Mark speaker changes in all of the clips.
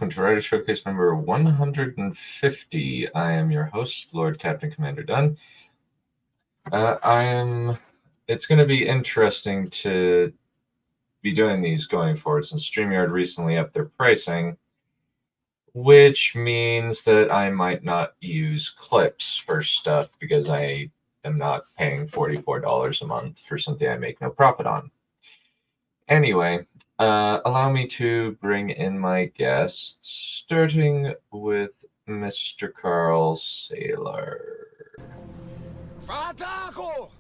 Speaker 1: welcome to Writer Showcase number 150. I am your host, Lord Captain Commander Dunn. It's going to be interesting to be doing these going forward since StreamYard recently upped their pricing, which means that I might not use clips for stuff because I am not paying $44 a month for something I make no profit on. Anyway, allow me to bring in my guests, starting with Mr. Carl Saylor.
Speaker 2: Frataco!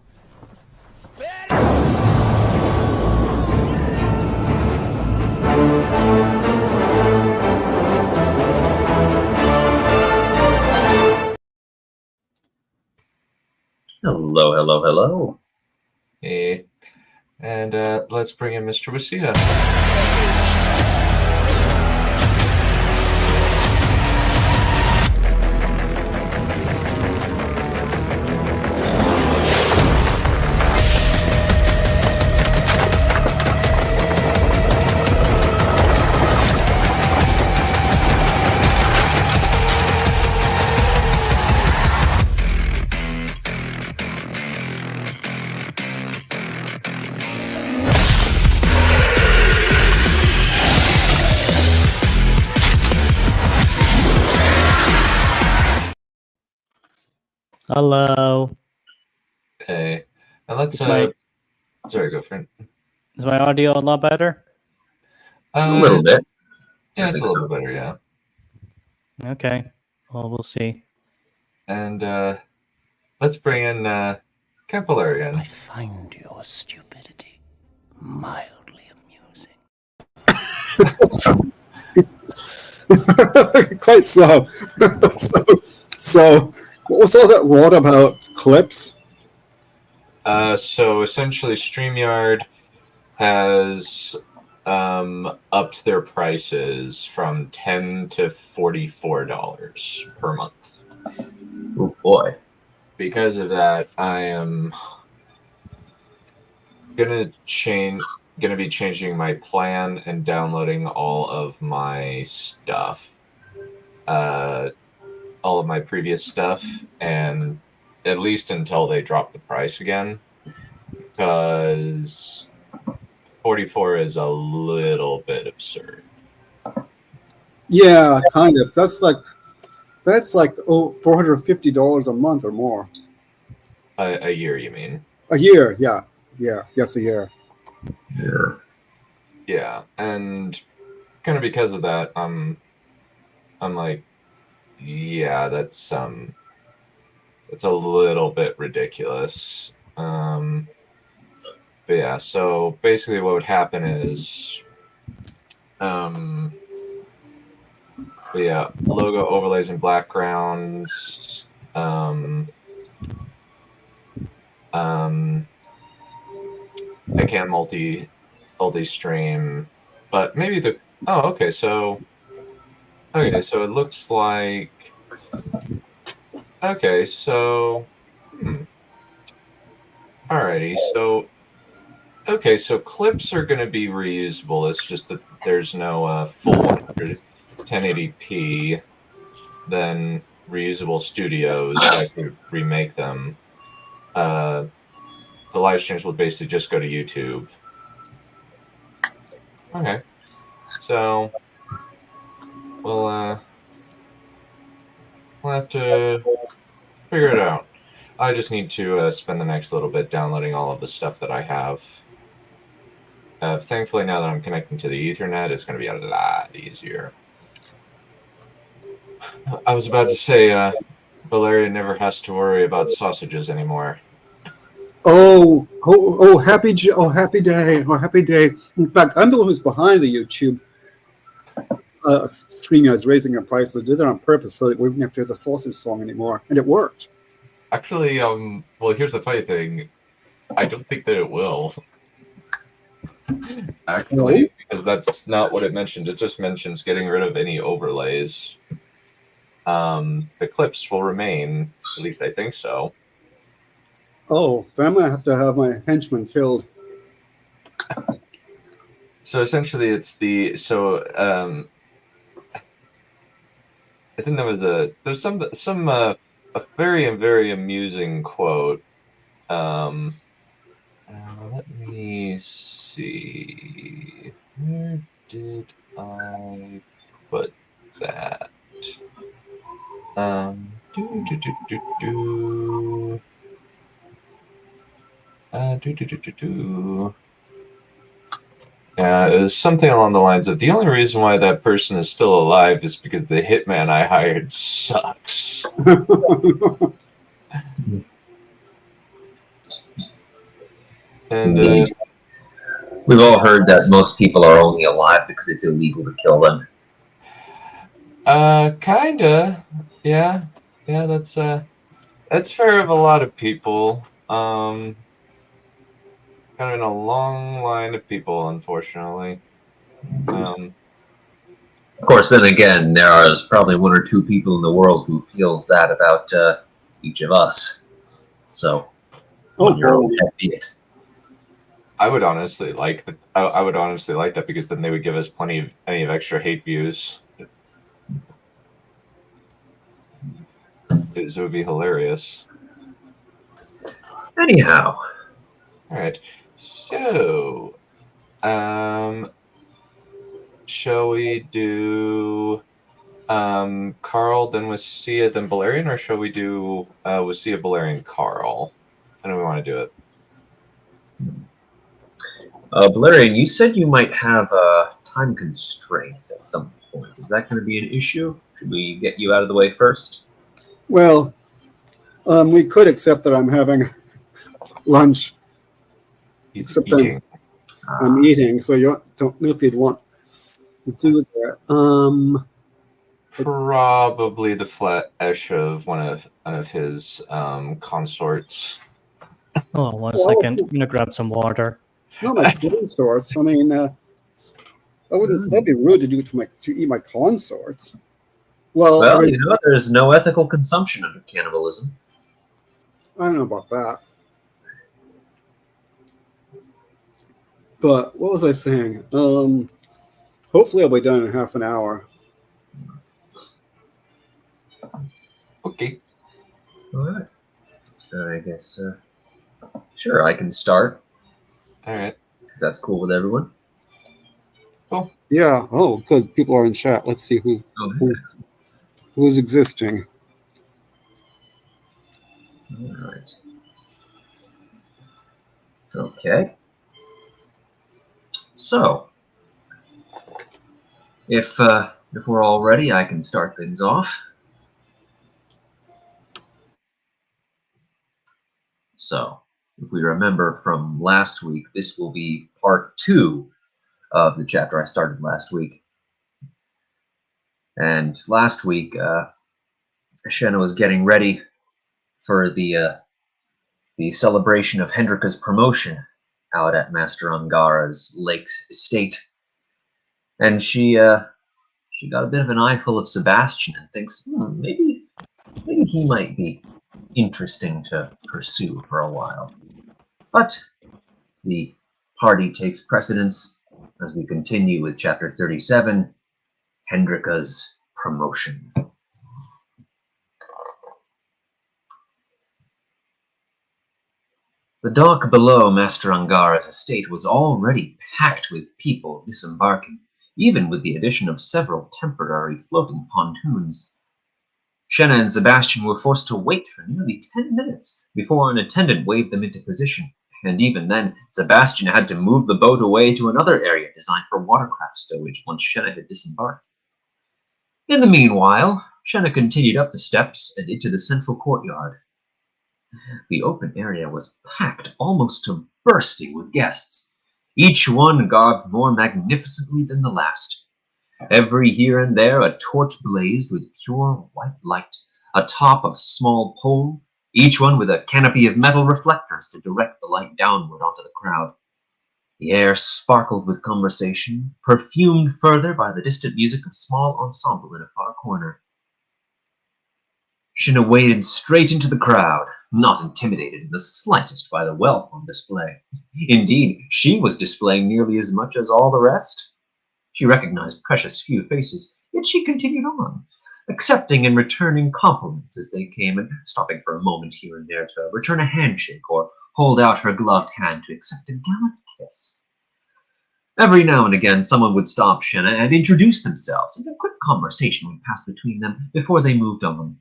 Speaker 3: Hello, hello, hello.
Speaker 1: Hey. And let's bring in Mr. Wasia.
Speaker 4: Hello.
Speaker 1: Hey. And let's
Speaker 4: sorry,
Speaker 1: go for it.
Speaker 4: Is my audio a lot better?
Speaker 3: A little bit.
Speaker 1: Yeah, it's a little bit better, yeah.
Speaker 4: Okay. Well, we'll see.
Speaker 1: And let's bring in Capillarian.
Speaker 2: I find your stupidity mildly amusing.
Speaker 5: Quite so. So, what was all that word about clips?
Speaker 1: So essentially, StreamYard has upped their prices from $10 to $44 per month.
Speaker 3: Oh boy.
Speaker 1: Because of that, I am gonna be changing my plan and downloading all of my stuff, all of my previous stuff, and at least until they drop the price again, because 44 is a little bit absurd.
Speaker 5: Yeah, kind of. That's like $450 a month or more.
Speaker 1: A year, you mean?
Speaker 5: A year, yeah. Yes, a year.
Speaker 1: Yeah, and kind of because of that, I'm like, yeah, that's a little bit ridiculous. But yeah, so basically what would happen is, logo overlays and backgrounds, I can multi-stream, but maybe so it looks like, alrighty, so clips are going to be reusable. It's just that there's no full 1080p, then reusable studios that could remake them. The live streams will basically just go to YouTube. Okay. So we'll have to figure it out. I just need to spend the next little bit downloading all of the stuff that I have. Thankfully, now that I'm connecting to the Ethernet, it's going to be a lot easier. I was about to say, Valeria never has to worry about sausages anymore.
Speaker 5: Happy day. In fact, I'm the one who's behind the YouTube StreamYard's raising their prices. Did that on purpose so that we wouldn't have to hear the sausage song anymore, and it worked.
Speaker 1: Actually, well, here's the funny thing. I don't think that it will. Actually, because that's not what it mentioned. It just mentions getting rid of any overlays. The clips will remain. At least I think so.
Speaker 5: Oh, then I'm going to have my henchmen killed.
Speaker 1: So essentially, it's I think there's some a very amusing quote. Let me see. Where did I put that? Do do do do do. Do do do do do. Yeah, it was something along the lines of the only reason why that person is still alive is because the hitman I hired sucks. And
Speaker 3: Indeed. We've all heard that most people are only alive because it's illegal to kill them.
Speaker 1: Kinda, yeah, that's fair of a lot of people. Kind of in a long line of people, unfortunately.
Speaker 3: Of course, then again, there is probably one or two people in the world who feels that about each of us. So,
Speaker 5: Oh,
Speaker 3: your own
Speaker 5: boy.
Speaker 3: head be it.
Speaker 1: I would honestly like that. I would honestly like that because then they would give us any of extra hate views. It would be hilarious.
Speaker 3: Anyhow.
Speaker 1: All right. So, shall we do Carl, then Wasia, then Balerion, or shall we do Wasia, Balerion, Carl? I know we want to do it.
Speaker 3: Balerion, you said you might have time constraints at some point. Is that going to be an issue? Should we get you out of the way first?
Speaker 5: Well, we could accept that I'm having lunch.
Speaker 1: He's
Speaker 5: Except
Speaker 1: eating.
Speaker 5: I'm eating, so you don't know if you'd want to do that.
Speaker 1: Probably the flesh of one of his consorts.
Speaker 4: Hold on one
Speaker 5: Well,
Speaker 4: second. I'm gonna grab some water.
Speaker 5: Not my consorts. I mean, that'd be rude to do to eat my consorts. Well,
Speaker 3: Well, you know, there's no ethical consumption under cannibalism.
Speaker 5: I don't know about that. But what was I saying? Hopefully I'll be done in half an hour.
Speaker 1: Okay.
Speaker 3: All right. I guess, sure, I can start.
Speaker 1: All right.
Speaker 3: If that's cool with everyone.
Speaker 1: Cool.
Speaker 5: Yeah. Oh, good. People are in chat. Let's see who's existing.
Speaker 3: All right. Okay. So, if we're all ready, I can start things off. So, if we remember from last week, this will be part 2 of the chapter I started last week. And last week, Shenna was getting ready for the celebration of Hendrika's promotion out at Master Angara's lake estate. And she got a bit of an eyeful of Sebastian and thinks, maybe he might be interesting to pursue for a while. But the party takes precedence as we continue with chapter 37, Hendrika's promotion. The dock below Master Angara's estate was already packed with people disembarking, even with the addition of several temporary floating pontoons. Shenna and Sebastian were forced to wait for nearly 10 minutes before an attendant waved them into position, and even then, Sebastian had to move the boat away to another area designed for watercraft stowage once Shenna had disembarked. In the meanwhile, Shenna continued up the steps and into the central courtyard. The open area was packed almost to bursting with guests, each one garbed more magnificently than the last. Every here and there a torch blazed with pure white light, atop a small pole, each one with a canopy of metal reflectors to direct the light downward onto the crowd. The air sparkled with conversation, perfumed further by the distant music of a small ensemble in a far corner. Shenna waded straight into the crowd, not intimidated in the slightest by the wealth on display. Indeed, she was displaying nearly as much as all the rest. She recognized precious few faces, yet she continued on, accepting and returning compliments as they came and stopping for a moment here and there to return a handshake or hold out her gloved hand to accept a gallant kiss. Every now and again, someone would stop Shenna and introduce themselves, and a quick conversation would pass between them before they moved on.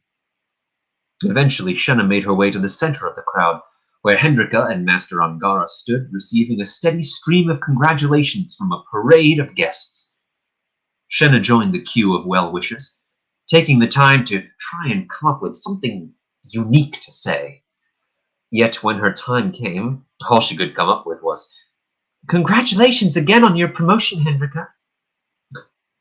Speaker 3: Eventually, Shenna made her way to the center of the crowd, where Hendrika and Master Angara stood, receiving a steady stream of congratulations from a parade of guests. Shenna joined the queue of well-wishers, taking the time to try and come up with something unique to say. Yet when her time came, all she could come up with was, "Congratulations again on your promotion, Hendrika."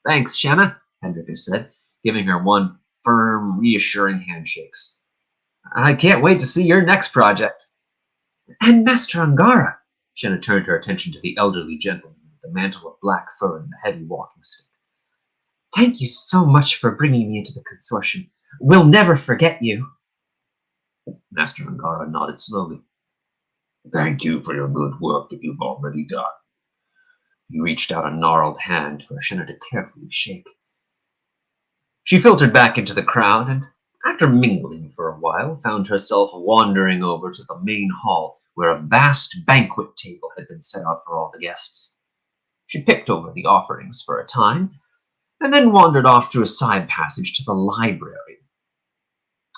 Speaker 3: "Thanks, Shenna," Hendrika said, giving her one firm, reassuring handshakes. "I can't wait to see your next project." "And Master Angara," Shenna turned her attention to the elderly gentleman with the mantle of black fur and the heavy walking stick. "Thank you so much for bringing me into the consortium. We'll never forget you." Master Angara nodded slowly. "Thank you for your good work that you've already done." He reached out a gnarled hand for Shenna to carefully shake. She filtered back into the crowd and, after mingling for a while, found herself wandering over to the main hall where a vast banquet table had been set out for all the guests. She picked over the offerings for a time, and then wandered off through a side passage to the library.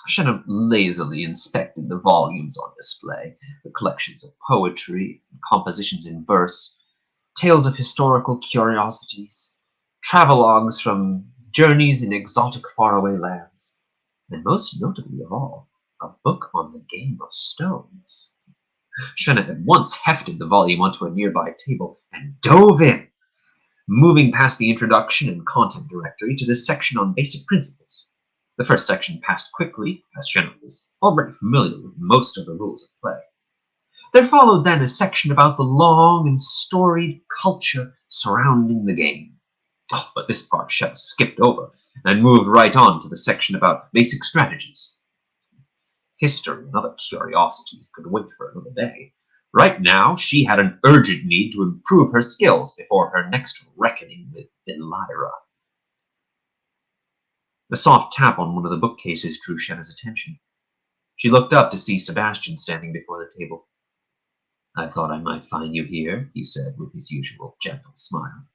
Speaker 3: Shenna lazily inspected the volumes on display, the collections of poetry, compositions in verse, tales of historical curiosities, travelogues from journeys in exotic faraway lands, and most notably of all, a book on the game of stones. Shenna at once hefted the volume onto a nearby table and dove in, moving past the introduction and content directory to the section on basic principles. The first section passed quickly, as Shenna was already familiar with most of the rules of play. There followed then a section about the long and storied culture surrounding the game. But this part Shenna skipped over and moved right on to the section about basic strategies. History and other curiosities could wait for another day. Right now, she had an urgent need to improve her skills before her next reckoning with Elira. A soft tap on one of the bookcases drew Shenna's attention. She looked up to see Sebastian standing before the table. "I thought I might find you here," he said with his usual gentle smile.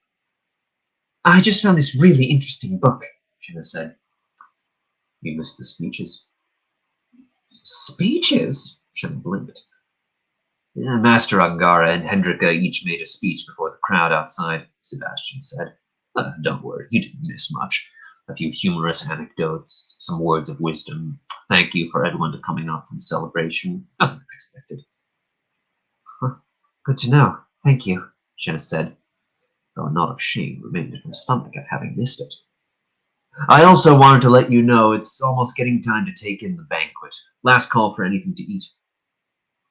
Speaker 3: "I just found this really interesting book," Shenna said. "You missed the speeches." "Speeches?" Shenna blinked. "Master Angara and Hendrika each made a speech before the crowd outside," Sebastian said. "Don't worry, you didn't miss much. A few humorous anecdotes, some words of wisdom, thank you for everyone coming out for the celebration. Nothing unexpected." "Good to know. Thank you," Shenna said, though a knot of shame remained in her stomach at having missed it. "I also wanted to let you know it's almost getting time to take in the banquet. Last call for anything to eat."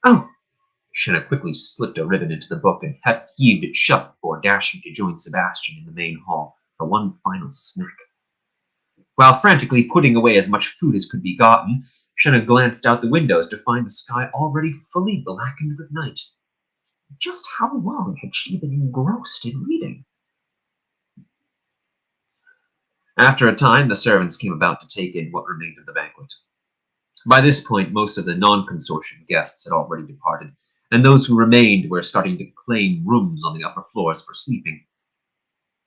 Speaker 3: "Oh!" Shenna quickly slipped a ribbon into the book and heaved it shut before dashing to join Sebastian in the main hall for one final snack. While frantically putting away as much food as could be gotten, Shenna glanced out the windows to find the sky already fully blackened with night. Just how long had she been engrossed in reading? After a time, the servants came about to take in what remained of the banquet. By this point, most of the non-consortium guests had already departed, and those who remained were starting to claim rooms on the upper floors for sleeping.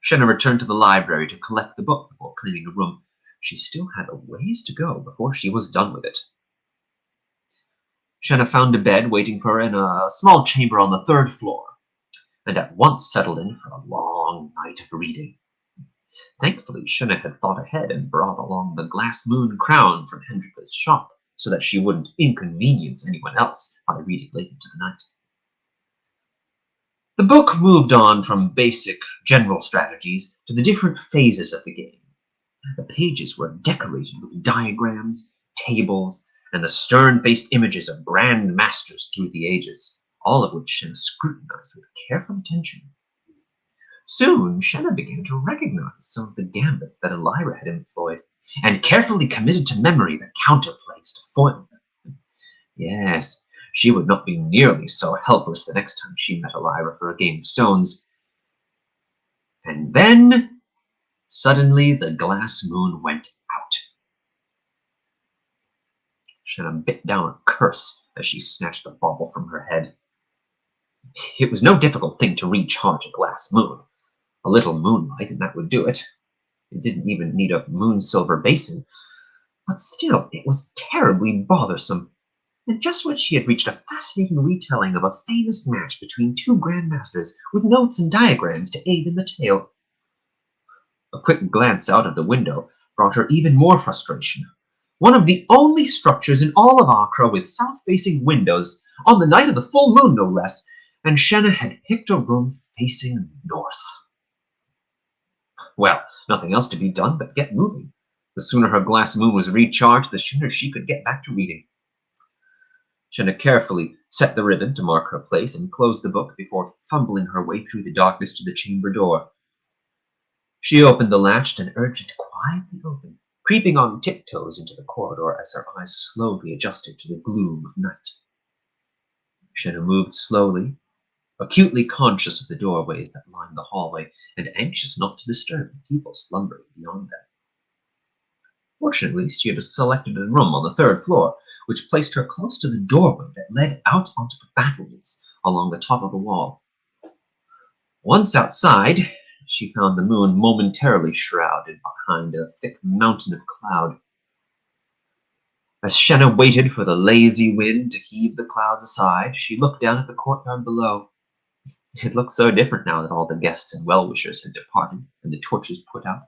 Speaker 3: Shenna returned to the library to collect the book before claiming a room. She still had a ways to go before she was done with it. Shenna found a bed waiting for her in a small chamber on the 3rd floor, and at once settled in for a long night of reading. Thankfully, Shenna had thought ahead and brought along the glass moon crown from Hendrika's shop so that she wouldn't inconvenience anyone else by reading late into the night. The book moved on from basic, general strategies to the different phases of the game. The pages were decorated with diagrams, tables, and the stern-faced images of grand masters through the ages, all of which Shenna scrutinized with careful attention. Soon, Shenna began to recognize some of the gambits that Elira had employed, and carefully committed to memory the counterplays to foil them. Yes, she would not be nearly so helpless the next time she met Elira for a game of stones. And then, suddenly, the glass moon went out. Shenna bit down a curse as she snatched the bauble from her head. It was no difficult thing to recharge a glass moon. A little moonlight and that would do it. It didn't even need a moon-silver basin. But still, it was terribly bothersome. And just when she had reached a fascinating retelling of a famous match between two grandmasters with notes and diagrams to aid in the tale, a quick glance out of the window brought her even more frustration. One of the only structures in all of Accra with south-facing windows, on the night of the full moon no less, and Shenna had picked a room facing north. Well, nothing else to be done but get moving. The sooner her glass moon was recharged, the sooner she could get back to reading. Shenna carefully set the ribbon to mark her place and closed the book before fumbling her way through the darkness to the chamber door. She opened the latch and urged it quietly open, creeping on tiptoes into the corridor as her eyes slowly adjusted to the gloom of night. Shenna moved slowly, acutely conscious of the doorways that lined the hallway and anxious not to disturb the people slumbering beyond them. Fortunately, she had selected a room on the third floor, which placed her close to the doorway that led out onto the battlements along the top of the wall. Once outside, she found the moon momentarily shrouded behind a thick mountain of cloud. As Shenna waited for the lazy wind to heave the clouds aside, she looked down at the courtyard below. It looked so different now that all the guests and well-wishers had departed and the torches put out.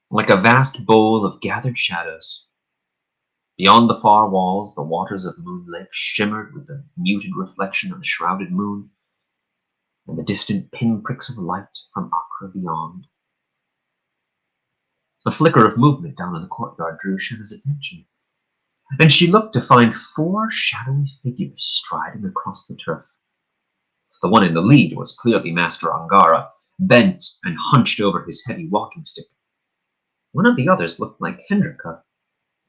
Speaker 3: Like a vast bowl of gathered shadows. Beyond the far walls, the waters of Moon Lake shimmered with the muted reflection of the shrouded moon and the distant pinpricks of light from Accra beyond. A flicker of movement down in the courtyard drew Shenna's attention, and she looked to find 4 shadowy figures striding across the turf. The one in the lead was clearly Master Angara, bent and hunched over his heavy walking stick. One of the others looked like Hendrika,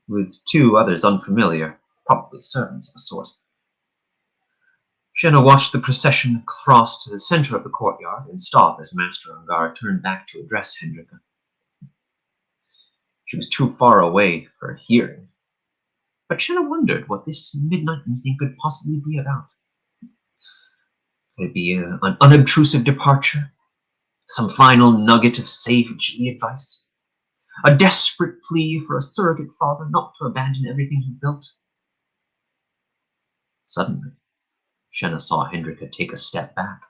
Speaker 3: with 2 others unfamiliar, probably servants of a sort. Shenna watched the procession cross to the center of the courtyard and stop as Master Angara turned back to address Hendrika. She was too far away for hearing, but Shenna wondered what this midnight meeting could possibly be about. Could it be an unobtrusive departure? Some final nugget of sagely advice? A desperate plea for a surrogate father not to abandon everything he built? Suddenly, Shenna saw Hendrika take a step back.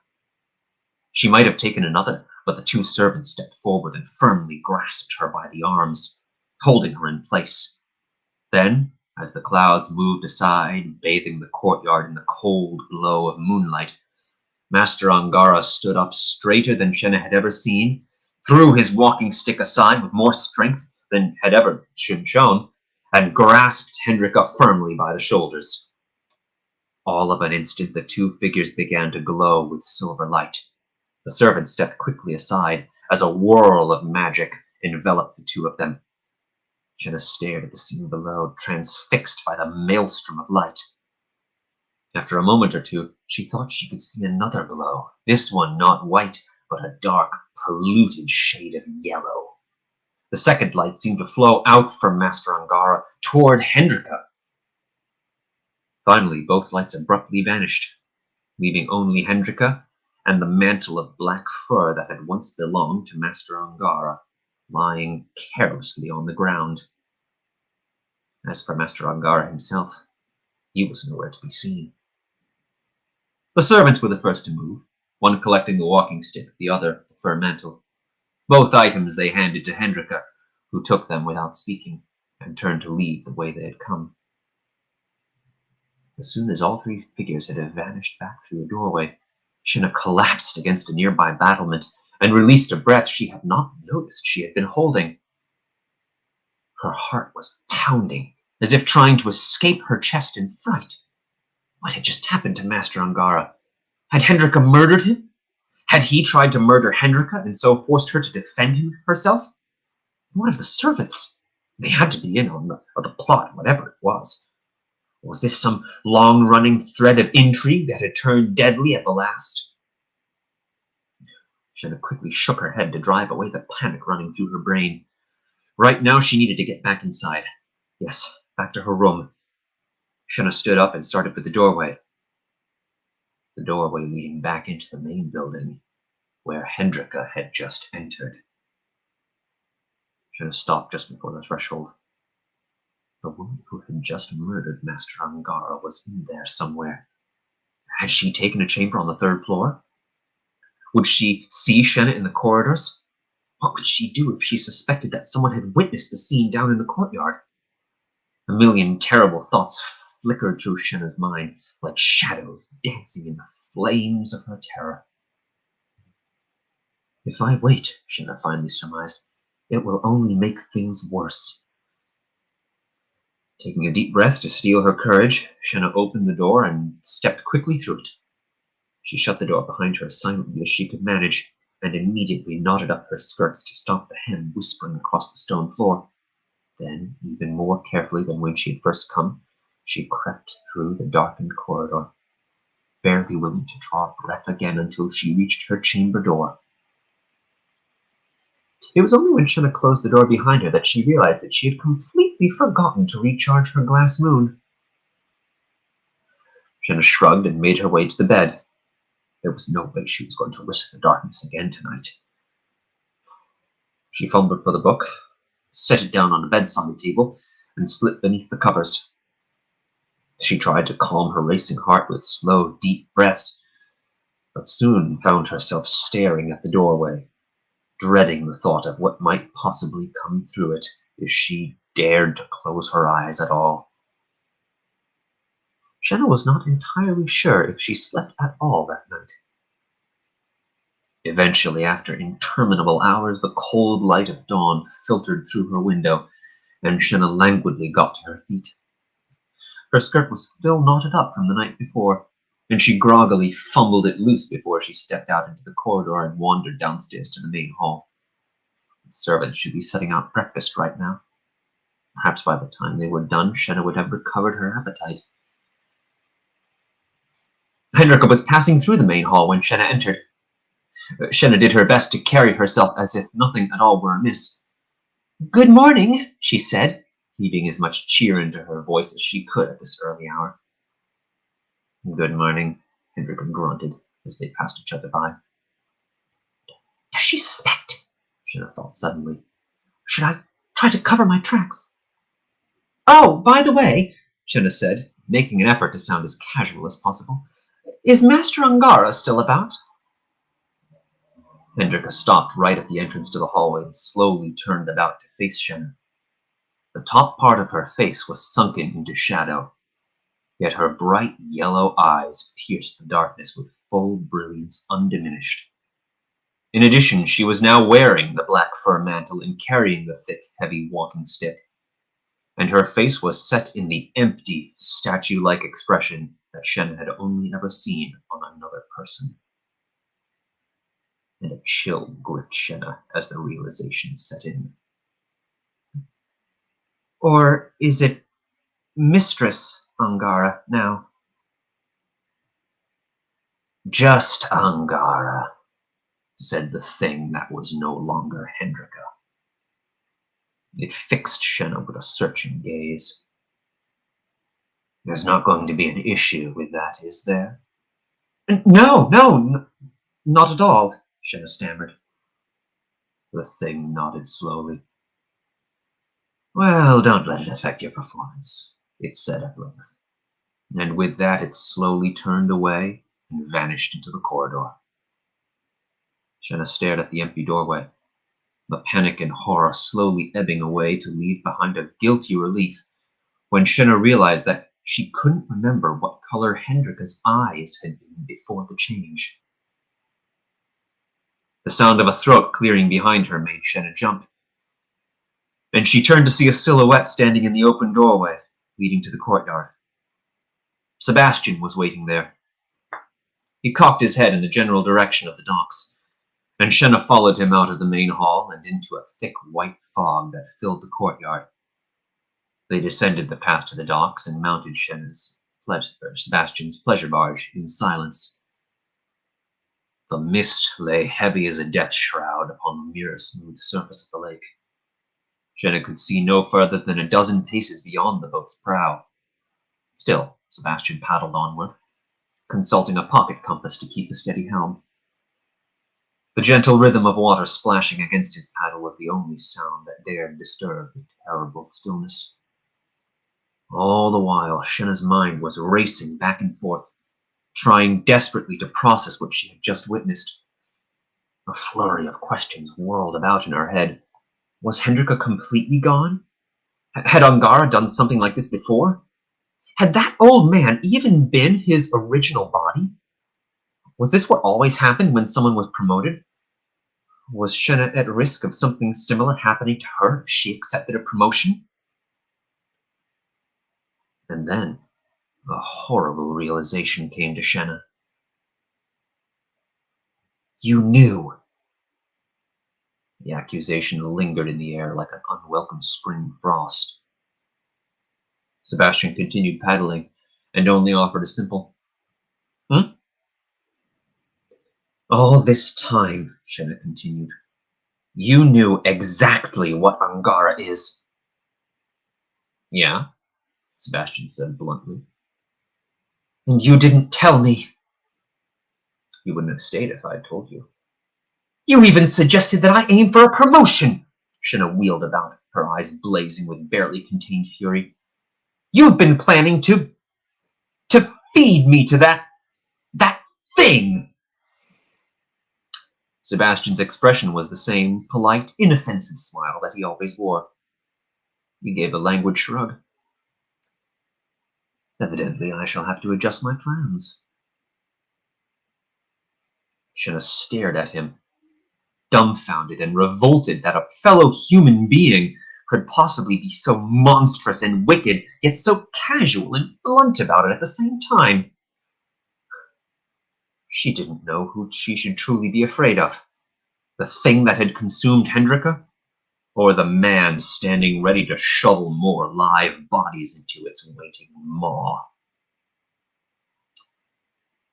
Speaker 3: She might have taken another, but the 2 servants stepped forward and firmly grasped her by the arms, holding her in place. Then, as the clouds moved aside, bathing the courtyard in the cold glow of moonlight, Master Angara stood up straighter than Shenna had ever seen, threw his walking stick aside with more strength than had ever shown, and grasped Hendrika firmly by the shoulders. All of an instant, the 2 figures began to glow with silver light. The servant stepped quickly aside as a whirl of magic enveloped the 2 of them. Shenna stared at the scene below, transfixed by the maelstrom of light. After a moment or 2, she thought she could see another below, this one not white, but a dark, polluted shade of yellow. The second light seemed to flow out from Master Angara toward Hendrika. Finally, both lights abruptly vanished, leaving only Hendrika and the mantle of black fur that had once belonged to Master Angara lying carelessly on the ground. As for Master Angara himself, he was nowhere to be seen. The servants were the first to move, one collecting the walking stick, the other the fur mantle. Both items they handed to Hendrika, who took them without speaking and turned to leave the way they had come. As soon as all 3 figures had vanished back through a doorway, Shenna collapsed against a nearby battlement and released a breath she had not noticed she had been holding. Her heart was pounding, as if trying to escape her chest in fright. What had just happened to Master Angara? Had Hendrika murdered him? Had he tried to murder Hendrika and so forced her to defend herself? What of the servants? They had to be in on the plot, whatever it was. Was this some long-running thread of intrigue that had turned deadly at the last? Shenna quickly shook her head to drive away the panic running through her brain. Right now she needed to get back inside. Yes, back to her room. Shenna stood up and started for the doorway. The doorway leading back into the main building, where Hendrika had just entered. Shenna stopped just before the threshold. The woman who had just murdered Master Angara was in there somewhere. Had she taken a chamber on the 3rd floor? Would she see Shenna in the corridors? What would she do if she suspected that someone had witnessed the scene down in the courtyard? A million terrible thoughts flickered through Shenna's mind, like shadows dancing in the flames of her terror. If I wait, Shenna finally surmised, it will only make things worse. Taking a deep breath to steel her courage, Shenna opened the door and stepped quickly through it. She shut the door behind her as silently as she could manage, and immediately knotted up her skirts to stop the hem whispering across the stone floor. Then, even more carefully than when she had first come, she crept through the darkened corridor, barely willing to draw breath again until she reached her chamber door. It was only when Shenna closed the door behind her that she realized that she had completely forgotten to recharge her glass moon. Shenna shrugged and made her way to the bed. There was no way she was going to risk the darkness again tonight. She fumbled for the book, set it down on the bedside table, and slipped beneath the covers. She tried to calm her racing heart with slow, deep breaths, but soon found herself staring at the doorway, dreading the thought of what might possibly come through it if she dared to close her eyes at all. Shenna was not entirely sure if she slept at all that night. Eventually, after interminable hours, the cold light of dawn filtered through her window, and Shenna languidly got to her feet. Her skirt was still knotted up from the night before, and she groggily fumbled it loose before she stepped out into the corridor and wandered downstairs to the main hall. The servants should be setting out breakfast right now. Perhaps by the time they were done, Shenna would have recovered her appetite. Hendrika was passing through the main hall when Shenna entered. Shenna did her best to carry herself as if nothing at all were amiss. "Good morning," she said, heaving as much cheer into her voice as she could at this early hour. "Good morning," Hendrika grunted as they passed each other by. "Does she suspect?" Shenna thought suddenly. "Should I try to cover my tracks?" "Oh, by the way," Shenna said, making an effort to sound as casual as possible, "is Master Angara still about?" Hendrika stopped right at the entrance to the hallway and slowly turned about to face Shenna. The top part of her face was sunken into shadow, yet her bright yellow eyes pierced the darkness with full brilliance undiminished. In addition, she was now wearing the black fur mantle and carrying the thick, heavy walking stick, and her face was set in the empty, statue-like expression that Shenna had only ever seen on another person. And a chill gripped Shenna as the realization set in. "Or is it Mistress Angara now?" "Just Angara," said the thing that was no longer Hendrika. It fixed Shenna with a searching gaze. "There's not going to be an issue with that, is there?" No, not at all," Shenna stammered. The thing nodded slowly. "Well, don't let it affect your performance," it said at length. And with that, it slowly turned away and vanished into the corridor. Shenna stared at the empty doorway, the panic and horror slowly ebbing away to leave behind a guilty relief when Shenna realized that she couldn't remember what color Hendrika's eyes had been before the change. The sound of a throat clearing behind her made Shenna jump, and she turned to see a silhouette standing in the open doorway leading to the courtyard. Sebastian was waiting there. He cocked his head in the general direction of the docks, and Shenna followed him out of the main hall and into a thick white fog that filled the courtyard. They descended the path to the docks and mounted Sebastian's pleasure barge in silence. The mist lay heavy as a death shroud upon the mirror-smooth surface of the lake. Shenna could see no further than a dozen paces beyond the boat's prow. Still, Sebastian paddled onward, consulting a pocket compass to keep a steady helm. The gentle rhythm of water splashing against his paddle was the only sound that dared disturb the terrible stillness. All the while, Shenna's mind was racing back and forth, trying desperately to process what she had just witnessed. A flurry of questions whirled about in her head. Was Hendrika completely gone? Had Angara done something like this before? Had that old man even been his original body? Was this what always happened when someone was promoted? Was Shenna at risk of something similar happening to her if she accepted a promotion? And then a horrible realization came to Shenna. You knew. The accusation lingered in the air like an unwelcome spring frost. Sebastian continued paddling and only offered a simple, All this time, Shenna continued, you knew exactly what Angara is. Yeah, Sebastian said bluntly. And you didn't tell me. You wouldn't have stayed if I'd told you. You even suggested that I aim for a promotion. Shenna wheeled about, her eyes blazing with barely contained fury. You've been planning to feed me to that thing. Sebastian's expression was the same polite, inoffensive smile that he always wore. He gave a languid shrug. Evidently, I shall have to adjust my plans. Shenna stared at him, dumbfounded and revolted that a fellow human being could possibly be so monstrous and wicked, yet so casual and blunt about it at the same time. She didn't know who she should truly be afraid of. The thing that had consumed Hendrika, or the man standing ready to shovel more live bodies into its waiting maw.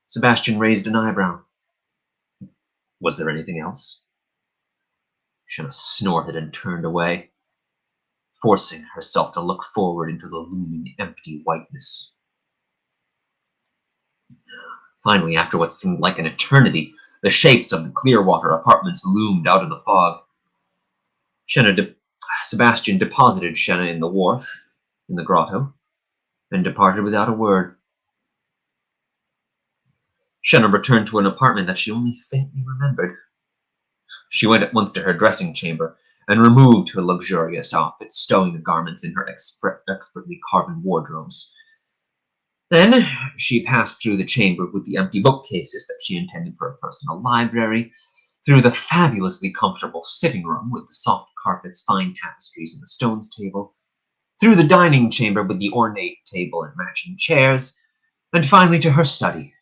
Speaker 3: Sebastian raised an eyebrow. Was there anything else? Shenna snorted and turned away, forcing herself to look forward into the looming empty whiteness. Finally, after what seemed like an eternity, the shapes of the Clearwater apartments loomed out of the fog. Sebastian deposited Shenna in the wharf, in the grotto, and departed without a word. Shenna returned to an apartment that she only faintly remembered. She went at once to her dressing chamber and removed her luxurious outfit, stowing the garments in her expertly carven wardrobes. Then she passed through the chamber with the empty bookcases that she intended for a personal library, through the fabulously comfortable sitting room with the soft carpets, fine tapestries, and the stones table, through the dining chamber with the ornate table and matching chairs, and finally to her study.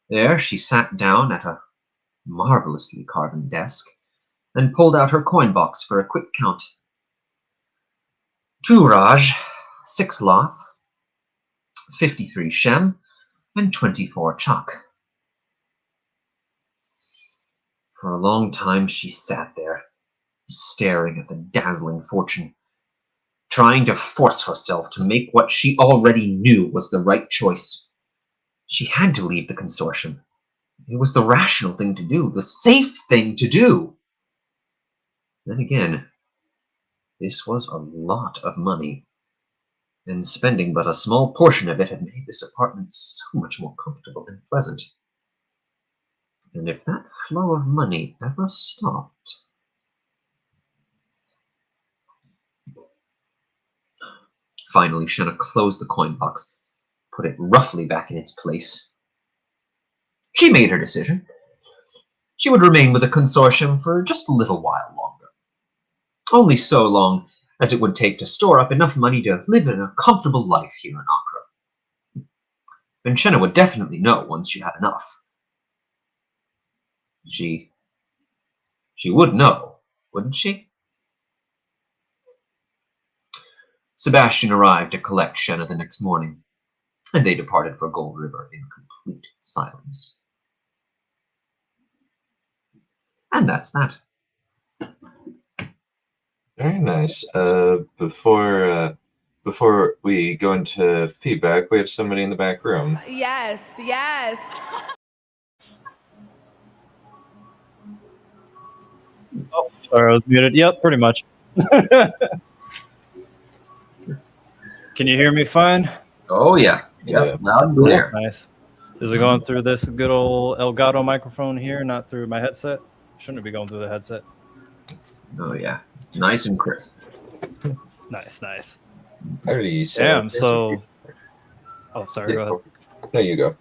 Speaker 3: There she sat down at a marvelously carven desk and pulled out her coin box for a quick count. 2 Raj, 6 Loth, 53 Shem, and 24 Chak. For a long time she sat there, staring at the dazzling fortune, trying to force herself to make what she already knew was the right choice. She had to leave the consortium. It was the rational thing to do, the safe thing to do. Then again, this was a lot of money, and spending but a small portion of it had made this apartment so much more comfortable and pleasant. And if that flow of money ever stopped... Finally, Shenna closed the coin box, put it roughly back in its place. She made her decision. She would remain with the consortium for just a little while longer. Only so long as it would take to store up enough money to live in a comfortable life here in Accra. And Shenna would definitely know once she had enough. She would know, wouldn't she? Sebastian arrived to collect Shenna the next morning, and they departed for Gold River in complete silence. And that's that.
Speaker 1: Very nice. Before we go into feedback, we have somebody in the back room.
Speaker 6: Yes, yes.
Speaker 4: Oh, sorry, I was muted. Yep, pretty much. Can you hear me fine?
Speaker 3: Oh yeah, yep,
Speaker 1: Yeah.
Speaker 3: loud and clear.
Speaker 4: Nice. Is it going through this good old Elgato microphone here, not through my headset? Shouldn't be going through the headset.
Speaker 3: Oh yeah, nice and crisp.
Speaker 4: Nice, nice.
Speaker 1: Alrighty, so
Speaker 4: Damn, so... Oh, sorry, go ahead.
Speaker 1: No, you go.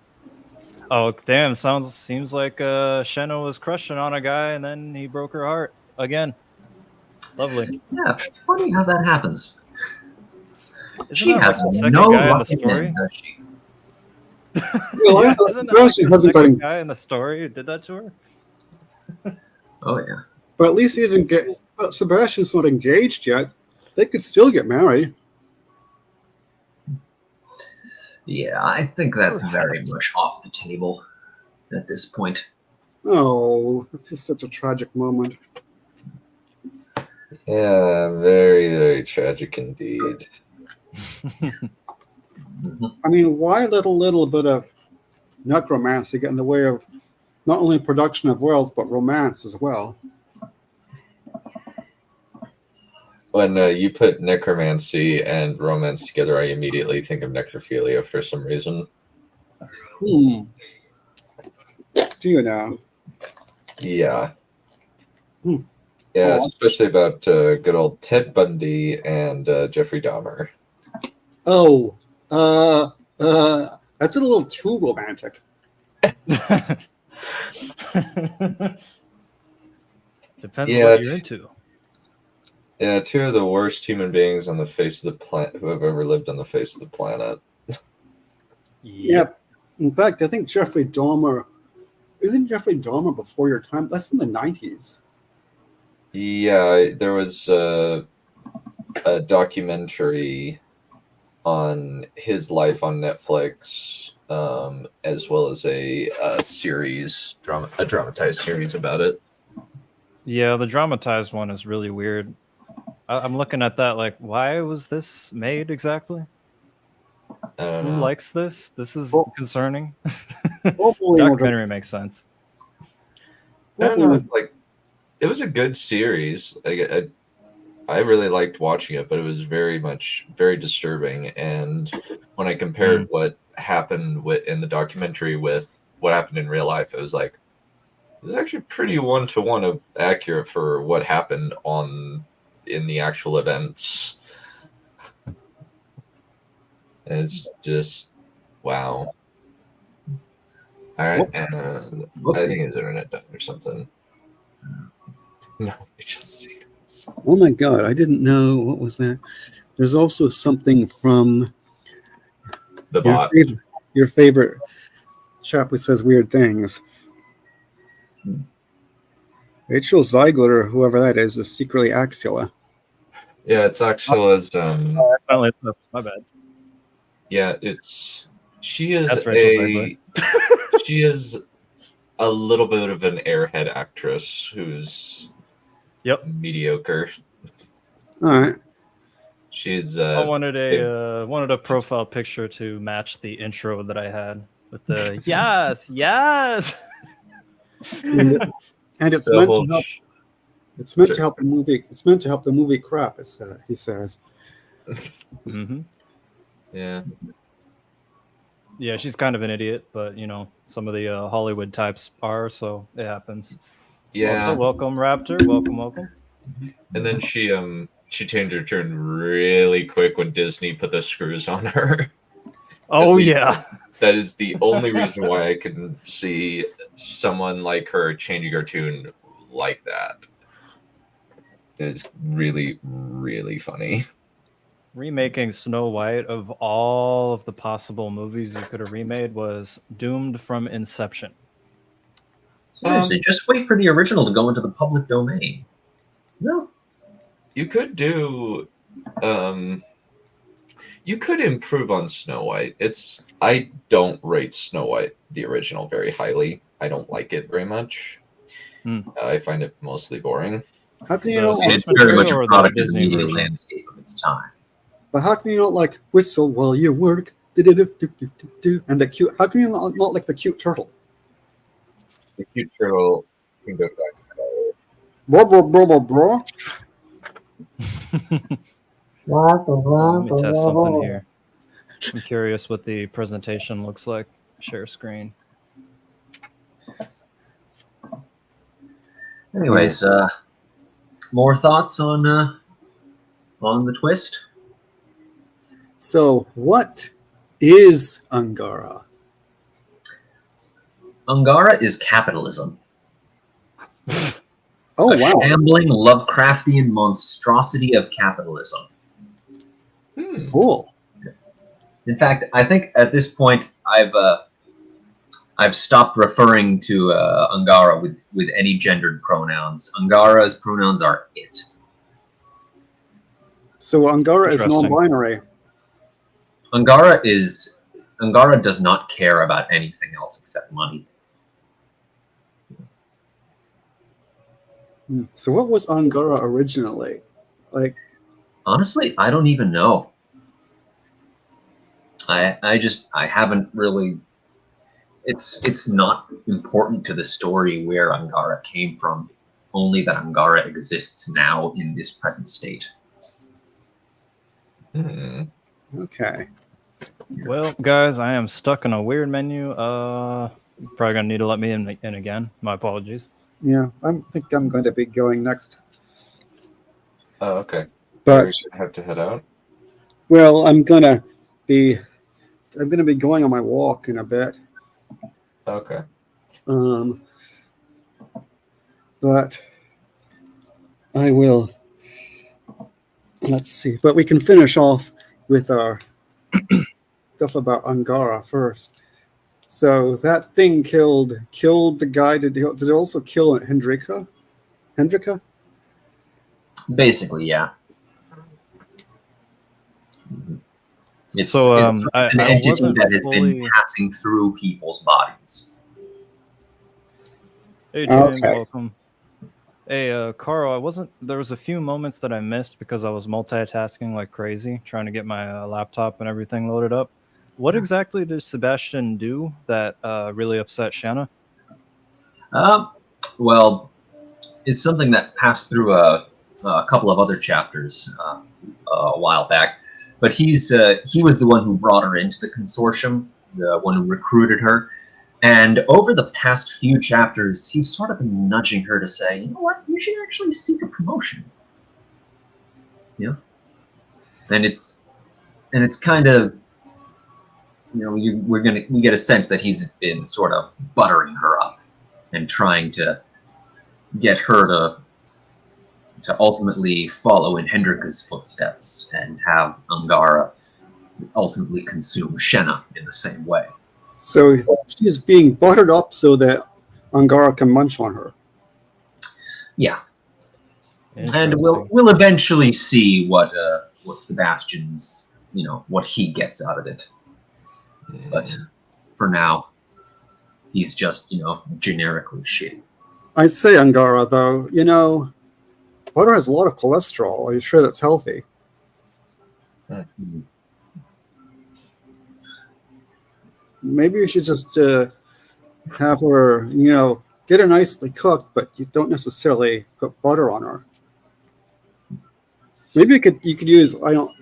Speaker 4: Oh, damn, seems like Shenna was crushing on a guy, and then he broke her heart again. Lovely.
Speaker 3: Yeah, funny how that happens.
Speaker 4: Isn't
Speaker 3: She
Speaker 4: that
Speaker 3: has
Speaker 4: like the second
Speaker 3: no
Speaker 4: guy in the
Speaker 3: lucky
Speaker 4: story?
Speaker 3: men, does she?
Speaker 5: Well,
Speaker 4: Yeah,
Speaker 5: I know
Speaker 4: isn't that like
Speaker 5: Sebastian
Speaker 4: the
Speaker 5: hasn't got
Speaker 4: second
Speaker 5: en-
Speaker 4: guy in the story who did that to her?
Speaker 3: Oh yeah.
Speaker 5: but at least he didn't get. But Sebastian's not engaged yet. They could still get married.
Speaker 3: Yeah, I think that's very much off the table at this point.
Speaker 5: Oh, this is such a tragic moment.
Speaker 1: Yeah, very, very tragic indeed.
Speaker 3: Mhm.
Speaker 5: I mean, why let a little bit of necromancy get in the way of not only production of wealth but romance as well?
Speaker 1: When you put necromancy and romance together, I immediately think of necrophilia for some reason.
Speaker 5: Do you now?
Speaker 1: Yeah.
Speaker 5: Hmm.
Speaker 1: Yeah,
Speaker 5: Oh.
Speaker 1: especially about good old Ted Bundy and Jeffrey Dahmer.
Speaker 5: Oh, that's a little too romantic.
Speaker 4: Depends
Speaker 1: Yeah,
Speaker 4: what you're into.
Speaker 1: Yeah, two of the worst human beings on the face of the planet who have ever lived on the face of the planet.
Speaker 5: Yep. In fact, I think Jeffrey Dahmer isn't Jeffrey Dahmer before your time. That's from the 90s.
Speaker 1: Yeah, there was a documentary on his life on Netflix, as well as a series, a dramatized series about it.
Speaker 4: Yeah, the dramatized one is really weird. I'm looking at that like, why was this made exactly?
Speaker 1: I don't
Speaker 4: Who
Speaker 1: know.
Speaker 4: likes this? This is
Speaker 5: Well,
Speaker 4: concerning.
Speaker 5: Hopefully,
Speaker 4: Documentary makes sense.
Speaker 1: I don't know if like it was a good series. I really liked watching it, but it was very disturbing. And when I compared what happened in the documentary with what happened in real life, it was like it was actually pretty one-to-one of accurate for what happened in the actual events. And it's just wow. All right, and I think his internet died or something. No, we just see this.
Speaker 5: Oh my God, I didn't know. What was that? There's also something from
Speaker 1: The bot.
Speaker 5: Your favorite chap who says weird things. Rachel Ziegler, or whoever that is secretly Axula.
Speaker 1: Yeah, it's Axilla's.
Speaker 4: My bad.
Speaker 1: Yeah, she is
Speaker 4: That's Rachel Ziegler.
Speaker 1: She is a little bit of an airhead actress who's mediocre.
Speaker 5: All right.
Speaker 1: She's
Speaker 4: I wanted a profile picture to match the intro that I had with the yes.
Speaker 5: And it's meant to help. It's meant to help the movie. It's meant to help the movie crap. He says.
Speaker 4: Mm-hmm.
Speaker 1: Yeah.
Speaker 4: Yeah, she's kind of an idiot, but you know, some of the Hollywood types are, so it happens.
Speaker 1: Yeah.
Speaker 4: Also, welcome, Raptor. Welcome.
Speaker 1: And then she changed her tune really quick when Disney put the screws on her.
Speaker 4: Oh yeah.
Speaker 1: That is the only reason why I can see someone like her changing her tune like that. It's really, really funny.
Speaker 4: Remaking Snow White of all of the possible movies you could have remade was doomed from inception.
Speaker 3: Seriously, just wait for the original to go into the public domain. No.
Speaker 1: You could do you could improve on Snow White. I don't rate Snow White, the original, very highly. I don't like it very much. I find it mostly boring.
Speaker 5: How can you
Speaker 4: The
Speaker 5: not
Speaker 3: And
Speaker 5: like?
Speaker 3: it's very much a
Speaker 4: material or the
Speaker 3: product of the
Speaker 4: Disney
Speaker 3: media
Speaker 4: version?
Speaker 3: landscape of its time.
Speaker 5: But how can you not like whistle while you work? Do-do-do-do-do-do. And the cute. How can you not like the cute turtle?
Speaker 1: The cute turtle can go back.
Speaker 5: Blah blah blah blah blah.
Speaker 4: Let me test something here. I'm curious what the presentation looks like. Share screen.
Speaker 3: Anyways, more thoughts on the twist?
Speaker 5: So what is Angara?
Speaker 3: Angara is capitalism.
Speaker 5: Oh
Speaker 3: A
Speaker 5: wow!
Speaker 3: shambling Lovecraftian monstrosity of capitalism.
Speaker 5: Cool.
Speaker 3: In fact, I think at this point I've stopped referring to Angara with any gendered pronouns. Angara's pronouns are it.
Speaker 5: So Angara is
Speaker 4: Interesting.
Speaker 5: non-binary.
Speaker 3: Angara does not care about anything else except money.
Speaker 5: So what was Angara originally? Like,
Speaker 3: Honestly, I don't even know. I haven't really. It's not important to the story where Angara came from. Only that Angara exists now in this present state.
Speaker 5: okay.
Speaker 4: Well, guys, I am stuck in a weird menu. Probably gonna need to let me in again. My apologies.
Speaker 5: Yeah, I think I'm going to be going next.
Speaker 1: Oh, okay.
Speaker 5: But
Speaker 1: We should have to head out.
Speaker 5: well, I'm gonna be going on my walk in a bit.
Speaker 1: Okay.
Speaker 5: But I will. Let's see. But we can finish off with our stuff about Angara first. So that thing killed the guy. Did it also kill Hendrika? Hendrika?
Speaker 3: Basically, yeah. It's
Speaker 4: So,
Speaker 3: an
Speaker 4: I
Speaker 3: entity
Speaker 4: wasn't
Speaker 3: that has been
Speaker 4: fully-
Speaker 3: passing through people's bodies.
Speaker 4: Hey, James,
Speaker 5: Okay.
Speaker 4: welcome. Hey, Carl, there was a few moments that I missed because I was multitasking like crazy, trying to get my laptop and everything loaded up. What exactly did Sebastian do that really upset Shanna?
Speaker 3: Well, it's something that passed through a couple of other chapters a while back. But he was the one who brought her into the consortium, the one who recruited her. And over the past few chapters, he's sort of been nudging her to say, you know what, you should actually seek a promotion. Yeah. And it's kind of, we get a sense that he's been sort of buttering her up and trying to get her to ultimately follow in Hendrika's footsteps and have Angara ultimately consume Shenna in the same way.
Speaker 5: So she's being buttered up so that Angara can munch on her.
Speaker 3: Yeah, and
Speaker 4: Interesting.
Speaker 3: we'll eventually see what Sebastian's what he gets out of it. But for now, he's just generically shitty.
Speaker 5: I say Angara though, butter has a lot of cholesterol. Are you sure that's healthy? Maybe you should just have her, get her nicely cooked, but you don't necessarily put butter on her. Maybe you could use.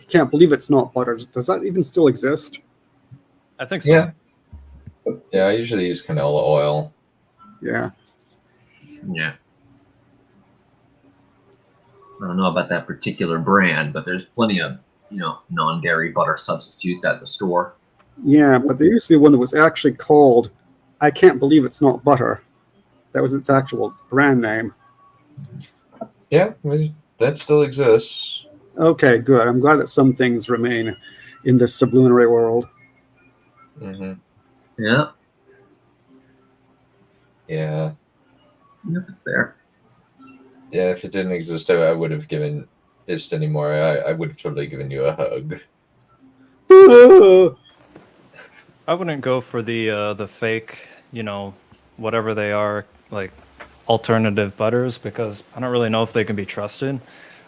Speaker 5: Can't believe it's not butter. Does that even still exist?
Speaker 4: I think so.
Speaker 1: Yeah. Yeah, I usually use canola oil.
Speaker 5: Yeah.
Speaker 3: Yeah. I don't know about that particular brand, but there's plenty of non-dairy butter substitutes at the store.
Speaker 5: Yeah, but there used to be one that was actually called I Can't Believe It's Not Butter. That was its actual brand name.
Speaker 1: Yeah, that still exists.
Speaker 5: Okay, good. I'm glad that some things remain in this sublunary world.
Speaker 1: Mm-hmm.
Speaker 3: Yeah.
Speaker 1: Yeah.
Speaker 3: Yep, it's there.
Speaker 1: Yeah, if it didn't exist, I would have given it anymore. I would have totally given you a hug.
Speaker 4: I wouldn't go for the fake, whatever they are, like alternative butters because I don't really know if they can be trusted.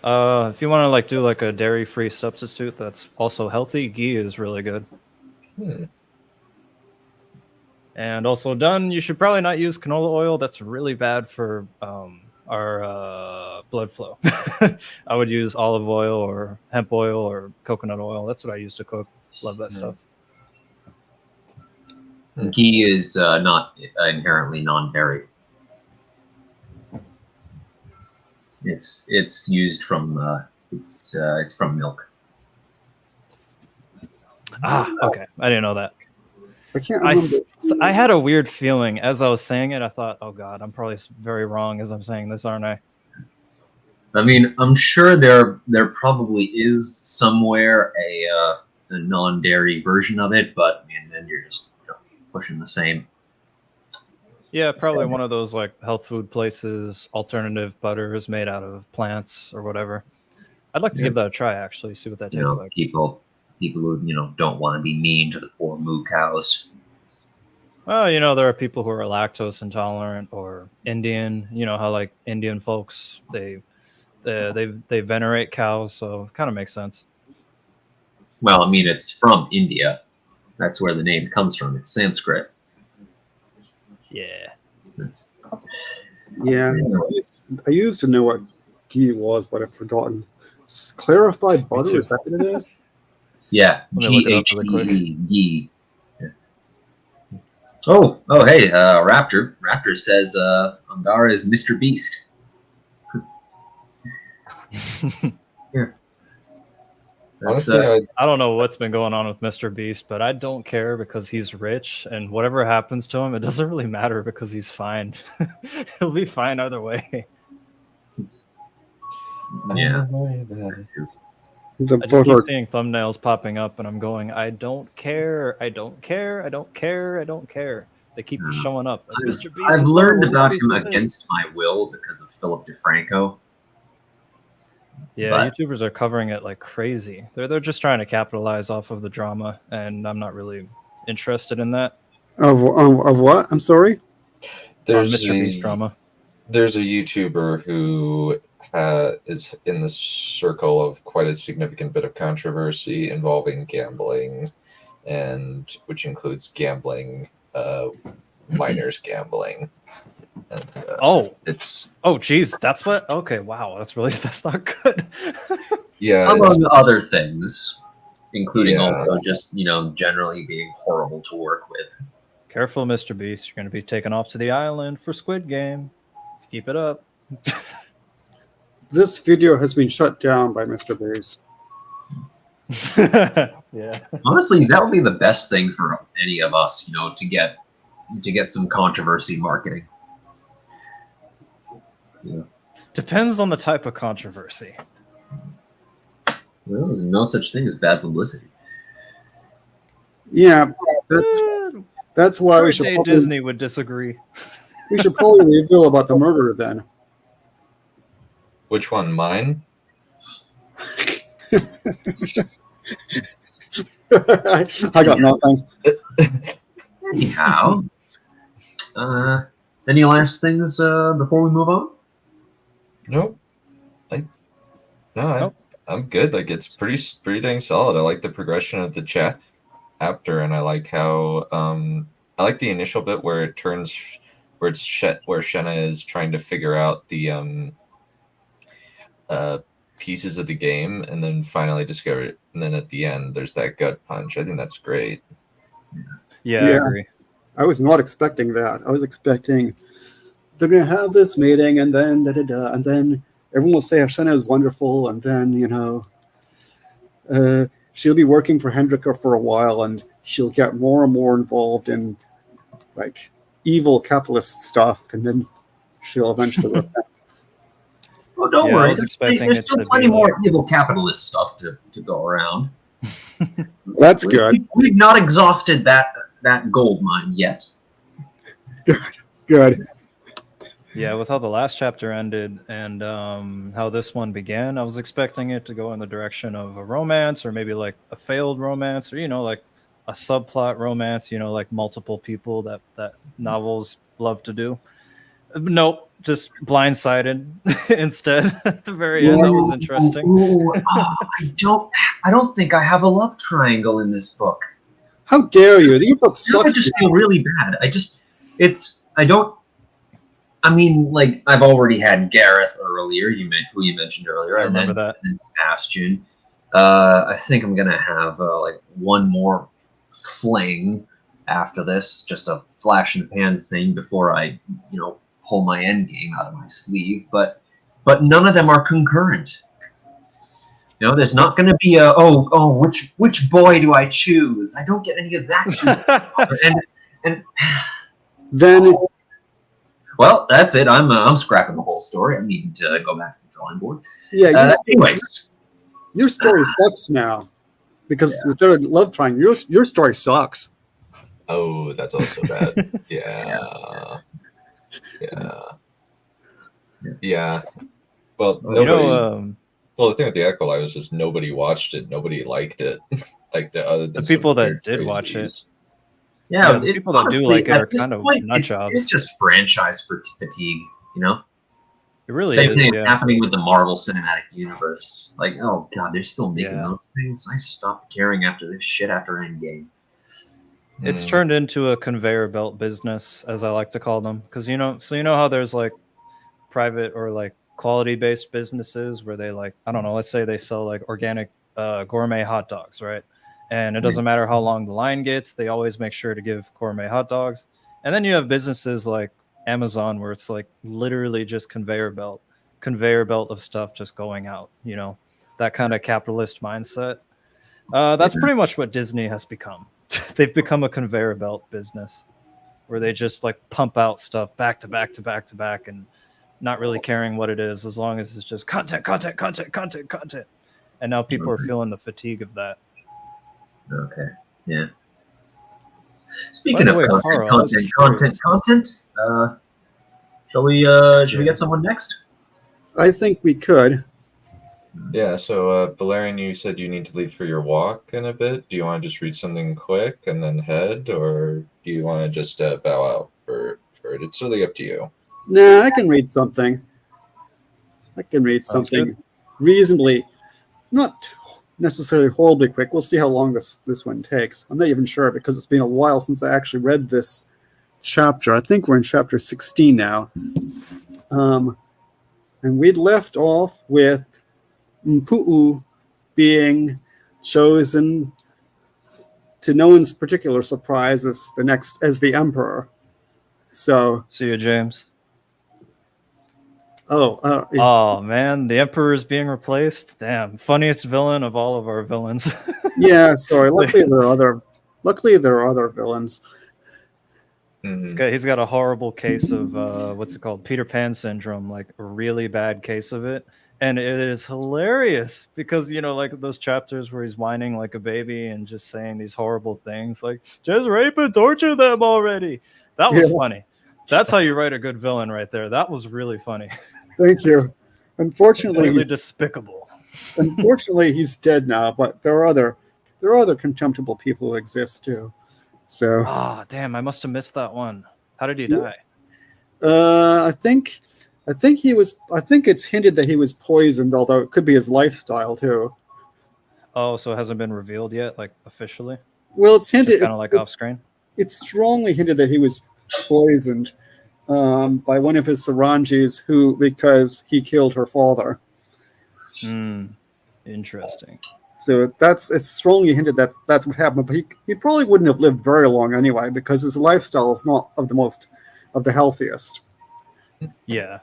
Speaker 4: If you want to like do like a dairy-free substitute that's also healthy, ghee is really good. And also done, you should probably not use canola oil. That's really bad for our blood flow. I would use olive oil or hemp oil or coconut oil. That's what I use to cook. Love that stuff.
Speaker 3: Ghee is not inherently non-dairy. It's used from it's from milk.
Speaker 4: Okay. I didn't know that.
Speaker 5: I can't remember.
Speaker 4: I had a weird feeling as I was saying it. I thought, oh God, I'm probably very wrong as I'm saying this, aren't I?
Speaker 3: I mean, I'm sure there probably is somewhere a non-dairy version of it, but I mean, then you're just pushing the same.
Speaker 4: Yeah, probably one of those like health food places, alternative butters made out of plants or whatever. I'd like to give that a try, actually, see what that tastes like.
Speaker 3: People who don't want to be mean to the poor moo cows.
Speaker 4: Well, there are people who are lactose intolerant or Indian. You know how like Indian folks they venerate cows, so it kind of makes sense.
Speaker 3: Well, I mean, it's from India. That's where the name comes from. It's Sanskrit.
Speaker 4: Yeah.
Speaker 5: Yeah, I used to know what ghee was, but I've forgotten. Clarified butter, is that what it is?
Speaker 3: Yeah,
Speaker 4: Let me look it up really quick.
Speaker 3: Ghee. Ghee. Yeah. Oh, hey, Raptor. Raptor says Angara is Mr. Beast. Yeah.
Speaker 1: Honestly,
Speaker 4: I don't know what's been going on with Mr. Beast, but I don't care because he's rich, and whatever happens to him, it doesn't really matter because he's fine. He'll be fine either way.
Speaker 3: Yeah.
Speaker 5: The
Speaker 4: I just keep
Speaker 5: butter.
Speaker 4: seeing thumbnails popping up, and I'm going, I don't care, I don't care, I don't care, I don't care. They keep showing up. Like, Mr. Beast
Speaker 3: I've
Speaker 4: is
Speaker 3: learned
Speaker 4: horrible,
Speaker 3: about
Speaker 4: Mr.
Speaker 3: him
Speaker 4: Beast is this.
Speaker 3: against my will because of Philip DeFranco.
Speaker 4: Yeah,
Speaker 3: But-
Speaker 4: YouTubers are covering it like crazy. They're just trying to capitalize off of the drama, and I'm not really interested in that.
Speaker 5: Of what? I'm sorry?
Speaker 1: there's
Speaker 4: Mr. Beast drama.
Speaker 1: There's a YouTuber who is in the circle of quite a significant bit of controversy involving gambling, and which includes gambling, minors gambling. And,
Speaker 3: It's
Speaker 4: that's what. Okay, wow, that's not good.
Speaker 1: yeah,
Speaker 3: among other things, including
Speaker 1: Yeah.
Speaker 3: also just generally being horrible to work with.
Speaker 4: Careful, Mr. Beast. You're going to be taken off to the island for Squid Game. Keep it up.
Speaker 5: This video has been shut down by Mr. Beast.
Speaker 4: Yeah.
Speaker 3: Honestly, that would be the best thing for any of us, to get some controversy marketing. Yeah.
Speaker 4: Depends on the type of controversy.
Speaker 3: Well, there's no such thing as bad publicity.
Speaker 5: Yeah, that's why we should
Speaker 4: Birthday
Speaker 5: probably,
Speaker 4: Disney would disagree.
Speaker 5: we should probably reveal about the murder then.
Speaker 1: which one? Mine?
Speaker 5: I got nothing.
Speaker 3: Anyhow, any last things before we move on?
Speaker 1: Nope. I'm good. Like, it's pretty dang solid. I like the progression of the chapter, and I like how I like the initial bit where it turns where Shenna is trying to figure out the pieces of the game, and then finally discover it. And then at the end, there's that gut punch. I think that's great.
Speaker 4: Yeah, I
Speaker 5: Yeah.
Speaker 4: agree.
Speaker 5: I was not expecting that. I was expecting they're going to have this meeting, and then and then everyone will say Hashanah is wonderful, and then she'll be working for Hendrika for a while, and she'll get more and more involved in like evil capitalist stuff, and then she'll eventually repent.
Speaker 3: Oh, don't
Speaker 4: Yeah, I
Speaker 3: worry.
Speaker 4: was expecting
Speaker 3: There's
Speaker 4: it
Speaker 3: still
Speaker 4: to
Speaker 3: plenty
Speaker 4: be
Speaker 3: more evil capitalist stuff to go around.
Speaker 5: That's good.
Speaker 3: We've not exhausted that gold mine yet.
Speaker 5: Good.
Speaker 4: Yeah, with how the last chapter ended and how this one began, I was expecting it to go in the direction of a romance or maybe like a failed romance or, like a subplot romance, like multiple people that novels love to do. Nope, just blindsided instead at the very end. That was interesting.
Speaker 3: I don't think I have a love triangle in this book.
Speaker 5: How dare you? Your book
Speaker 3: Now I
Speaker 5: sucks.
Speaker 3: just feel really bad. I mean, like, I've already had Gareth earlier, who you mentioned earlier,
Speaker 4: I
Speaker 3: and then
Speaker 4: remember that.
Speaker 3: Sebastian. I think I'm gonna have like one more fling after this, just a flash in the pan thing before I, pull my end game out of my sleeve. But none of them are concurrent. There's not going to be a which boy do I choose? I don't get any of that. and
Speaker 5: Then
Speaker 3: well, that's it. I'm scrapping the whole story. I'm needing to go back to the drawing board.
Speaker 5: yeah,
Speaker 3: Anyways,
Speaker 5: your story sucks now because without a love triangle, your story sucks.
Speaker 1: Oh, that's also bad. Yeah. Well, nobody. Well, the thing with the Acolyte was just nobody watched it. Nobody liked it. Like the
Speaker 4: people that did watch it.
Speaker 3: Yeah,
Speaker 4: the people that do like it are kind of nut jobs.
Speaker 3: It's just franchise fatigue,
Speaker 4: It really
Speaker 3: Same
Speaker 4: is.
Speaker 3: thing is happening with the Marvel Cinematic Universe. Like, oh god, they're still making those things. I stopped caring after this shit after Endgame.
Speaker 4: It's turned into a conveyor belt business, as I like to call them, because you know how there's like private or like quality based businesses where they like, I don't know, let's say they sell like organic gourmet hot dogs, right? And it doesn't matter how long the line gets, they always make sure to give gourmet hot dogs. And then you have businesses like Amazon where it's like literally just conveyor belt of stuff just going out, that kind of capitalist mindset. That's pretty much what Disney has become. They've become a conveyor belt business where they just like pump out stuff back to back to back to back and not really caring what it is, as long as it's just content. And now people are feeling the fatigue of that.
Speaker 3: Okay. Yeah. Speaking of content. Shall we get someone next?
Speaker 5: I think we could.
Speaker 1: Yeah, so Valerian, you said you need to leave for your walk in a bit. Do you want to just read something quick and then head, or do you want to just bow out for it? It's really up to you.
Speaker 5: Nah, I can read something. Reasonably, not necessarily horribly quick. We'll see how long this one takes. I'm not even sure because it's been a while since I actually read this chapter. I think we're in chapter 16 now. And we'd left off with Mpu'u being chosen, to no one's particular surprise, as the emperor. So
Speaker 4: see you, James.
Speaker 5: Oh
Speaker 4: man, the emperor is being replaced. Damn, funniest villain of all of our villains.
Speaker 5: Yeah, sorry. Luckily there are other villains.
Speaker 4: He's got a horrible case of what's it called, Peter Pan syndrome, like a really bad case of it. And it is hilarious because, like those chapters where he's whining like a baby and just saying these horrible things like, just rape and torture them already. That was funny. That's how you write a good villain right there. That was really funny.
Speaker 5: Thank you. Unfortunately,
Speaker 4: he's despicable.
Speaker 5: Unfortunately, he's dead now, but there are other contemptible people who exist too. So
Speaker 4: damn, I must have missed that one. How did he die?
Speaker 5: I think it's hinted that he was poisoned, although it could be his lifestyle too.
Speaker 4: Oh, so it hasn't been revealed yet, like officially?
Speaker 5: Well, it's hinted,
Speaker 4: kind of like off screen.
Speaker 5: It's strongly hinted that he was poisoned by one of his Saranjis, because he killed her father.
Speaker 4: Interesting.
Speaker 5: So it's strongly hinted that that's what happened, but he probably wouldn't have lived very long anyway because his lifestyle is not of the healthiest.
Speaker 4: Yeah.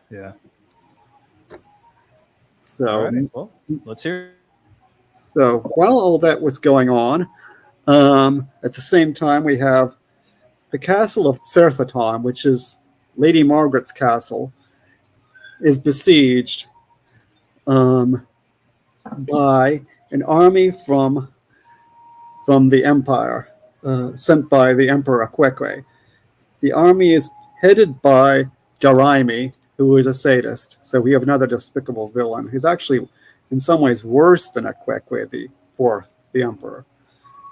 Speaker 5: So,
Speaker 4: all right, well, let's hear.
Speaker 5: So while all that was going on, at the same time we have the castle of Tserthaton, which is Lady Margaret's castle, is besieged by an army from the Empire, sent by the Emperor Akwekwe. The army is headed by Jaraimi, who is a sadist. So we have another despicable villain. He's actually, in some ways, worse than Akwekwe the Emperor,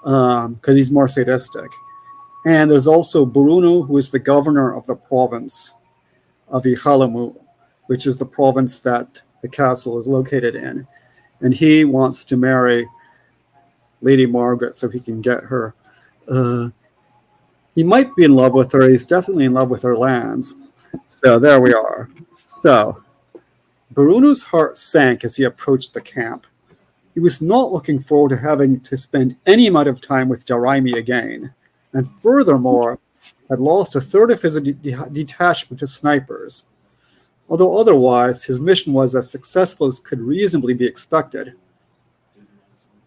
Speaker 5: because he's more sadistic. And there's also Burunu, who is the governor of the province. of Ihalamu, which is the province that the castle is located in. And he wants to marry Lady Margaret so he can get her. He might be in love with her. He's definitely in love with her lands. So there we are. So Baruno's heart sank as he approached the camp. He was not looking forward to having to spend any amount of time with Daraimi again, and furthermore, had lost a third of his detachment to snipers. Although otherwise, his mission was as successful as could reasonably be expected.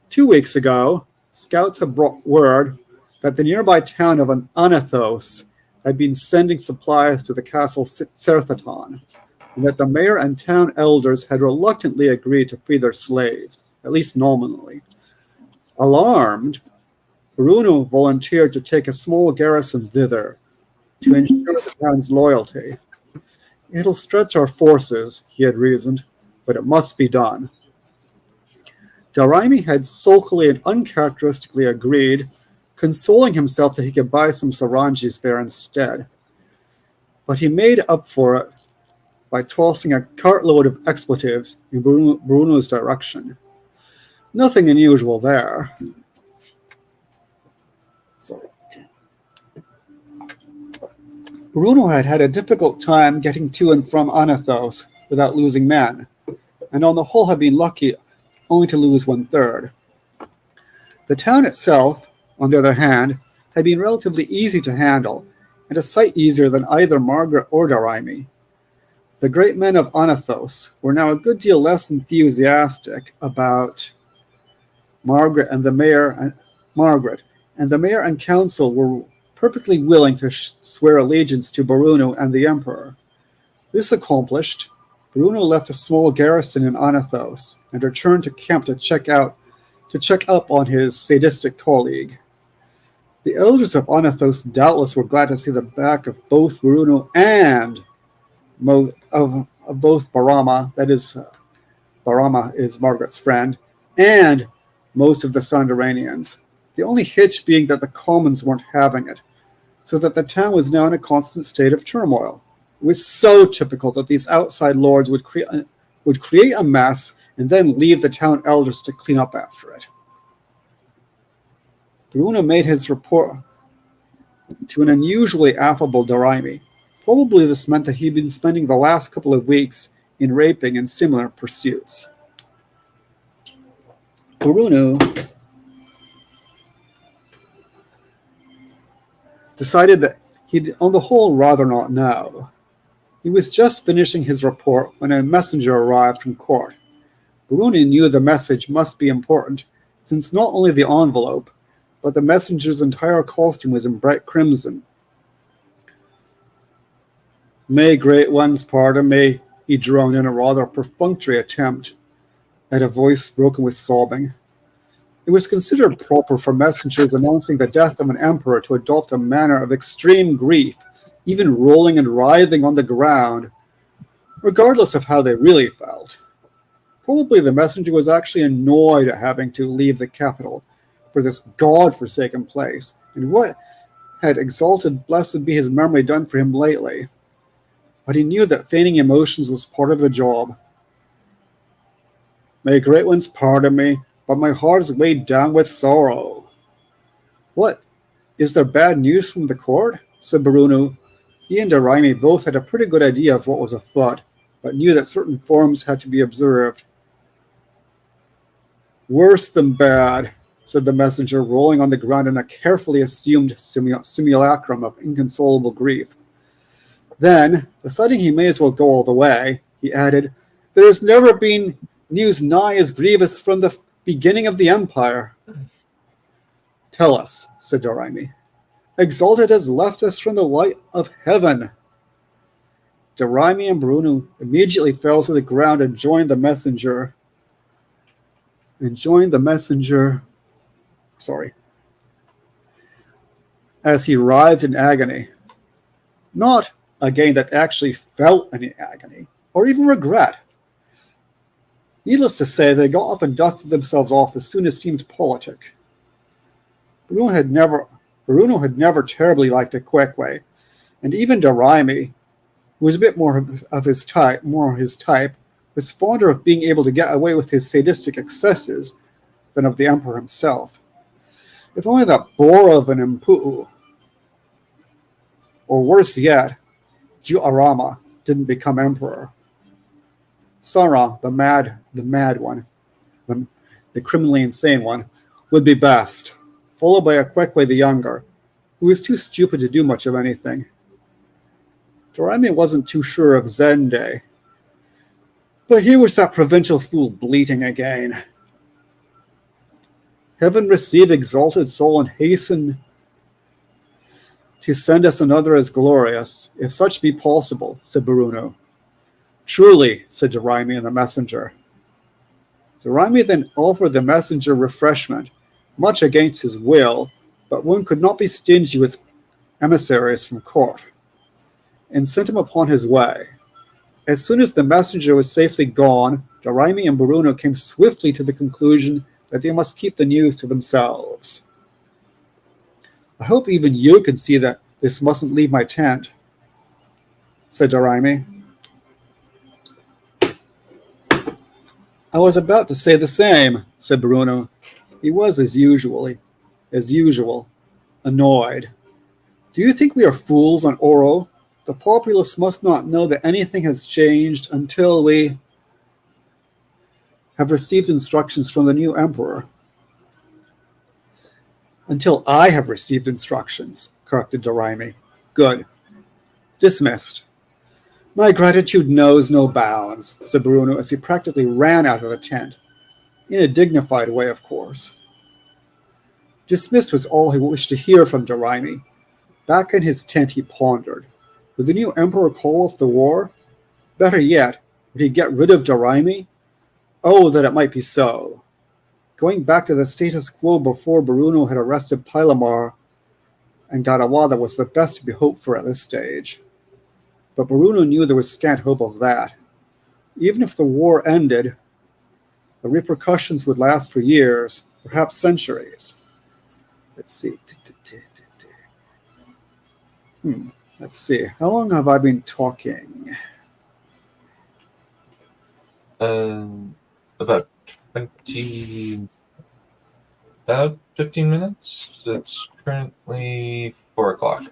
Speaker 5: 2 weeks ago, scouts had brought word that the nearby town of Anathos had been sending supplies to the castle Serthaton, and that the mayor and town elders had reluctantly agreed to free their slaves, at least nominally. Alarmed, Bruno volunteered to take a small garrison thither to ensure the town's loyalty. It'll stretch our forces, he had reasoned, but it must be done. Daraimi had sulkily and uncharacteristically agreed, consoling himself that he could buy some saranjis there instead. But he made up for it by tossing a cartload of expletives in Bruno's direction. Nothing unusual there. Bruno had had a difficult time getting to and from Anathos without losing men, and on the whole had been lucky only to lose 1/3. The town itself, on the other hand, had been relatively easy to handle, and a sight easier than either Margaret or Daraimi. The great men of Anathos were now a good deal less enthusiastic about Margaret, and the mayor and council were perfectly willing to swear allegiance to Bruno and the emperor. This accomplished, Bruno left a small garrison in Anathos and returned to camp to check up on his sadistic colleague. The elders of Anathos doubtless were glad to see the back of both Bruno and of both Barama, that is, Barama is Margaret's friend, and most of the Sandaranians. The only hitch being that the commons weren't having it, so that the town was now in a constant state of turmoil. It was so typical that these outside lords would create a mess and then leave the town elders to clean up after it. Bruno made his report to an unusually affable Daraimi. Probably this meant that he'd been spending the last couple of weeks in raping and similar pursuits. Bruno decided that he'd, on the whole, rather not know. He was just finishing his report when a messenger arrived from court. Bruno knew the message must be important, since not only the envelope, but the messenger's entire costume was in bright crimson. "May great ones pardon me," he droned in a rather perfunctory attempt at a voice broken with sobbing. It was considered proper for messengers announcing the death of an emperor to adopt a manner of extreme grief, even rolling and writhing on the ground, regardless of how they really felt. Probably the messenger was actually annoyed at having to leave the capital for this god-forsaken place, and what had exalted blessed be his memory done for him lately. But he knew that feigning emotions was part of the job. "May great ones pardon me, but my heart is weighed down with sorrow." "What? Is there bad news from the court?" said Bruno. He and Daraimi both had a pretty good idea of what was afoot, but knew that certain forms had to be observed. "Worse than bad," said the messenger, rolling on the ground in a carefully assumed simulacrum of inconsolable grief. Then, deciding he may as well go all the way, he added, "There has never been news nigh as grievous from the beginning of the empire." "Tell us," said Daraimi. "Exalted has left us from the light of heaven." Daraimi and Bruno immediately fell to the ground and joined the messenger. As he writhed in agony. Not, again, that actually felt any agony, or even regret. Needless to say, they got up and dusted themselves off as soon as seemed politic. Bruno had never terribly liked a Queque, and even Daraimi, who was a bit more of his type, was fonder of being able to get away with his sadistic excesses than of the emperor himself. If only that bore of an Mpu'u, or worse yet, Ju'arama, didn't become emperor. Sara, the mad one, the criminally insane one, would be best, followed by Akwekwe the younger, who was too stupid to do much of anything. Doraime wasn't too sure of Zende, but here was that provincial fool bleating again. Heaven receive exalted soul and hasten to send us another as glorious, if such be possible, said Bruno. Truly, said Doraime and the messenger. Doraime then offered the messenger refreshment, much against his will, but one could not be stingy with emissaries from court, and sent him upon his way. As soon as the messenger was safely gone, Doraime and Bruno came swiftly to the conclusion that they must keep the news to themselves. I hope even you can see that this mustn't leave my tent, said Doraime. I was about to say the same, said Bruno. He was, as usual, annoyed. Do you think we are fools on Oro? The populace must not know that anything has changed until we have received instructions from the new emperor. Until I have received instructions, corrected Doraime. Good. Dismissed. My gratitude knows no bounds, said Bruno as he practically ran out of the tent. In a dignified way, of course. Dismissed was all he wished to hear from Doraime. Back in his tent he pondered. Would the new emperor call off the war? Better yet, would he get rid of Doraime? Oh, that it might be so. Going back to the status quo before Bruno had arrested Pilamar and Gadawada was the best to be hoped for at this stage. But Bruno knew there was scant hope of that. Even if the war ended, the repercussions would last for years, perhaps centuries. Let's see. Let's see. How long have I been talking?
Speaker 1: About 15 minutes. It's currently 4 o'clock.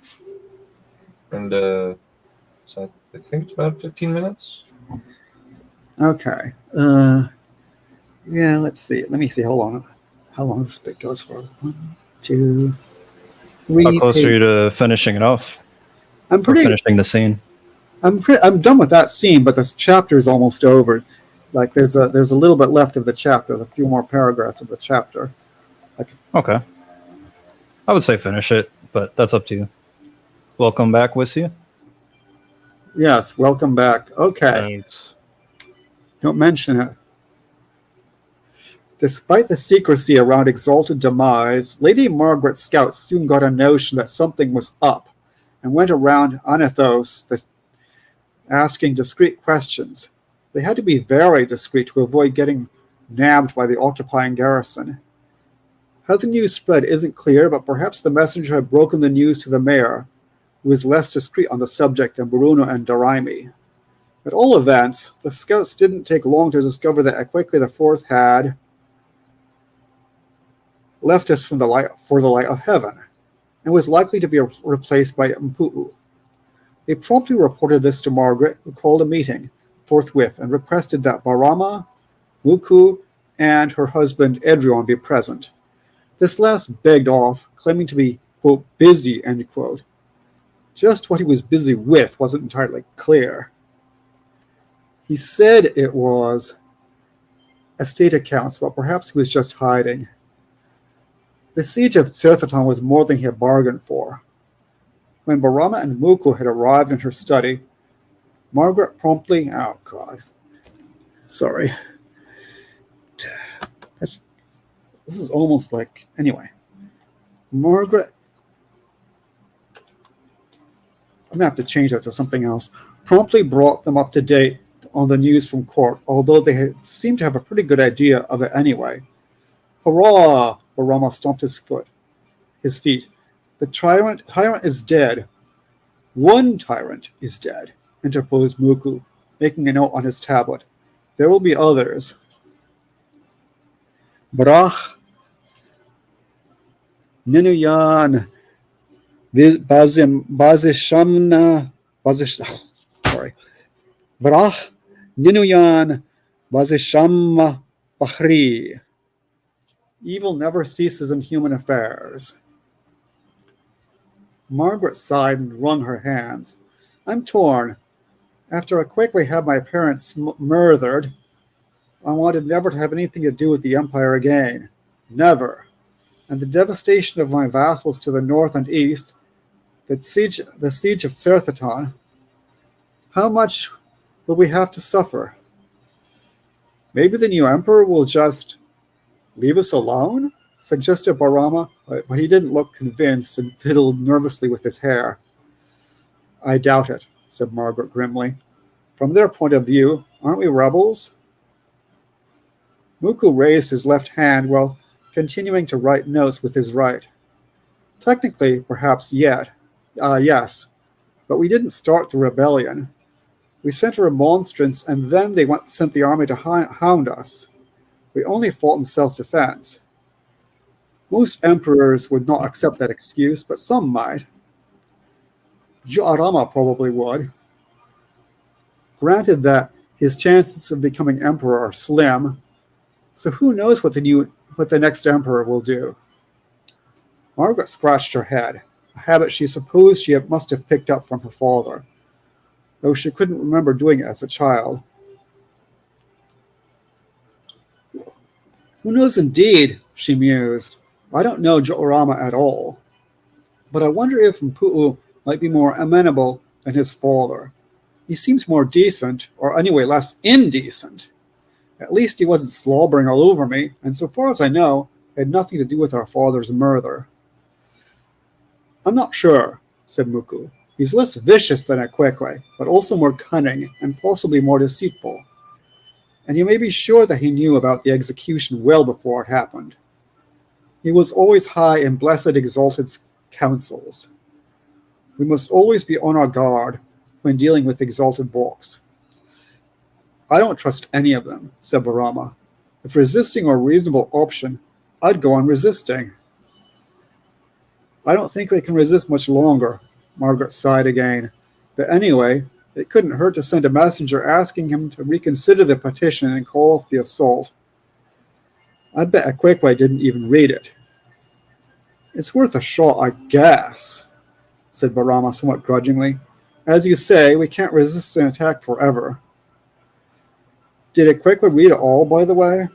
Speaker 1: And so I think it's about 15 minutes.
Speaker 5: Okay. Yeah, let's see. Let me see how long this bit goes for. 1, 2, 3.
Speaker 4: How close are you to finishing it off?
Speaker 5: I'm
Speaker 4: finishing the scene.
Speaker 5: I'm done with that scene, but this chapter is almost over. Like there's a little bit left of the chapter, a few more paragraphs of the chapter.
Speaker 4: Okay. I would say finish it, but that's up to you. Welcome back, Wissia.
Speaker 5: Yes, welcome back. Okay.
Speaker 6: Thanks.
Speaker 5: Don't mention it. Despite the secrecy around Exalted Demise, Lady Margaret's scouts soon got a notion that something was up and went around Anathos asking discreet questions. They had to be very discreet to avoid getting nabbed by the occupying garrison. How the news spread isn't clear, but perhaps the messenger had broken the news to the mayor, who was less discreet on the subject than Bruno and Doraime. At all events, the scouts didn't take long to discover that Akwekwe IV had left us for the light of heaven, and was likely to be replaced by Mpu'u. They promptly reported this to Margaret, who called a meeting forthwith and requested that Barama, Muku, and her husband Edrion be present. This last begged off, claiming to be, quote, busy, end quote. Just what he was busy with wasn't entirely clear. He said it was estate accounts, but perhaps he was just hiding. The siege of Tsirthaton was more than he had bargained for. When Barama and Muku had arrived in her study, Margaret promptly... Oh, God. Sorry. This is almost like... Anyway. Margaret... I'm going to have to change that to something else. Promptly brought them up to date on the news from court, although they had seemed to have a pretty good idea of it anyway. Hurrah! Barama stomped his feet. The tyrant is dead. One tyrant is dead, interposed Muku, making a note on his tablet. There will be others. Brach, Ninuyan, Bazishamna, sorry. Brach, Ninuyan, Bazishamma, Bahri. Evil never ceases in human affairs. Margaret sighed and wrung her hands. I'm torn. After I quickly had my parents murdered, I wanted never to have anything to do with the Empire again. Never. And the devastation of my vassals to the north and east, the siege of Certheton, how much will we have to suffer? Maybe the new emperor will just leave us alone? Suggested Barama, but he didn't look convinced and fiddled nervously with his hair. I doubt it, said Margaret grimly. From their point of view, aren't we rebels? Muku raised his left hand while continuing to write notes with his right. Technically, perhaps yes, but we didn't start the rebellion. We sent a remonstrance, and then they sent the army to hound us. We only fought in self-defense. Most emperors would not accept that excuse, but some might. Joarama probably would. Granted that his chances of becoming emperor are slim, so who knows what the next emperor will do. Margaret scratched her head, a habit she supposed she must have picked up from her father, though she couldn't remember doing it as a child. Who knows indeed, she mused. I don't know Joarama at all, but I wonder if Mpu'u might be more amenable than his father. He seems more decent, or anyway less indecent. At least he wasn't slobbering all over me, and so far as I know, it had nothing to do with our father's murder. I'm not sure, said Muku. He's less vicious than Ekwekwe, but also more cunning and possibly more deceitful. And you may be sure that he knew about the execution well before it happened. He was always high in Blessed Exalted's counsels. We must always be on our guard when dealing with Exalted Balks. I don't trust any of them, said Barama. If resisting were a reasonable option, I'd go on resisting. I don't think we can resist much longer, Margaret sighed again. But anyway, it couldn't hurt to send a messenger asking him to reconsider the petition and call off the assault. I bet Ekwekwe didn't even read it. It's worth a shot, I guess, said Barama somewhat grudgingly. As you say, we can't resist an attack forever. Did Ekwekwe read it all, by the way?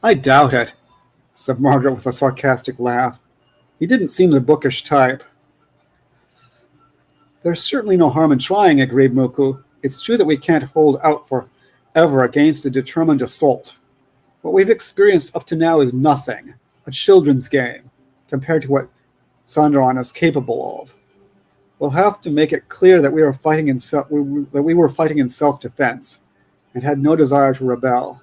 Speaker 5: I doubt it, said Margaret with a sarcastic laugh. He didn't seem the bookish type. There's certainly no harm in trying, agreed Muku. It's true that we can't hold out forever against a determined assault. What we've experienced up to now is nothing, a children's game, compared to what Sandaran is capable of. We'll have to make it clear that we were fighting in self-defense and had no desire to rebel.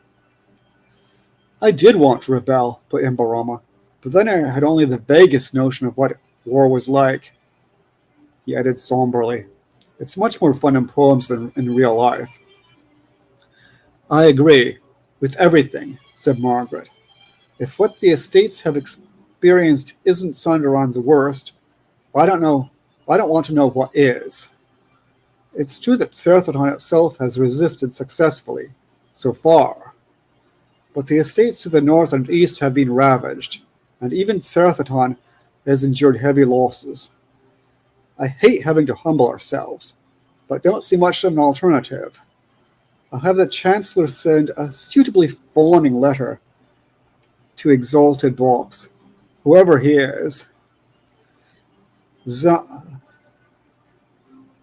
Speaker 5: I did want to rebel, put in Barama, but then I had only the vaguest notion of what war was like. He added somberly, it's much more fun in poems than in real life. I agree with everything, said Margaret. If what the estates have experienced isn't Sandaran's worst, I don't want to know what is. It's true that Certheton itself has resisted successfully, so far. But the estates to the north and east have been ravaged, and even Certheton has endured heavy losses. I hate having to humble ourselves, but don't see much of an alternative. I'll have the Chancellor send a suitably fawning letter to Exalted Balks, whoever he is.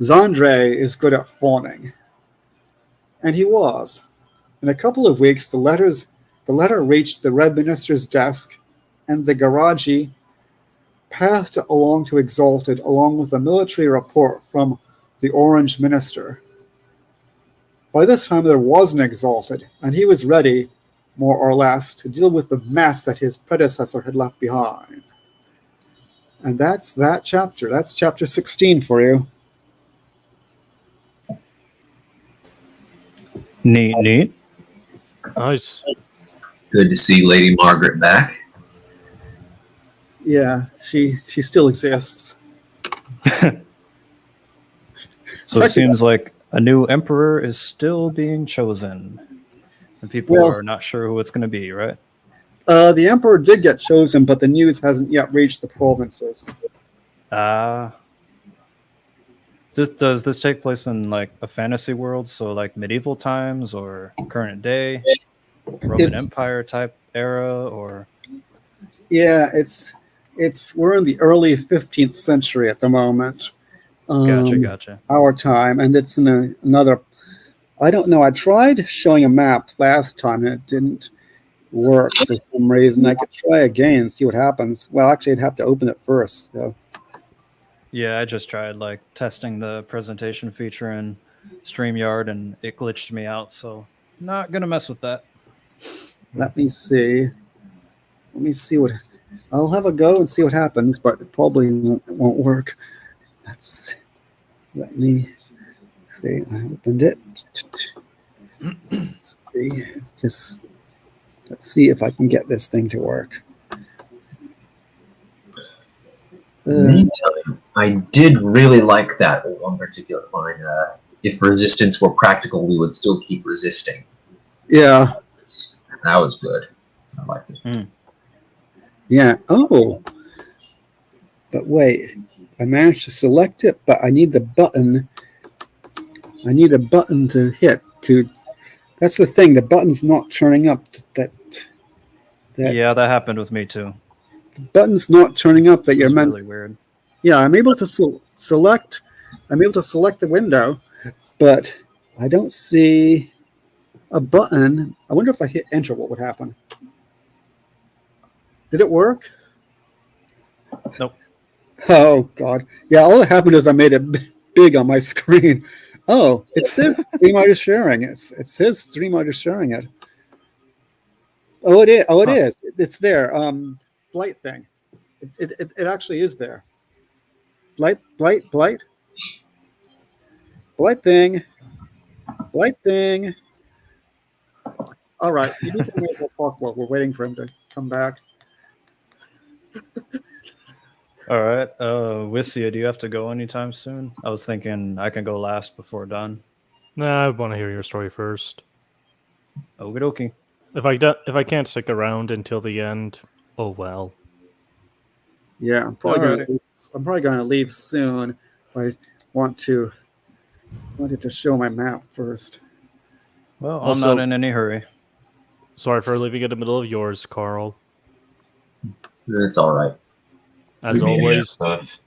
Speaker 5: Zandre is good at fawning. And he was. In a couple of weeks, the letter reached the Red Minister's desk, and the Garaji passed it along to Exalted, along with a military report from the Orange Minister. By this time, there was an Exalted, and he was ready, more or less, to deal with the mess that his predecessor had left behind. And that's that chapter. That's chapter 16 for you.
Speaker 4: Neat.
Speaker 6: Nice.
Speaker 3: Good to see Lady Margaret back.
Speaker 5: Yeah, she still exists.
Speaker 4: So it seems like a new emperor is still being chosen, and people
Speaker 5: Well-
Speaker 4: are not sure who it's going to be, right?
Speaker 5: The emperor did get chosen, but the news hasn't yet reached the provinces.
Speaker 4: Does this take place in like a fantasy world, so like medieval times or current day, Roman
Speaker 5: It's-
Speaker 4: Empire type era, or
Speaker 5: Yeah, we're in the early 15th century at the moment.
Speaker 4: gotcha.
Speaker 5: Our time, and it's in another. I don't know. I tried showing a map last time, and it didn't work for some reason. I could try again and see what happens. Well, actually, I'd have to open it first. So.
Speaker 4: Yeah, I just tried like testing the presentation feature in StreamYard, and it glitched me out. So not gonna mess with that.
Speaker 5: Let me see. Let me see what. I'll have a go and see what happens, but it probably won't work. Let me see. I opened it. Let's see. Let's see if I can get this thing to work.
Speaker 3: Meantime, I did really like that one particular line. If resistance were practical, we would still keep resisting.
Speaker 5: Yeah.
Speaker 3: That was good. I liked it.
Speaker 5: Yeah. Oh. But wait. I managed to select it, but I need the button. I need a button to hit to. That's the thing. The button's not turning up.
Speaker 4: Yeah, that happened with me too.
Speaker 5: The button's not turning up that you're
Speaker 4: It's
Speaker 5: meant.
Speaker 4: really weird.
Speaker 5: Yeah, I'm able to select. I'm able to select the window, but I don't see a button. I wonder if I hit enter, what would happen? Did it work?
Speaker 4: Nope.
Speaker 5: Oh God! Yeah, all that happened is I made it big on my screen. Oh, it says StreamYard is sharing. It says StreamYard is sharing it. Oh, it is. Oh, it is. It's there. Blight thing. It actually is there. Blight thing. All right, you need to make a talk while we're waiting for him to come back.
Speaker 4: All right, Wissia, do you have to go anytime soon? I was thinking I can go last before done.
Speaker 6: Nah, I want to hear your story first.
Speaker 4: Okie dokie.
Speaker 6: If I can't stick around until the end, oh well.
Speaker 5: Yeah, I'm probably going to leave soon. I wanted to show my map first.
Speaker 4: Well, I'm
Speaker 6: Also-
Speaker 4: not in any hurry.
Speaker 6: Sorry for leaving in the middle of yours, Carl.
Speaker 3: It's all right.
Speaker 6: As
Speaker 1: We mean
Speaker 6: always,
Speaker 1: stuff.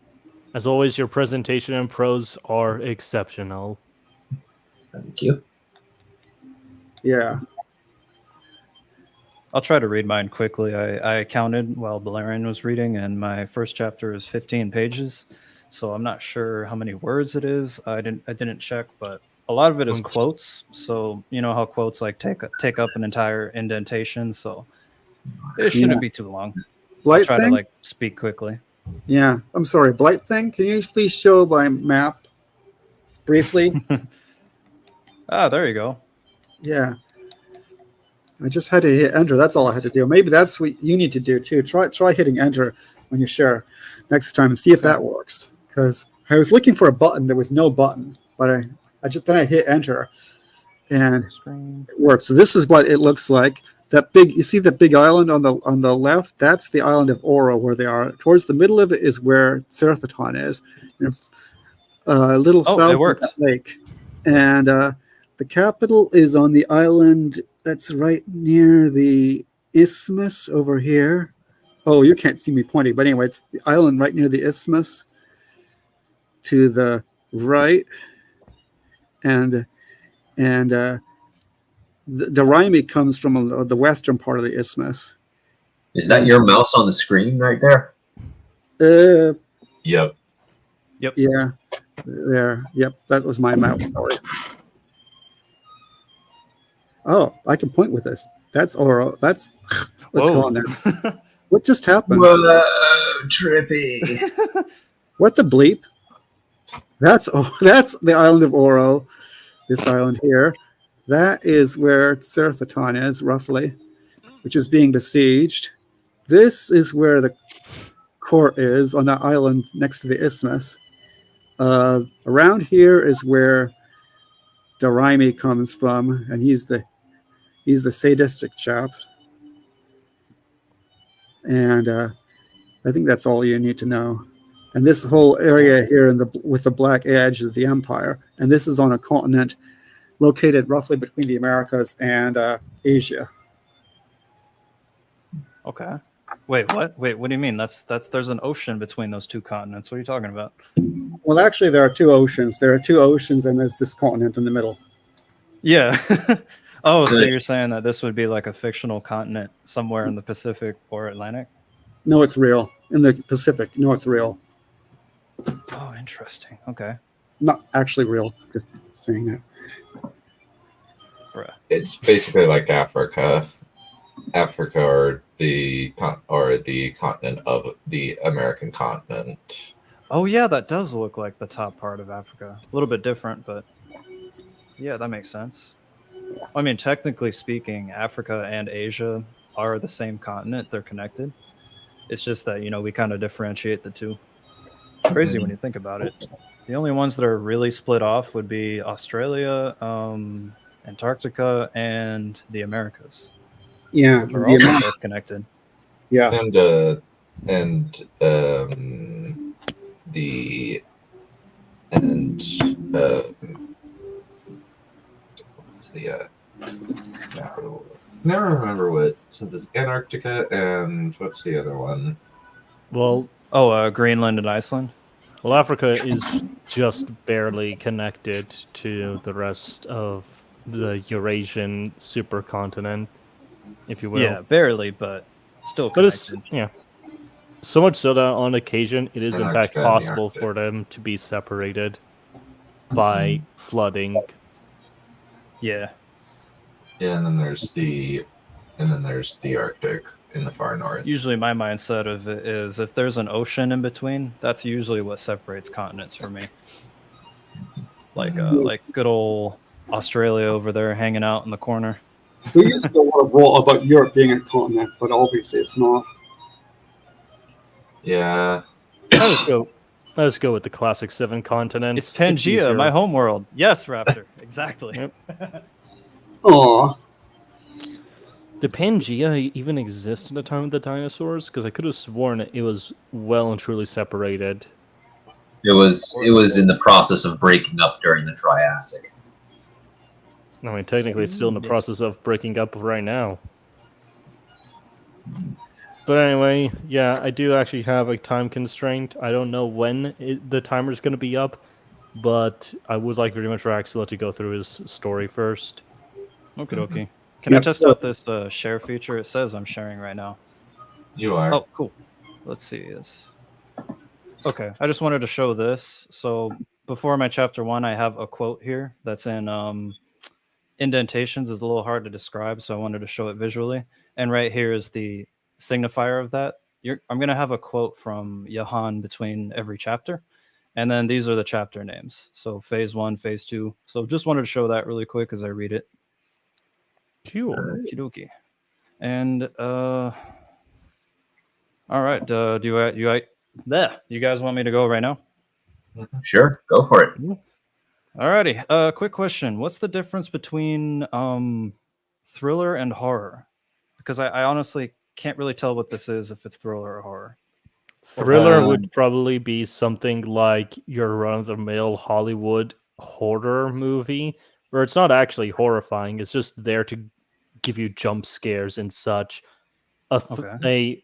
Speaker 6: your presentation and prose are exceptional.
Speaker 3: Thank you.
Speaker 5: Yeah.
Speaker 4: I'll try to read mine quickly. I counted while Balerion was reading, and my first chapter is 15 pages. So I'm not sure how many words it is. I didn't check, but a lot of it is quotes. So you know how quotes like take up an entire indentation. So it shouldn't be too long. I'll
Speaker 5: Blight
Speaker 4: try
Speaker 5: thing?
Speaker 4: to like speak quickly.
Speaker 5: Yeah. I'm sorry. Blight thing? Can you please show my map briefly?
Speaker 4: There you go.
Speaker 5: Yeah. I just had to hit enter. That's all I had to do. Maybe that's what you need to do too. Try hitting enter when you share next time and see if that works. Because I was looking for a button. There was no button, but then I hit enter and it works. So this is what it looks like. You see the big island on the left? That's the island of Oro where they are. Towards the middle of it is where Serthaton is. A little south of that lake. And the capital is on the island that's right near the isthmus over here. Oh, you can't see me pointing, but anyway, it's the island right near the isthmus to the right. And the Raimi comes from the western part of the isthmus.
Speaker 3: Is that your mouse on the screen right there?
Speaker 1: Yep.
Speaker 5: Yeah. There. Yep. That was my mouse. Sorry. Oh, I can point with this. That's Oro. Let's go on there. What just happened?
Speaker 3: Whoa, trippy.
Speaker 5: What the bleep? That's the island of Oro. This island here. That is where Serathon is, roughly, which is being besieged. This is where the court is, on that island next to the isthmus. Around here is where Daraimi comes from, and he's the sadistic chap. And I think that's all you need to know. And this whole area here with the black edge is the Empire, and this is on a continent located roughly between the Americas and Asia.
Speaker 4: Okay. Wait, what? Wait, what do you mean? That's there's an ocean between those two continents. What are you talking about?
Speaker 5: Well, actually, there are two oceans. There are two oceans, and there's this continent in the middle.
Speaker 4: Yeah. Oh, so
Speaker 3: So
Speaker 4: you're saying that this would be like a fictional continent somewhere in the Pacific or Atlantic?
Speaker 5: No, it's real. In the Pacific. No, it's real.
Speaker 4: Oh, interesting. Okay.
Speaker 5: Not actually real. Just saying that.
Speaker 4: Bruh.
Speaker 1: It's basically like Africa, or the continent of the American continent.
Speaker 4: Oh, yeah, that does look like the top part of Africa. A little bit different, but yeah, that makes sense. I mean, technically speaking, Africa and Asia are the same continent. They're connected. It's just that, we kind of differentiate the two. It's crazy when you think about it. The only ones that are really split off would be Australia, Antarctica, and the Americas.
Speaker 5: Yeah.
Speaker 4: Which are also both connected.
Speaker 5: Yeah.
Speaker 1: And never remember what, since it's Antarctica and what's the other one?
Speaker 6: Well,
Speaker 4: Greenland and Iceland.
Speaker 6: Well, Africa is just barely connected to the rest of the Eurasian supercontinent, if you will.
Speaker 4: Yeah, barely, but still
Speaker 6: But it's,
Speaker 4: connected.
Speaker 6: so much so that on occasion it is in fact
Speaker 1: Antarctica and the
Speaker 6: possible
Speaker 1: Arctic.
Speaker 6: for them to be separated by flooding.
Speaker 4: Yeah.
Speaker 1: Yeah, and then there's the Arctic in the far north.
Speaker 4: Usually my mindset of it is if there's an ocean in between, that's usually what separates continents for me. Like good old Australia over there hanging out in the corner.
Speaker 5: We used to a lot of rot about Europe being a continent, but obviously it's not.
Speaker 1: Yeah.
Speaker 6: Let's go with the classic 7 continents.
Speaker 4: It's Pangea,
Speaker 6: easier.
Speaker 4: my homeworld. Yes, Raptor. Exactly.
Speaker 6: Yep.
Speaker 5: Aw.
Speaker 6: Did Pangea even exist in the time of the dinosaurs? Because I could have sworn it was well and truly separated.
Speaker 3: It was in the process of breaking up during the Triassic.
Speaker 6: I mean, technically, it's still in the process of breaking up right now. But anyway, yeah, I do actually have a time constraint. I don't know when the timer's going to be up, but I would like very much for Axel to go through his story first.
Speaker 4: Okie dokie. Can I
Speaker 5: Yep,
Speaker 4: test
Speaker 5: so-
Speaker 4: out this share feature? It says I'm sharing right now.
Speaker 1: You are.
Speaker 4: Oh, cool. Let's see this. Okay, I just wanted to show this. So before my chapter 1, I have a quote here that's in indentations. It's a little hard to describe, so I wanted to show it visually. And right here is the signifier of that. I'm going to have a quote from Johan between every chapter. And then these are the chapter names. So phase 1, phase 2. So just wanted to show that really quick as I read it.
Speaker 6: Cool.
Speaker 4: Okie-dokie. And all right, you guys want me to go right now?
Speaker 3: Sure, go for it.
Speaker 4: Alrighty. Quick question: what's the difference between thriller and horror? Because I honestly can't really tell what this is, if it's thriller or horror.
Speaker 6: Thriller would probably be something like your run-of-the-mill Hollywood horror movie, where it's not actually horrifying. It's just there to give you jump scares and such. A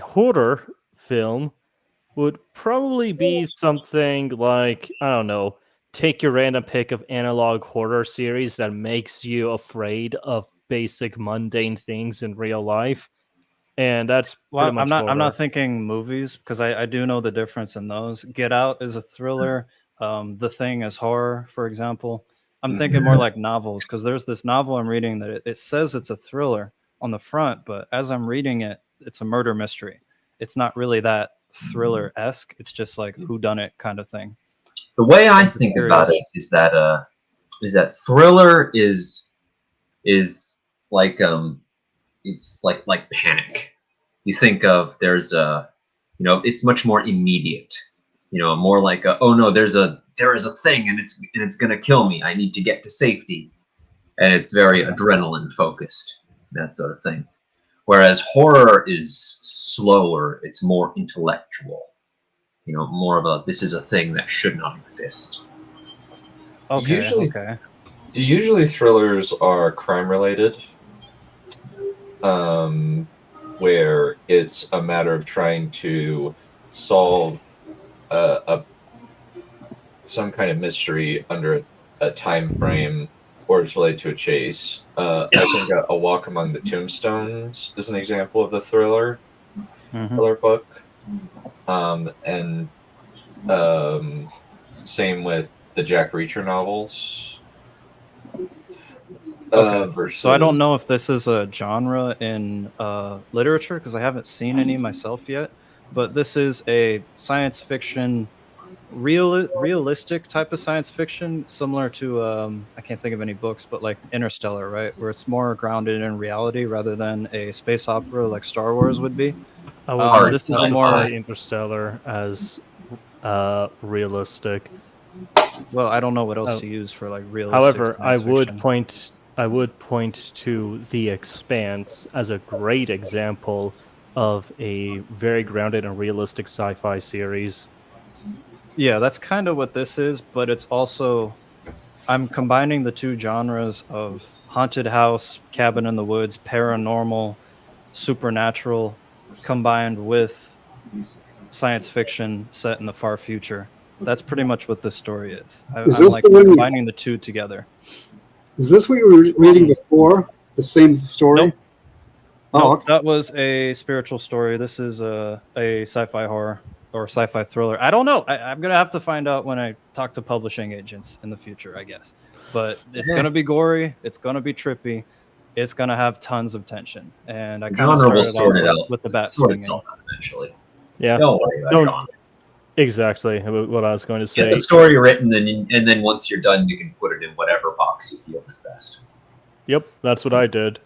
Speaker 6: horror film would probably be something like, I don't know, take your random pick of analog horror series that makes you afraid of basic mundane things in real life. And that's
Speaker 4: Well,
Speaker 6: pretty much
Speaker 4: I'm
Speaker 6: horror.
Speaker 4: not thinking movies, because I do know the difference in those. Get Out is a thriller. The Thing is horror, for example. I'm thinking more like novels, because there's this novel I'm reading that it says it's a thriller on the front, but as I'm reading it, it's a murder mystery. It's not really that thriller-esque. It's just like whodunit kind of thing.
Speaker 3: The way I
Speaker 4: I'm
Speaker 3: think
Speaker 4: curious.
Speaker 3: about it is that thriller is like it's like panic. You think of there's a it's much more immediate. More like oh no, there is a thing and it's gonna kill me. I need to get to safety, and it's very adrenaline focused, that sort of thing. Whereas horror is slower. It's more intellectual. More of a this is a thing that should not exist.
Speaker 4: Okay.
Speaker 1: Usually-
Speaker 4: okay.
Speaker 1: Usually thrillers are crime related, where it's a matter of trying to solve some kind of mystery under a time frame, or it's related to a chase. I think A Walk Among the Tombstones is an example of the thriller book, and same with the Jack Reacher novels. Versus...
Speaker 4: So I don't know if this is a genre in literature because I haven't seen any myself yet, but this is a science fiction, realistic type of science fiction, similar to I can't think of any books, but like Interstellar, right, where it's more grounded in reality rather than a space opera like Star Wars would be.
Speaker 6: I would
Speaker 4: This is a
Speaker 6: classify
Speaker 4: more
Speaker 6: Interstellar as realistic.
Speaker 4: well, I don't know what else
Speaker 6: Oh.
Speaker 4: to use for like realistic.
Speaker 6: However, I
Speaker 4: science
Speaker 6: would
Speaker 4: fiction.
Speaker 6: point to The Expanse as a great example of a very grounded and realistic sci-fi series.
Speaker 4: Yeah, that's kind of what this is, but it's also I'm combining the two genres of haunted house, cabin in the woods, paranormal, supernatural, combined with science fiction set in the far future. That's pretty much what this story is. I'm
Speaker 5: this
Speaker 4: like
Speaker 5: the one you-
Speaker 4: combining the two together.
Speaker 5: Is this what you were reading before? The same story?
Speaker 4: Nope.
Speaker 5: Oh,
Speaker 4: Nope,
Speaker 5: okay.
Speaker 4: that was a spiritual story. This is a sci-fi horror or sci-fi thriller. I don't know. I'm gonna have to find out when I talk to publishing agents in the future, I guess. But it's gonna be gory. It's gonna be trippy. It's gonna have tons of tension. And I kind of
Speaker 3: Genre will
Speaker 4: started
Speaker 3: sort it
Speaker 4: off
Speaker 3: out.
Speaker 4: with the bat
Speaker 3: Sort
Speaker 4: swinging.
Speaker 3: itself out eventually.
Speaker 6: Yeah,
Speaker 3: Don't worry about
Speaker 6: Don't-
Speaker 3: genre.
Speaker 6: exactly what I was going to
Speaker 3: Get
Speaker 6: say.
Speaker 3: the story written, and then once you're done, you can put it in whatever box you feel is best.
Speaker 6: Yep, that's what I did.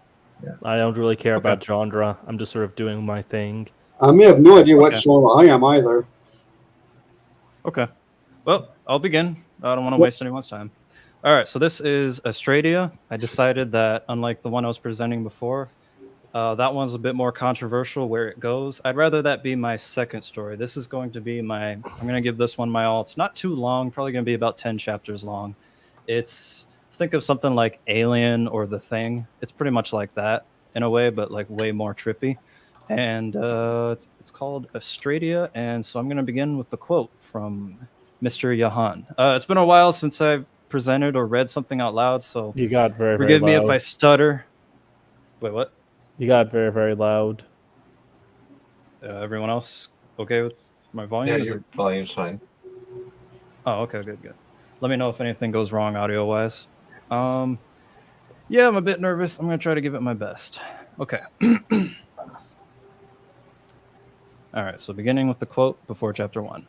Speaker 3: Yeah.
Speaker 6: I don't really care about genre. I'm just sort of doing my thing.
Speaker 5: I may have no idea what
Speaker 4: Okay.
Speaker 5: genre I am either.
Speaker 4: Okay. Well, I'll begin. I don't want to
Speaker 5: Yep.
Speaker 4: waste anyone's time. All right. So this is Astradia. I decided that, unlike the one I was presenting before, that one's a bit more controversial where it goes. I'd rather that be my second story. This is going to be I'm going to give this one my all. It's not too long. Probably going to be about 10 chapters long. Think of something like Alien or The Thing. It's pretty much like that in a way, but like way more trippy. And it's called Astradia. And so I'm going to begin with the quote from Mr. Jahan. It's been a while since I've presented or read something out loud, so
Speaker 6: You got very, very
Speaker 4: forgive me
Speaker 6: loud.
Speaker 4: if I stutter. Wait, what?
Speaker 6: You got very, very loud.
Speaker 4: Everyone else okay with my volume?
Speaker 1: Yeah,
Speaker 4: Is
Speaker 1: your
Speaker 4: it-
Speaker 1: volume's fine.
Speaker 4: Oh, okay, good. Let me know if anything goes wrong audio-wise. Yeah, I'm a bit nervous. I'm going to try to give it my best. Okay. All right, so beginning with the quote before chapter 1.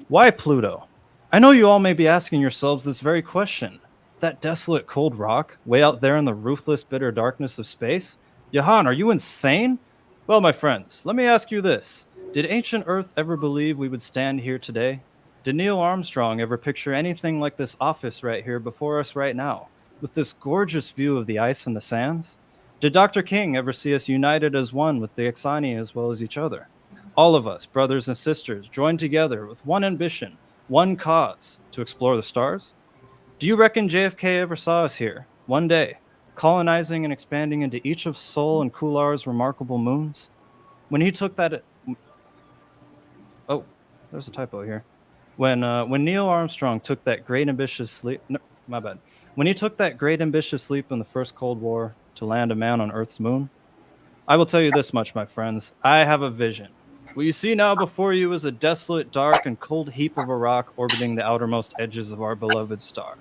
Speaker 4: Why Pluto? I know you all may be asking yourselves this very question. That desolate cold rock, way out there in the ruthless, bitter darkness of space? Johan, are you insane? Well, my friends, let me ask you this. Did ancient Earth ever believe we would stand here today? Did Neil Armstrong ever picture anything like this office right here before us right now, with this gorgeous view of the ice and the sands? Did Dr. King ever see us united as one with the Ixani as well as each other? All of us, brothers and sisters, joined together with one ambition, one cause, to explore the stars? Do you reckon JFK ever saw us here, one day, colonizing and expanding into each of Sol and Kular's remarkable moons? When he took that... Oh, there's a typo here. When Neil Armstrong took that great ambitious sleep... No, my bad. When he took that great ambitious leap in the first Cold War to land a man on Earth's moon, I will tell you this much, my friends. I have a vision. What you see now before you is a desolate, dark, and cold heap of a rock orbiting the outermost edges of our beloved star.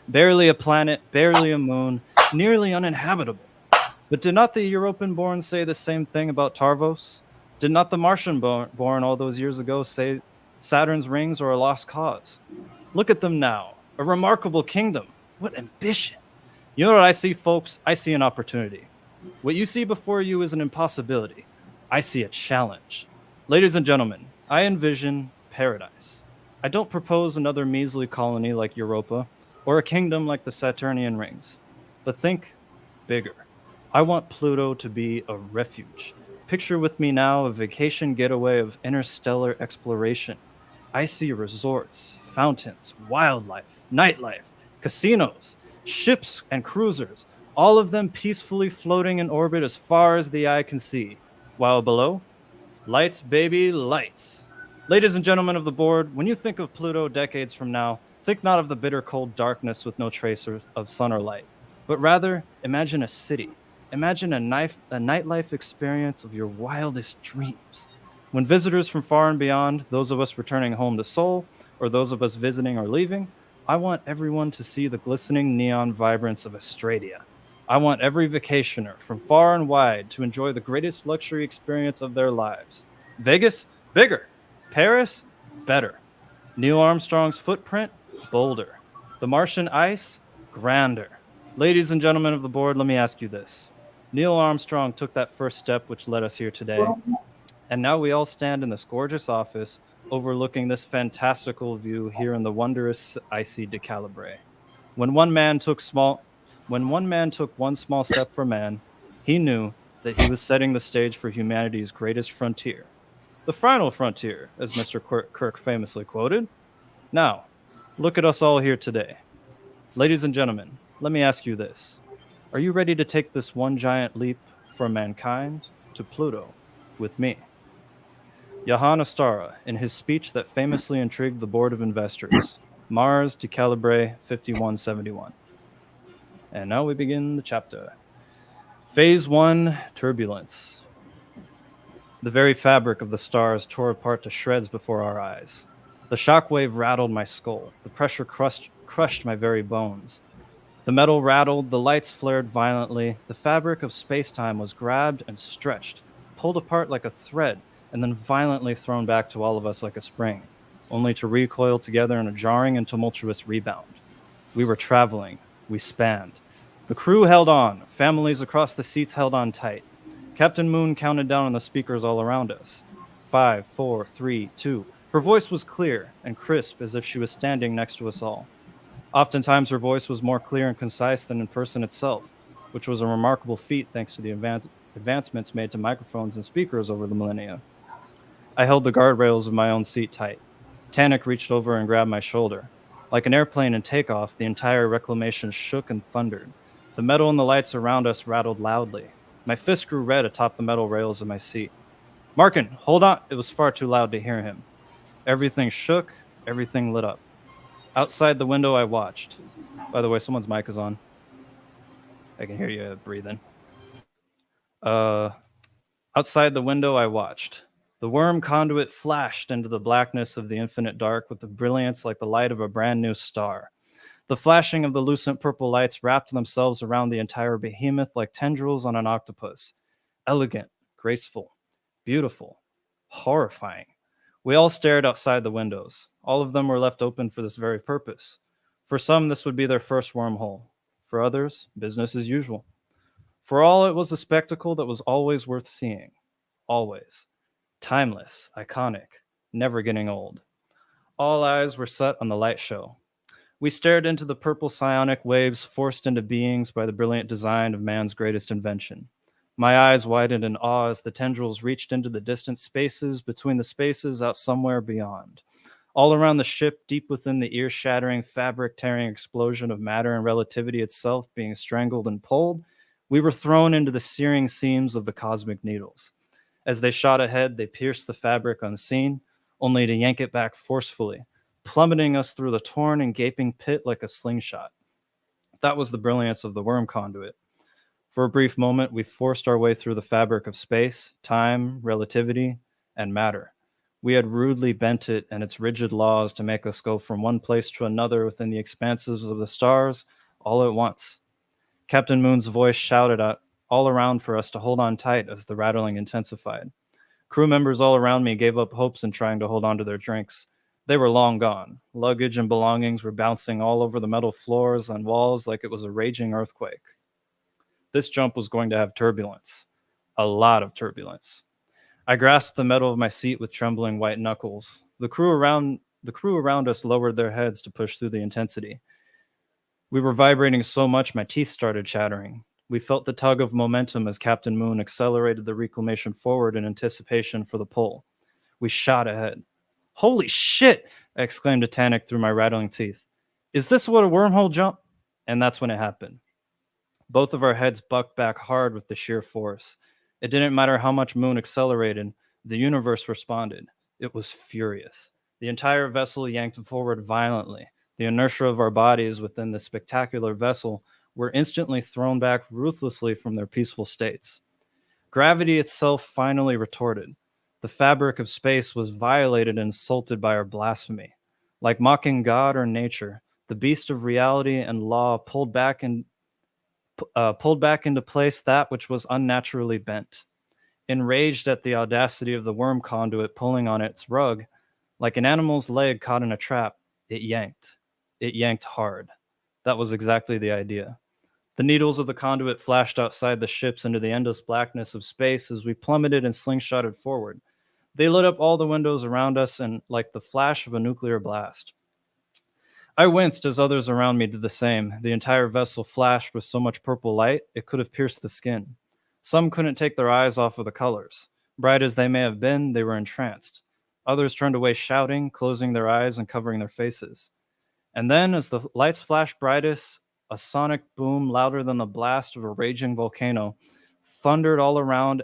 Speaker 4: Barely a planet, barely a moon, nearly uninhabitable. But did not the European-born say the same thing about Tarvos? Did not the Martian-born all those years ago say Saturn's rings are a lost cause? Look at them now. A remarkable kingdom. What ambition. You know what I see, folks? I see an opportunity. What you see before you is an impossibility. I see a challenge. Ladies and gentlemen, I envision paradise. I don't propose another measly colony like Europa or a kingdom like the Saturnian rings. But think bigger. I want Pluto to be a refuge. Picture with me now a vacation getaway of interstellar exploration. I see resorts, fountains, wildlife, nightlife, casinos, ships and cruisers, all of them peacefully floating in orbit as far as the eye can see. While below, lights, baby, lights. Ladies and gentlemen of the board, when you think of Pluto decades from now, think not of the bitter cold darkness with no trace of sun or light, but rather imagine a city. Imagine a nightlife experience of your wildest dreams. When visitors from far and beyond, those of us returning home to Seoul, or those of us visiting or leaving, I want everyone to see the glistening neon vibrance of Australia. I want every vacationer from far and wide to enjoy the greatest luxury experience of their lives. Vegas? Bigger. Paris? Better. Neil Armstrong's footprint? Bolder. The Martian ice? Grander. Ladies and gentlemen of the board, let me ask you this. Neil Armstrong took that first step which led us here today, and now we all stand in this gorgeous office overlooking this fantastical view here in the wondrous icy DeCalibre. When one man took one small step for man, he knew that he was setting the stage for humanity's greatest frontier. The final frontier, as Mr. Kirk famously quoted. Now, look at us all here today. Ladies and gentlemen, let me ask you this. Are you ready to take this one giant leap for mankind to Pluto with me? Johann Ostara, in his speech that famously intrigued the Board of Investors, Mars DeCalibre 5171. And now we begin the chapter. Phase 1, Turbulence. The very fabric of the stars tore apart to shreds before our eyes. The shockwave rattled my skull. The pressure crushed my very bones. The metal rattled, the lights flared violently. The fabric of space-time was grabbed and stretched, pulled apart like a thread, and then violently thrown back to all of us like a spring, only to recoil together in a jarring and tumultuous rebound. We were traveling. We spanned. The crew held on. Families across the seats held on tight. Captain Moon counted down on the speakers all around us. 5, 4, 3, 2. Her voice was clear and crisp as if she was standing next to us all. Oftentimes her voice was more clear and concise than in person itself, which was a remarkable feat thanks to the advancements made to microphones and speakers over the millennia. I held the guardrails of my own seat tight. Tannic reached over and grabbed my shoulder. Like an airplane in takeoff, the entire reclamation shook and thundered. The metal and the lights around us rattled loudly. My fist grew red atop the metal rails of my seat. Markin, hold on! It was far too loud to hear him. Everything shook, everything lit up. Outside the window, I watched. By the way, someone's mic is on. I can hear you breathing. Outside the window, I watched. The worm conduit flashed into the blackness of the infinite dark with a brilliance like the light of a brand new star. The flashing of the lucent purple lights wrapped themselves around the entire behemoth like tendrils on an octopus. Elegant, graceful, beautiful, horrifying. We all stared outside the windows. All of them were left open for this very purpose. For some, this would be their first wormhole. For others, business as usual. For all, it was a spectacle that was always worth seeing. Always. Timeless, iconic, never getting old. All eyes were set on the light show. We stared into the purple psionic waves forced into beings by the brilliant design of man's greatest invention. My eyes widened in awe as the tendrils reached into the distant spaces between the spaces out somewhere beyond. All around the ship, deep within the ear-shattering, fabric-tearing explosion of matter and relativity itself being strangled and pulled, we were thrown into the searing seams of the cosmic needles. As they shot ahead, they pierced the fabric unseen, only to yank it back forcefully, plummeting us through the torn and gaping pit like a slingshot. That was the brilliance of the worm conduit. For a brief moment, we forced our way through the fabric of space, time, relativity, and matter. We had rudely bent it and its rigid laws to make us go from one place to another within the expanses of the stars all at once. Captain Moon's voice shouted out all around for us to hold on tight as the rattling intensified. Crew members all around me gave up hopes in trying to hold on to their drinks. They were long gone. Luggage and belongings were bouncing all over the metal floors and walls like it was a raging earthquake. This jump was going to have turbulence. A lot of turbulence. I grasped the metal of my seat with trembling white knuckles. The crew around us lowered their heads to push through the intensity. We were vibrating so much my teeth started chattering. We felt the tug of momentum as Captain Moon accelerated the reclamation forward in anticipation for the pull. We shot ahead. Holy shit! I exclaimed to Tannic through my rattling teeth. Is this what a wormhole jump? And that's when it happened. Both of our heads bucked back hard with the sheer force. It didn't matter how much Moon accelerated, the universe responded. It was furious. The entire vessel yanked forward violently. The inertia of our bodies within the spectacular vessel were instantly thrown back ruthlessly from their peaceful states. Gravity itself finally retorted. The fabric of space was violated and insulted by our blasphemy. Like mocking God or nature, the beast of reality and law pulled back into place that which was unnaturally bent. Enraged at the audacity of the worm conduit pulling on its rug, like an animal's leg caught in a trap, it yanked. It yanked hard. That was exactly the idea. The needles of the conduit flashed outside the ships into the endless blackness of space as we plummeted and slingshotted forward. They lit up all the windows around us and like the flash of a nuclear blast. I winced as others around me did the same. The entire vessel flashed with so much purple light, it could have pierced the skin. Some couldn't take their eyes off of the colors. Bright as they may have been, they were entranced. Others turned away shouting, closing their eyes and covering their faces. And then, as the lights flashed brightest, a sonic boom louder than the blast of a raging volcano thundered all around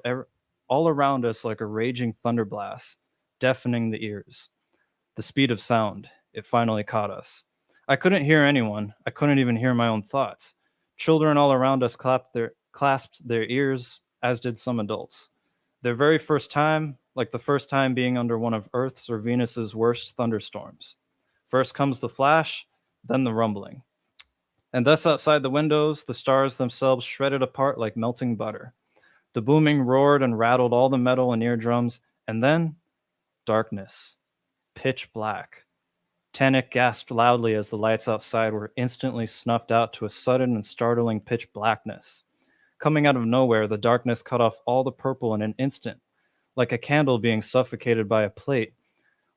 Speaker 4: us like a raging thunder blast, deafening the ears. The speed of sound, it finally caught us. I couldn't hear anyone. I couldn't even hear my own thoughts. Children all around us clasped their ears, as did some adults. Their very first time, like the first time being under one of Earth's or Venus's worst thunderstorms. First comes the flash, then the rumbling. And thus outside the windows, the stars themselves shredded apart like melting butter. The booming roared and rattled all the metal and eardrums, and then darkness. Pitch black. Tannic gasped loudly as the lights outside were instantly snuffed out to a sudden and startling pitch blackness. Coming out of nowhere, the darkness cut off all the purple in an instant, like a candle being suffocated by a plate.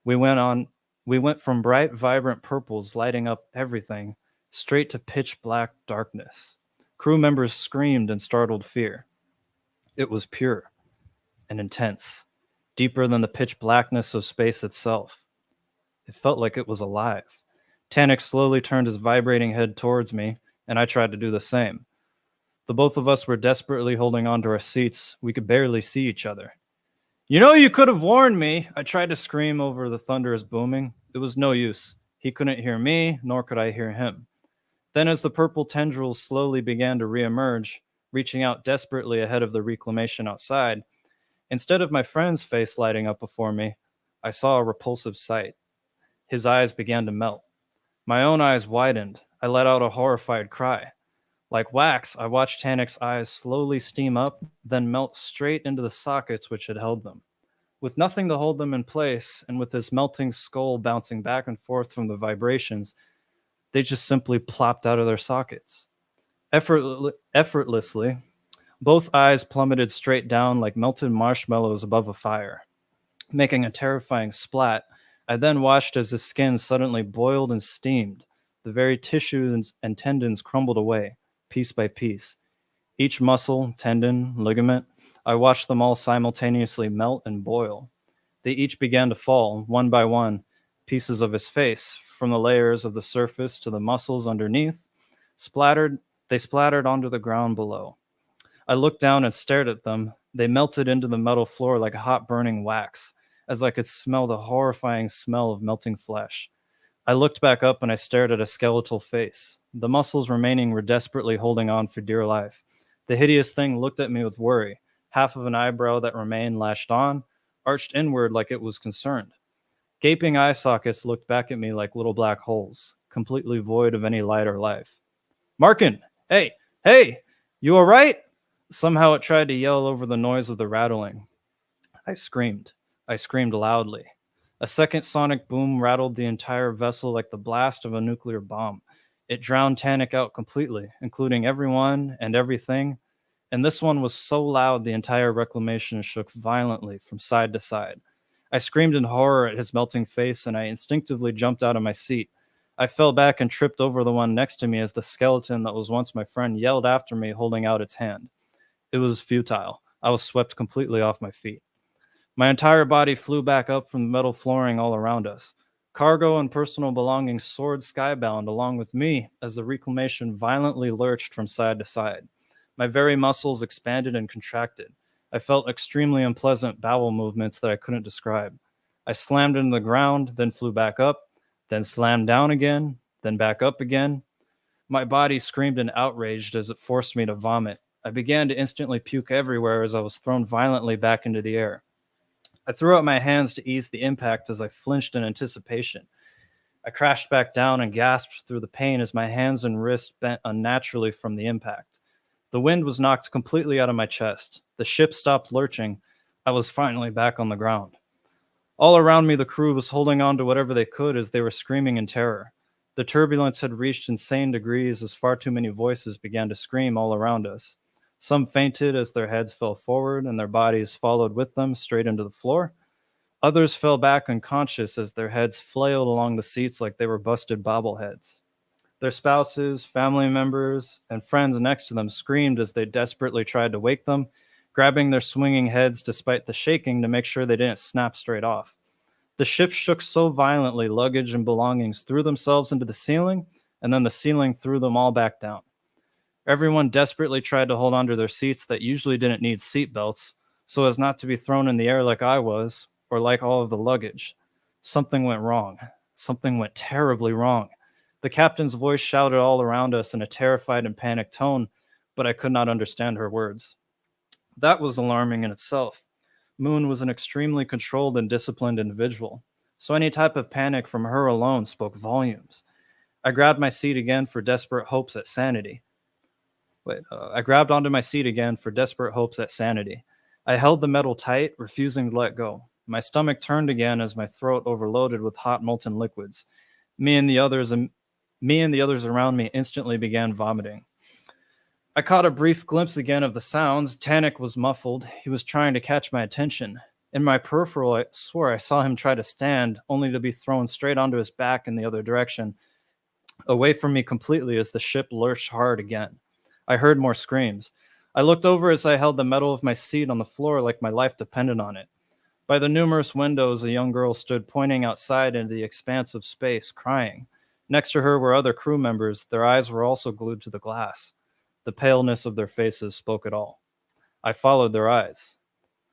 Speaker 4: We went from bright, vibrant purples lighting up everything, straight to pitch black darkness. Crew members screamed in startled fear. It was pure and intense, deeper than the pitch blackness of space itself. It felt like it was alive. Tannic slowly turned his vibrating head towards me, and I tried to do the same. The both of us were desperately holding on to our seats. We could barely see each other. You know, you could have warned me. I tried to scream over the thunderous booming. It was no use. He couldn't hear me, nor could I hear him. Then as the purple tendrils slowly began to reemerge, reaching out desperately ahead of the reclamation outside, instead of my friend's face lighting up before me, I saw a repulsive sight. His eyes began to melt. My own eyes widened. I let out a horrified cry. Like wax, I watched Tannic's eyes slowly steam up, then melt straight into the sockets which had held them. With nothing to hold them in place, and with his melting skull bouncing back and forth from the vibrations, they just simply plopped out of their sockets. Effortlessly, both eyes plummeted straight down like melted marshmallows above a fire. Making a terrifying splat, I then watched as his skin suddenly boiled and steamed. The very tissues and tendons crumbled away, piece by piece. Each muscle, tendon, ligament, I watched them all simultaneously melt and boil. They each began to fall, one by one, pieces of his face, from the layers of the surface to the muscles underneath, they splattered onto the ground below. I looked down and stared at them. They melted into the metal floor like hot burning wax, as I could smell the horrifying smell of melting flesh. I looked back up and I stared at a skeletal face. The muscles remaining were desperately holding on for dear life. The hideous thing looked at me with worry, half of an eyebrow that remained lashed on, arched inward like it was concerned. Gaping eye sockets looked back at me like little black holes, completely void of any light or life. Markin! Hey! You all right? Somehow it tried to yell over the noise of the rattling. I screamed. I screamed loudly. A second sonic boom rattled the entire vessel like the blast of a nuclear bomb. It drowned Tannic out completely, including everyone and everything, and this one was so loud the entire reclamation shook violently from side to side. I screamed in horror at his melting face, and I instinctively jumped out of my seat. I fell back and tripped over the one next to me as the skeleton that was once my friend yelled after me, holding out its hand. It was futile. I was swept completely off my feet. My entire body flew back up from the metal flooring all around us. Cargo and personal belongings soared skybound along with me as the reclamation violently lurched from side to side. My very muscles expanded and contracted. I felt extremely unpleasant bowel movements that I couldn't describe. I slammed into the ground, then flew back up, then slammed down again, then back up again. My body screamed and outraged as it forced me to vomit. I began to instantly puke everywhere as I was thrown violently back into the air. I threw out my hands to ease the impact as I flinched in anticipation. I crashed back down and gasped through the pain as my hands and wrists bent unnaturally from the impact. The wind was knocked completely out of my chest. The ship stopped lurching. I was finally back on the ground. All around me, the crew was holding on to whatever they could as they were screaming in terror. The turbulence had reached insane degrees as far too many voices began to scream all around us. Some fainted as their heads fell forward and their bodies followed with them straight into the floor. Others fell back unconscious as their heads flailed along the seats like they were busted bobbleheads. Their spouses, family members, and friends next to them screamed as they desperately tried to wake them, grabbing their swinging heads despite the shaking to make sure they didn't snap straight off. The ship shook so violently, luggage and belongings threw themselves into the ceiling, and then the ceiling threw them all back down. Everyone desperately tried to hold onto their seats that usually didn't need seat belts, so as not to be thrown in the air like I was, or like all of the luggage. Something went wrong. Something went terribly wrong. The captain's voice shouted all around us in a terrified and panicked tone, but I could not understand her words. That was alarming in itself. Moon was an extremely controlled and disciplined individual, so any type of panic from her alone spoke volumes. I grabbed my seat again for desperate hopes at sanity. I grabbed onto my seat again for desperate hopes at sanity. I held the metal tight, refusing to let go. My stomach turned again as my throat overloaded with hot molten liquids. Me and the others around me instantly began vomiting. I caught a brief glimpse again of the sounds. Tannic was muffled. He was trying to catch my attention. In my peripheral, I swore I saw him try to stand, only to be thrown straight onto his back in the other direction, away from me completely as the ship lurched hard again. I heard more screams. I looked over as I held the metal of my seat on the floor like my life depended on it. By the numerous windows, a young girl stood pointing outside into the expanse of space, crying. Next to her were other crew members. Their eyes were also glued to the glass. The paleness of their faces spoke it all. I followed their eyes.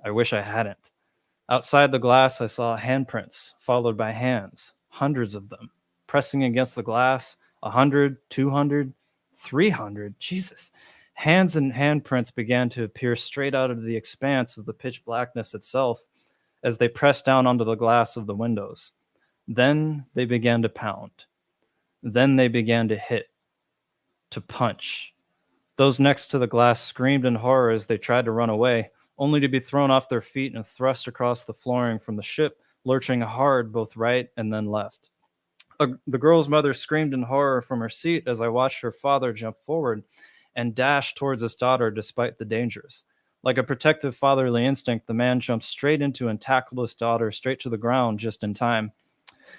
Speaker 4: I wish I hadn't. Outside the glass, I saw handprints, followed by hands, hundreds of them, pressing against the glass, 100, 200, 300, Jesus. Hands and handprints began to appear straight out of the expanse of the pitch blackness itself as they pressed down onto the glass of the windows. Then they began to pound. Then they began to hit, to punch. Those next to the glass screamed in horror as they tried to run away, only to be thrown off their feet and thrust across the flooring from the ship, lurching hard both right and then left. The girl's mother screamed in horror from her seat as I watched her father jump forward and dash towards his daughter despite the dangers. Like a protective fatherly instinct, the man jumped straight into and tackled his daughter straight to the ground just in time.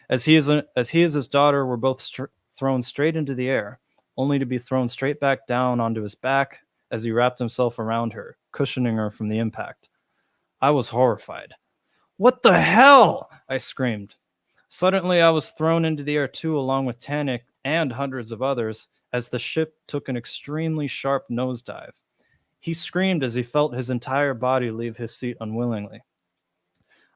Speaker 4: As he and his daughter were both thrown straight into the air, only to be thrown straight back down onto his back as he wrapped himself around her, cushioning her from the impact. I was horrified. "What the hell?" I screamed. Suddenly, I was thrown into the air too, along with Tannic and hundreds of others, as the ship took an extremely sharp nosedive. He screamed as he felt his entire body leave his seat unwillingly.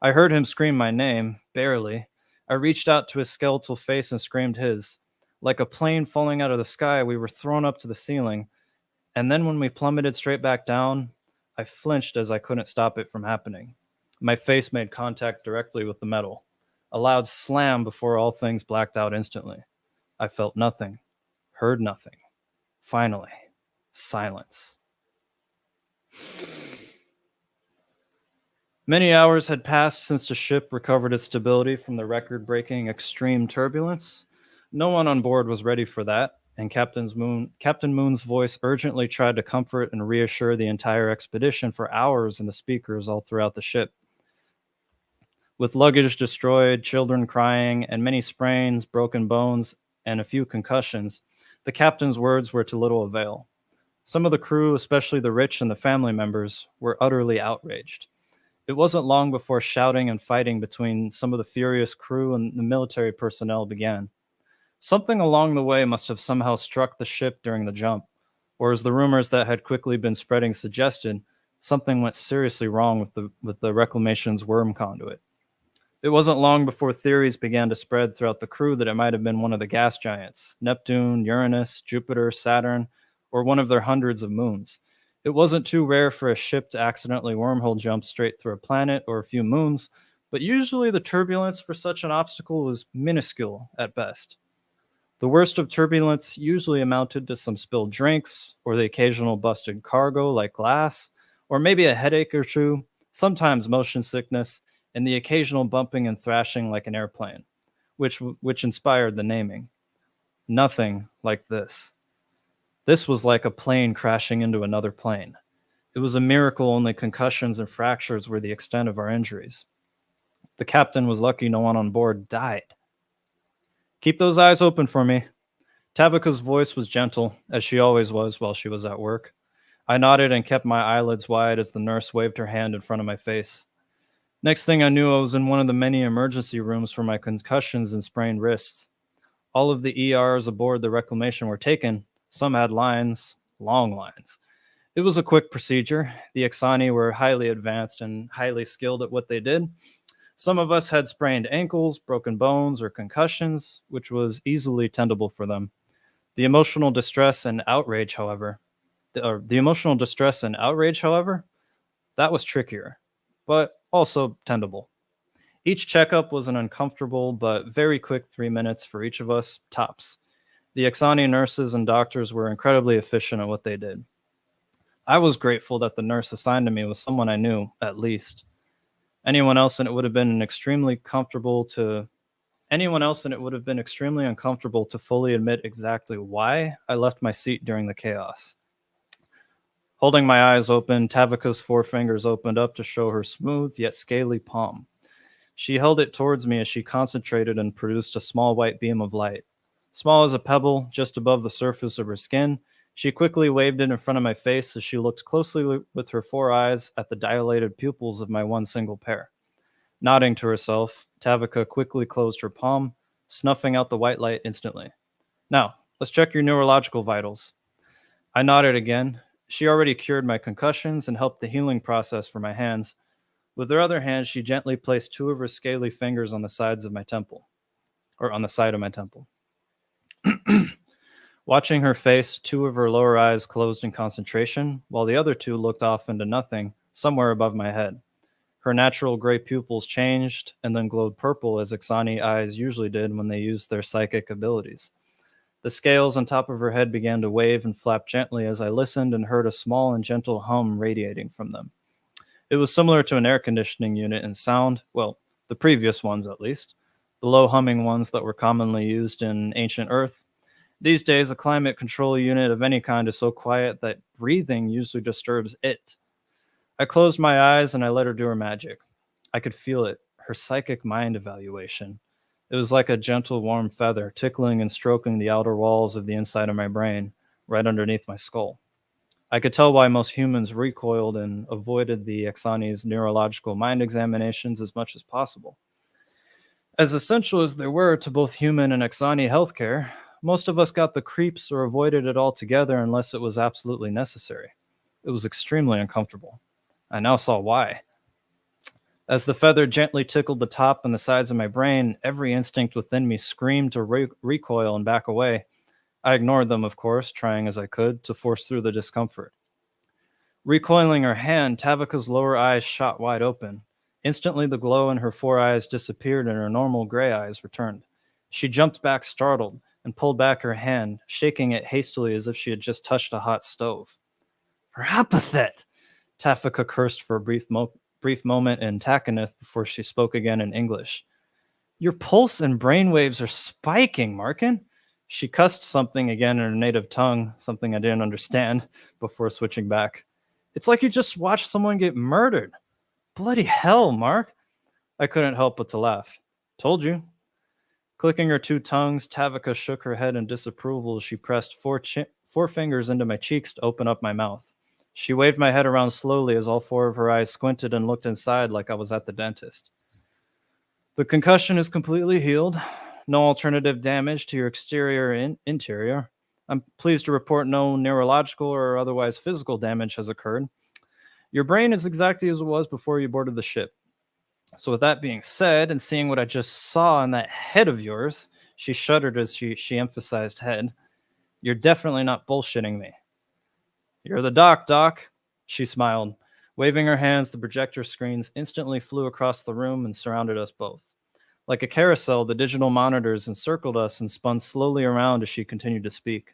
Speaker 4: I heard him scream my name, barely. I reached out to his skeletal face and screamed his. Like a plane falling out of the sky, we were thrown up to the ceiling, and then when we plummeted straight back down, I flinched as I couldn't stop it from happening. My face made contact directly with the metal. A loud slam before all things blacked out instantly. I felt nothing, heard nothing. Finally, silence. Many hours had passed since the ship recovered its stability from the record-breaking extreme turbulence. No one on board was ready for that, and Captain Moon's voice urgently tried to comfort and reassure the entire expedition for hours in the speakers all throughout the ship. With luggage destroyed, children crying, and many sprains, broken bones, and a few concussions, the captain's words were to little avail. Some of the crew, especially the rich and the family members, were utterly outraged. It wasn't long before shouting and fighting between some of the furious crew and the military personnel began. Something along the way must have somehow struck the ship during the jump, or as the rumors that had quickly been spreading suggested, something went seriously wrong with the reclamation's worm conduit. It wasn't long before theories began to spread throughout the crew that it might have been one of the gas giants, Neptune, Uranus, Jupiter, Saturn, or one of their hundreds of moons. It wasn't too rare for a ship to accidentally wormhole jump straight through a planet or a few moons, but usually the turbulence for such an obstacle was minuscule at best. The worst of turbulence usually amounted to some spilled drinks, or the occasional busted cargo like glass, or maybe a headache or two, sometimes motion sickness, and the occasional bumping and thrashing like an airplane, which inspired the naming. Nothing like this. This was like a plane crashing into another plane. It was a miracle only concussions and fractures were the extent of our injuries. The captain was lucky no one on board died. Keep those eyes open for me. Tabitha's voice was gentle, as she always was while she was at work. I nodded and kept my eyelids wide as the nurse waved her hand in front of my face. Next thing I knew, I was in one of the many emergency rooms for my concussions and sprained wrists. All of the ERs aboard the Reclamation were taken. Some had lines, long lines. It was a quick procedure. The Ixani were highly advanced and highly skilled at what they did. Some of us had sprained ankles, broken bones, or concussions, which was easily tendable for them. The emotional distress and outrage, however, that was trickier, but also tendable. Each checkup was an uncomfortable but very quick 3 minutes for each of us, tops. The Ixani nurses and doctors were incredibly efficient at what they did. I was grateful that the nurse assigned to me was someone I knew, at least. Anyone else, and it would have been extremely uncomfortable to fully admit exactly why I left my seat during the chaos. Holding my eyes open, Tavika's forefingers opened up to show her smooth yet scaly palm. She held it towards me as she concentrated and produced a small white beam of light. Small as a pebble, just above the surface of her skin, she quickly waved it in front of my face as she looked closely with her 4 eyes at the dilated pupils of my one single pair. Nodding to herself, Tavika quickly closed her palm, snuffing out the white light instantly. Now, let's check your neurological vitals. I nodded again. She already cured my concussions and helped the healing process for my hands. With her other hand, she gently placed 2 of her scaly fingers on the sides of my temple, or on the side of my temple. Watching her face, 2 of her lower eyes closed in concentration, while the other 2 looked off into nothing, somewhere above my head. Her natural gray pupils changed and then glowed purple as Ixani eyes usually did when they used their psychic abilities. The scales on top of her head began to wave and flap gently as I listened and heard a small and gentle hum radiating from them. It was similar to an air conditioning unit in sound, well, the previous ones at least, the low humming ones that were commonly used in ancient Earth. These days, a climate control unit of any kind is so quiet that breathing usually disturbs it. I closed my eyes and I let her do her magic. I could feel it, her psychic mind evaluation. It was like a gentle, warm feather tickling and stroking the outer walls of the inside of my brain, right underneath my skull. I could tell why most humans recoiled and avoided the Ixani's neurological mind examinations as much as possible. As essential as they were to both human and Ixani healthcare, most of us got the creeps or avoided it altogether unless it was absolutely necessary. It was extremely uncomfortable. I now saw why. As the feather gently tickled the top and the sides of my brain, every instinct within me screamed to recoil and back away. I ignored them, of course, trying as I could to force through the discomfort. Recoiling her hand, Tavika's lower eyes shot wide open. Instantly, the glow in her 4 eyes disappeared and her normal gray eyes returned. She jumped back startled and pulled back her hand, shaking it hastily as if she had just touched a hot stove. Her epithet! Tafika cursed for a brief moment in Takanith before she spoke again in English. Your pulse and brainwaves are spiking, Markin. She cussed something again in her native tongue, something I didn't understand, before switching back. It's like you just watched someone get murdered. Bloody hell, Mark. I couldn't help but to laugh. Told you. Clicking her two tongues, Tavika shook her head in disapproval as she pressed four fingers into my cheeks to open up my mouth. She waved my head around slowly as all four of her eyes squinted and looked inside like I was at the dentist. The concussion is completely healed. No alternative damage to your exterior and interior. I'm pleased to report no neurological or otherwise physical damage has occurred. Your brain is exactly as it was before you boarded the ship. So with that being said, and seeing what I just saw in that head of yours, she shuddered as she emphasized head. You're definitely not bullshitting me. You're the Doc. She smiled. Waving her hands, the projector screens instantly flew across the room and surrounded us both. Like a carousel, the digital monitors encircled us and spun slowly around as she continued to speak.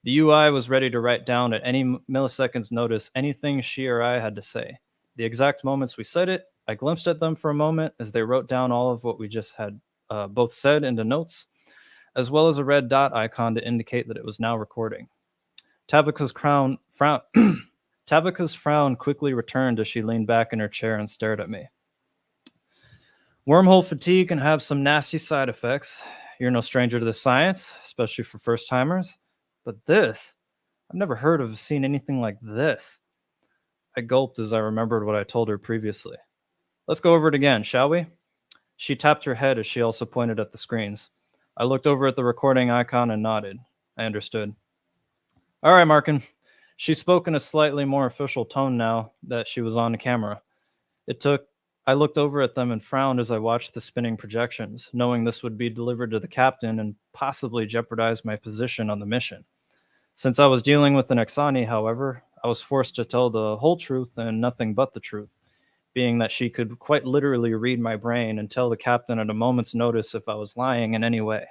Speaker 4: The UI was ready to write down at any milliseconds notice anything she or I had to say. The exact moments we said it, I glimpsed at them for a moment as they wrote down all of what we just had both said into notes, as well as a red dot icon to indicate that it was now recording. Tavika's frown quickly returned as she leaned back in her chair and stared at me. Wormhole fatigue can have some nasty side effects. You're no stranger to the science, especially for first-timers. But this, I've never heard of or seen anything like this. I gulped as I remembered what I told her previously. Let's go over it again, shall we? She tapped her head as she also pointed at the screens. I looked over at the recording icon and nodded. I understood. All right, Markin. She spoke in a slightly more official tone now that she was on the camera. I looked over at them and frowned as I watched the spinning projections, knowing this would be delivered to the captain and possibly jeopardize my position on the mission. Since I was dealing with an Exani, however, I was forced to tell the whole truth and nothing but the truth, being that she could quite literally read my brain and tell the captain at a moment's notice if I was lying in any way.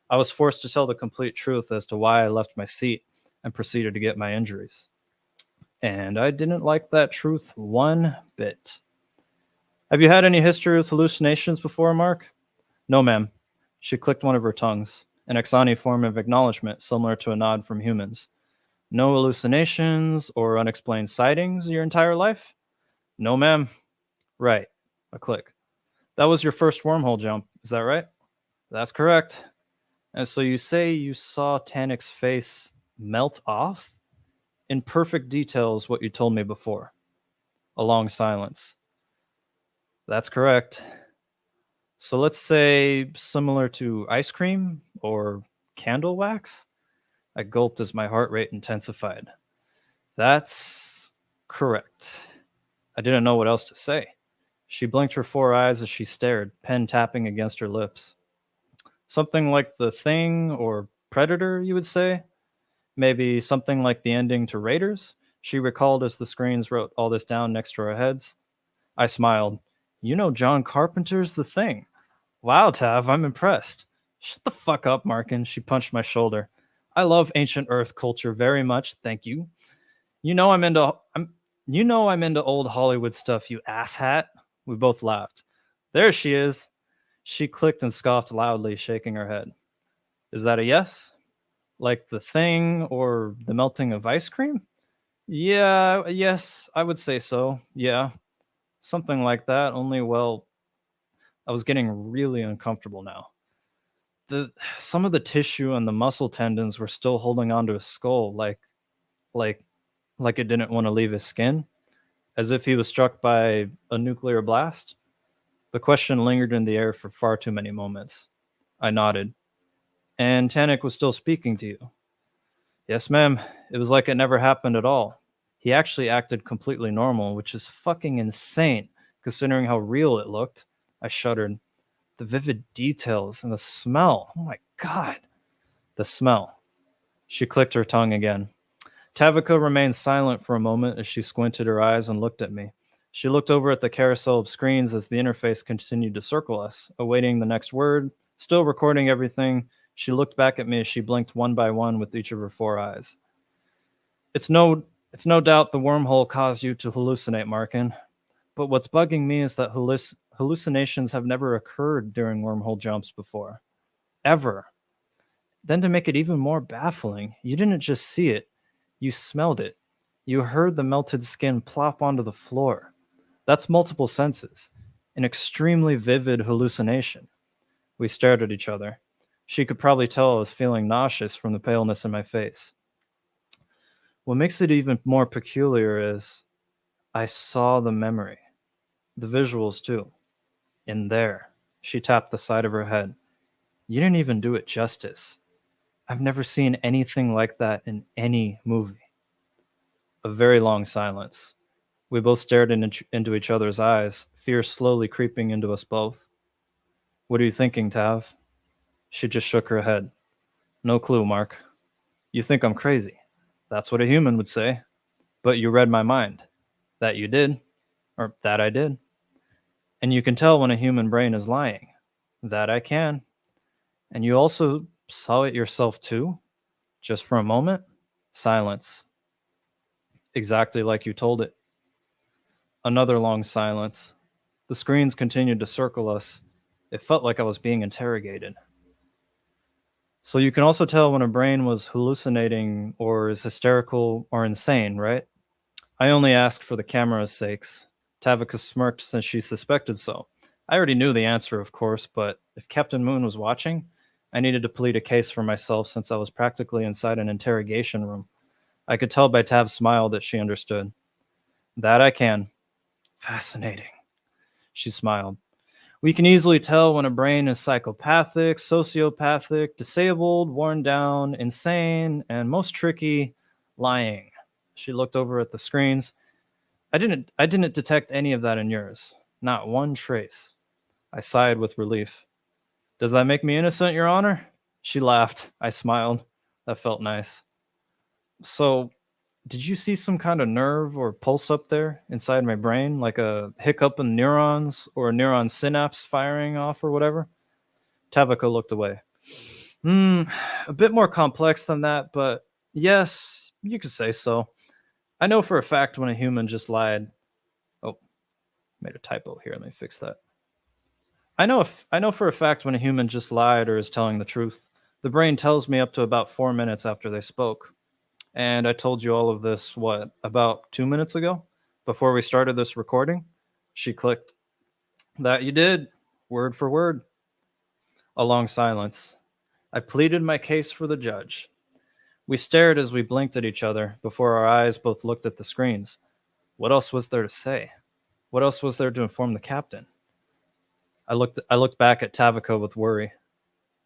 Speaker 4: I was forced to tell the complete truth as to why I left my seat and proceeded to get my injuries. And I didn't like that truth one bit. Have you had any history with hallucinations before, Mark? No, ma'am. She clicked one of her tongues, an Exani form of acknowledgement similar to a nod from humans. No hallucinations or unexplained sightings your entire life? No, ma'am. Right. A click. That was your first wormhole jump, is that right? That's correct. And so you say you saw Tanik's face melt off? In perfect details what you told me before. A long silence. That's correct. So let's say similar to ice cream or candle wax? I gulped as my heart rate intensified. That's correct. I didn't know what else to say. She blinked her four eyes as she stared, pen tapping against her lips. Something like The Thing or Predator, you would say? Maybe something like the ending to Raiders? She recalled as the screens wrote all this down next to our heads. I smiled. You know John Carpenter's The Thing. Wow, Tav, I'm impressed. Shut the fuck up, Markin. She punched my shoulder. I love ancient Earth culture very much, thank you. You know I'm into old Hollywood stuff, you asshat. We both laughed. There she is. She clicked and scoffed loudly, shaking her head. Is that a yes? Like The Thing or the melting of ice cream? Yeah, yes, I would say so. Yeah. Something like that, only, well, I was getting really uncomfortable now. Some of the tissue and the muscle tendons were still holding onto his skull, like it didn't want to leave his skin, as if he was struck by a nuclear blast. The question lingered in the air for far too many moments. I nodded. And Tanik was still speaking to you? Yes, ma'am. It was like it never happened at all. He actually acted completely normal, which is fucking insane, considering how real it looked. I shuddered. The vivid details and the smell. Oh my god. The smell. She clicked her tongue again. Tavika remained silent for a moment as she squinted her eyes and looked at me. She looked over at the carousel of screens as the interface continued to circle us, awaiting the next word. Still recording everything, she looked back at me as she blinked one by one with each of her four eyes. It's no It's no doubt the wormhole caused you to hallucinate, Markin. But what's bugging me is that hallucinations have never occurred during wormhole jumps before. Ever. Then to make it even more baffling, you didn't just see it, you smelled it. You heard the melted skin plop onto the floor. That's multiple senses. An extremely vivid hallucination. We stared at each other. She could probably tell I was feeling nauseous from the paleness in my face. What makes it even more peculiar is I saw the memory. The visuals too. In there. She tapped the side of her head. You didn't even do it justice. I've never seen anything like that in any movie. A very long silence. We both stared into each other's eyes, fear slowly creeping into us both. What are you thinking, Tav? She just shook her head. No clue, Mark. You think I'm crazy. That's what a human would say. But you read my mind. That you did. Or that I did. And you can tell when a human brain is lying. That I can. And you also saw it yourself too? Just for a moment? Silence. Exactly like you told it. Another long silence. The screens continued to circle us. It felt like I was being interrogated. So you can also tell when a brain was hallucinating or is hysterical or insane, right? I only asked for the camera's sakes. Tavika smirked since she suspected so. I already knew the answer, of course, but if Captain Moon was watching, I needed to plead a case for myself since I was practically inside an interrogation room. I could tell by Tav's smile that she understood. That I can. Fascinating. She smiled. We can easily tell when a brain is psychopathic, sociopathic, disabled, worn down, insane, and most tricky, lying. She looked over at the screens. I didn't detect any of that in yours. Not one trace. I sighed with relief. Does that make me innocent, Your Honor? She laughed. I smiled. That felt nice. So, did you see some kind of nerve or pulse up there inside my brain, like a hiccup in neurons or a neuron synapse firing off or whatever? Tavika looked away. A bit more complex than that, but yes, you could say so. I know for a fact when a human just lied. Oh, made a typo here. Let me fix that. I know for a fact when a human just lied or is telling the truth. The brain tells me up to about 4 minutes after they spoke. And I told you all of this, about 2 minutes ago? Before we started this recording? She clicked. That you did, word for word. A long silence. I pleaded my case for the judge. We stared as we blinked at each other before our eyes both looked at the screens. What else was there to say? What else was there to inform the captain? I looked back at Tavika with worry.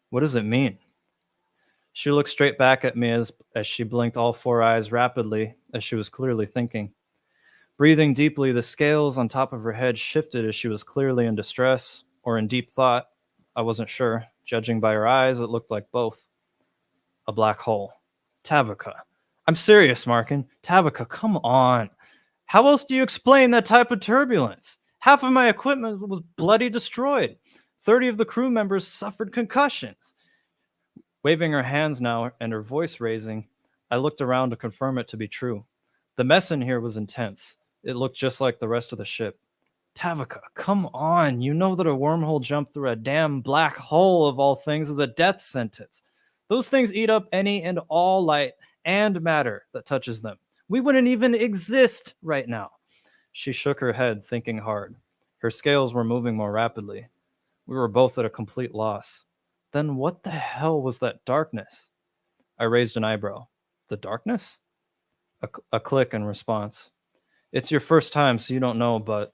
Speaker 4: What does it mean? She looked straight back at me as she blinked all 4 eyes rapidly, as she was clearly thinking. Breathing deeply, the scales on top of her head shifted as she was clearly in distress or in deep thought. I wasn't sure. Judging by her eyes, it looked like both. A black hole. Tavika. I'm serious, Markin. Tavika, come on. How else do you explain that type of turbulence? Half of my equipment was bloody destroyed. 30 of the crew members suffered concussions. Waving her hands now and her voice raising, I looked around to confirm it to be true. The mess in here was intense. It looked just like the rest of the ship. Tavika, come on. You know that a wormhole jump through a damn black hole of all things is a death sentence. Those things eat up any and all light and matter that touches them. We wouldn't even exist right now. She shook her head, thinking hard. Her scales were moving more rapidly. We were both at a complete loss. Then what the hell was that darkness? I raised an eyebrow. The darkness? A click in response. It's your first time, so you don't know, but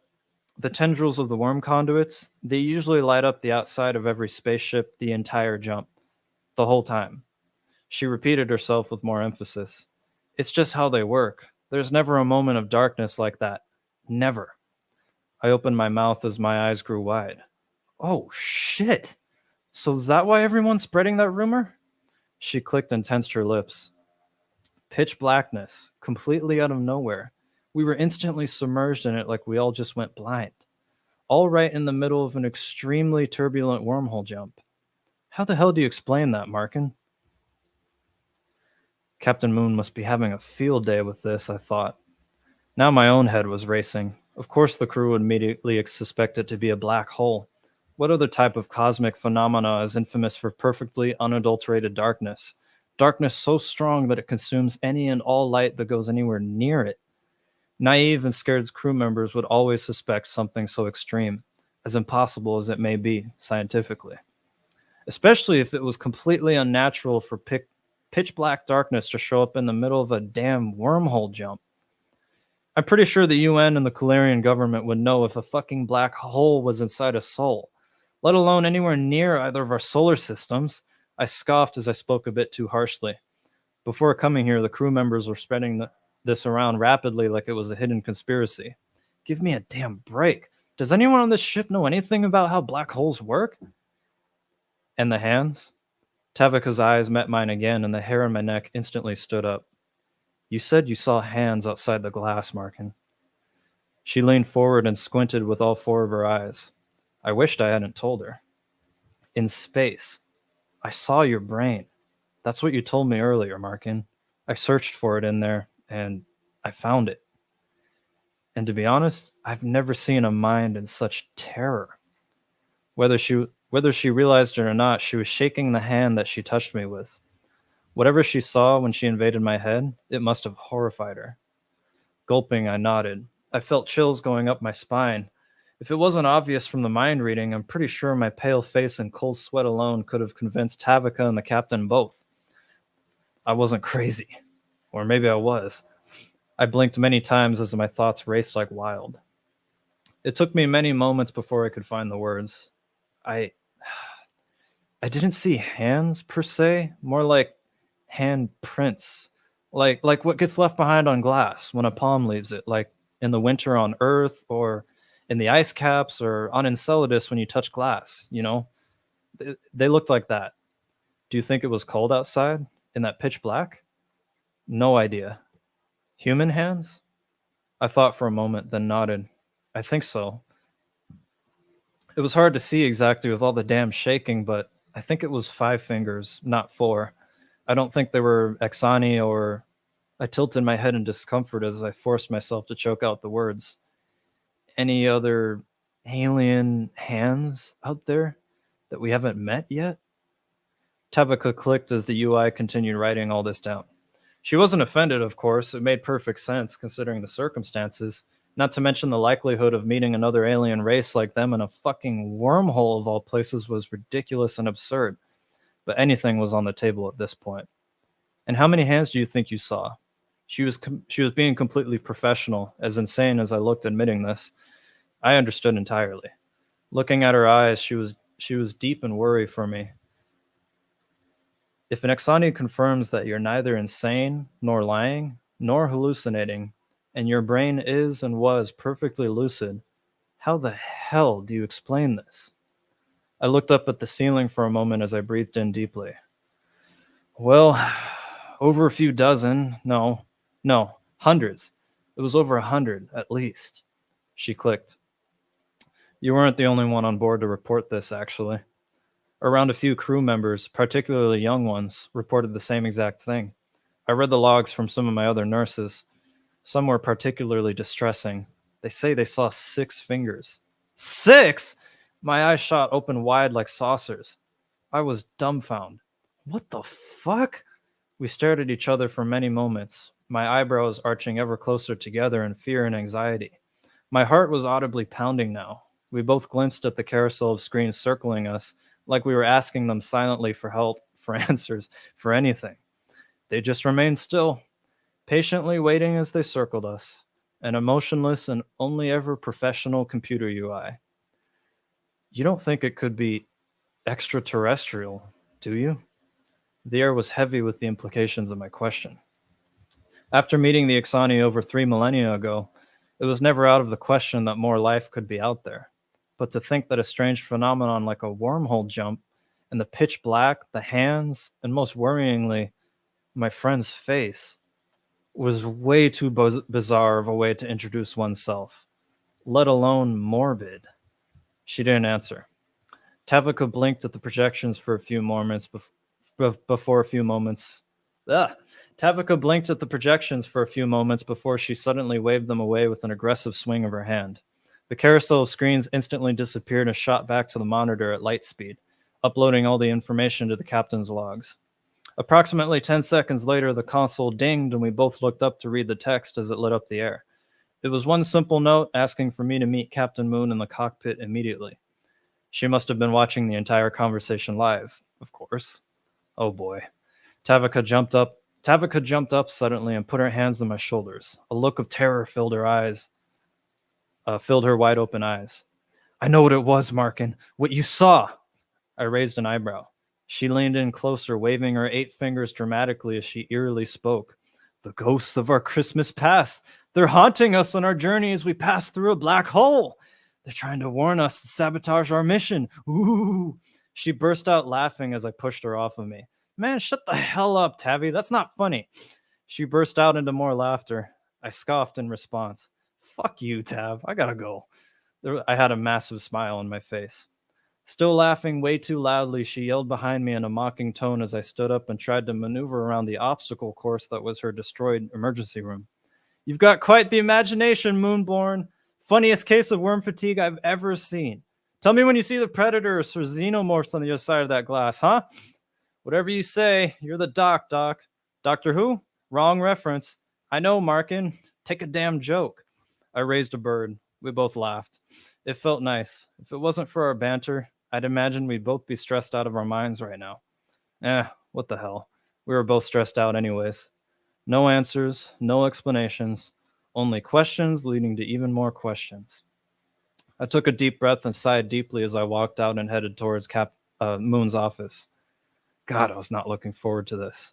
Speaker 4: the tendrils of the worm conduits, they usually light up the outside of every spaceship the entire jump. The whole time. She repeated herself with more emphasis. It's just how they work. There's never a moment of darkness like that. Never. I opened my mouth as my eyes grew wide. Oh, shit! So is that why everyone's spreading that rumor? She clicked and tensed her lips. Pitch blackness, completely out of nowhere. We were instantly submerged in it like we all just went blind. All right in the middle of an extremely turbulent wormhole jump. How the hell do you explain that, Markin? Captain Moon must be having a field day with this, I thought. Now my own head was racing. Of course the crew would immediately suspect it to be a black hole. What other type of cosmic phenomena is infamous for perfectly unadulterated darkness? Darkness so strong that it consumes any and all light that goes anywhere near it. Naive and scared crew members would always suspect something so extreme, as impossible as it may be scientifically. Especially if it was completely unnatural for pitch black darkness to show up in the middle of a damn wormhole jump. I'm pretty sure the UN and the Kalarian government would know if a fucking black hole was inside a Sol, let alone anywhere near either of our solar systems. I scoffed as I spoke a bit too harshly. Before coming here, the crew members were spreading this around rapidly like it was a hidden conspiracy. Give me a damn break. Does anyone on this ship know anything about how black holes work? And the hands? Tavika's eyes met mine again, and the hair on my neck instantly stood up. You said you saw hands outside the glass, Markin. She leaned forward and squinted with all four of her eyes. I wished I hadn't told her. In space. I saw your brain. That's what you told me earlier, Markin. I searched for it in there, and I found it. And to be honest, I've never seen a mind in such terror. Whether she realized it or not, she was shaking the hand that she touched me with. Whatever she saw when she invaded my head, it must have horrified her. Gulping, I nodded. I felt chills going up my spine. If it wasn't obvious from the mind reading, I'm pretty sure my pale face and cold sweat alone could have convinced Tavika and the captain both. I wasn't crazy. Or maybe I was. I blinked many times as my thoughts raced like wild. It took me many moments before I could find the words. I didn't see hands per se, more like hand prints, like what gets left behind on glass when a palm leaves it, like in the winter on Earth, or in the ice caps, or on Enceladus when you touch glass. You know, they looked like that. Do you think it was cold outside in that pitch black? No idea. Human hands? I thought for a moment, then nodded. I think so. It was hard to see exactly with all the damn shaking, but I think it was 5 fingers, not 4. I don't think they were Exani or... I tilted my head in discomfort as I forced myself to choke out the words. Any other alien hands out there that we haven't met yet? Tavika clicked as the UI continued writing all this down. She wasn't offended, of course. It made perfect sense considering the circumstances. Not to mention the likelihood of meeting another alien race like them in a fucking wormhole of all places was ridiculous and absurd. But anything was on the table at this point. And how many hands do you think you saw? She was being completely professional, as insane as I looked admitting this. I understood entirely. Looking at her eyes, she was deep in worry for me. If an Exani confirms that you're neither insane, nor lying, nor hallucinating, and your brain is and was perfectly lucid, how the hell do you explain this? I looked up at the ceiling for a moment as I breathed in deeply. Well, over a few dozen, no, hundreds. It was over 100, at least. She clicked. You weren't the only one on board to report this, actually. Around a few crew members, particularly young ones, reported the same exact thing. I read the logs from some of my other nurses. Some were particularly distressing. They say they saw 6 fingers. 6?! My eyes shot open wide like saucers. I was dumbfounded. What the fuck? We stared at each other for many moments, my eyebrows arching ever closer together in fear and anxiety. My heart was audibly pounding now. We both glimpsed at the carousel of screens circling us, like we were asking them silently for help, for answers, for anything. They just remained still, patiently waiting as they circled us, an emotionless and only ever professional computer UI. You don't think it could be extraterrestrial, do you? The air was heavy with the implications of my question. After meeting the Exani over 3 millennia ago, it was never out of the question that more life could be out there. But to think that a strange phenomenon like a wormhole jump, and the pitch black, the hands, and most worryingly, my friend's face, was way too bizarre of a way to introduce oneself, let alone morbid. She didn't answer. Tavika blinked at the projections for a few moments before a few moments. Tavika blinked at the projections for a few moments before she suddenly waved them away with an aggressive swing of her hand. The carousel of screens instantly disappeared and shot back to the monitor at light speed, uploading all the information to the captain's logs. Approximately 10 seconds later, the console dinged and we both looked up to read the text as it lit up the air. It was one simple note asking for me to meet Captain Moon in the cockpit immediately. She must have been watching the entire conversation live, of course. Oh boy. Tavika jumped up suddenly and put her hands on my shoulders. A look of terror filled her wide open eyes. I know what it was, Markin. What you saw. I raised an eyebrow. She leaned in closer, waving her 8 fingers dramatically as she eerily spoke. The ghosts of our Christmas past. They're haunting us on our journey as we pass through a black hole. They're trying to warn us and sabotage our mission. Ooh. She burst out laughing as I pushed her off of me. Man, shut the hell up, Tavi. That's not funny. She burst out into more laughter. I scoffed in response. Fuck you, Tav. I gotta go. I had a massive smile on my face. Still laughing way too loudly, she yelled behind me in a mocking tone as I stood up and tried to maneuver around the obstacle course that was her destroyed emergency room. You've got quite the imagination, Moonborn. Funniest case of worm fatigue I've ever seen. Tell me when you see the predators or xenomorphs on the other side of that glass, huh? Whatever you say, you're the Doc. Doctor Who? Wrong reference. I know, Markin. Take a damn joke. I raised a bird. We both laughed. It felt nice. If it wasn't for our banter, I'd imagine we'd both be stressed out of our minds right now. What the hell. We were both stressed out anyways. No answers, no explanations, only questions leading to even more questions. I took a deep breath and sighed deeply as I walked out and headed towards Moon's office. God, I was not looking forward to this.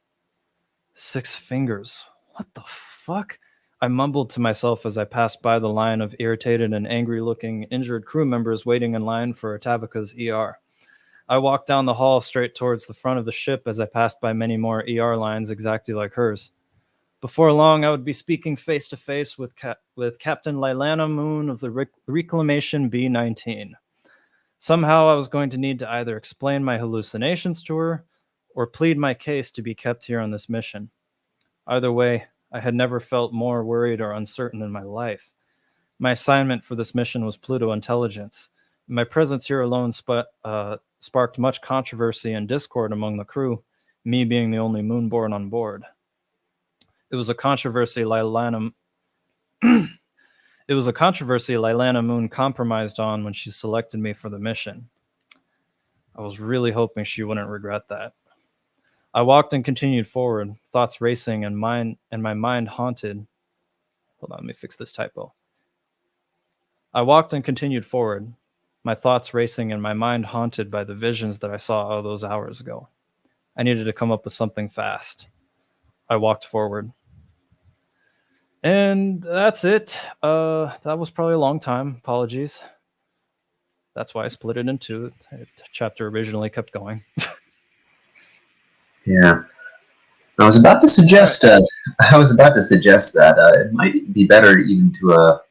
Speaker 4: 6 fingers. What the fuck? I mumbled to myself as I passed by the line of irritated and angry-looking injured crew members waiting in line for Tavika's ER. I walked down the hall straight towards the front of the ship as I passed by many more ER lines exactly like hers. Before long, I would be speaking face-to-face with Captain Lilana Moon of the Reclamation B-19. Somehow I was going to need to either explain my hallucinations to her or plead my case to be kept here on this mission. Either way, I had never felt more worried or uncertain in my life. My assignment for this mission was Pluto Intelligence. My presence here alone sparked much controversy and discord among the crew, me being the only Moonborn on board. It was a controversy Lilana Moon compromised on when she selected me for the mission. I was really hoping she wouldn't regret that. I walked and continued forward, thoughts racing and my mind haunted. Hold on, let me fix this typo. I walked and continued forward, my thoughts racing and my mind haunted by the visions that I saw all those hours ago. I needed to come up with something fast. I walked forward. And that's it. That was probably a long time. Apologies. That's why I split it in 2. The chapter originally kept going.
Speaker 3: Yeah, I was about to suggest. that it might be better even to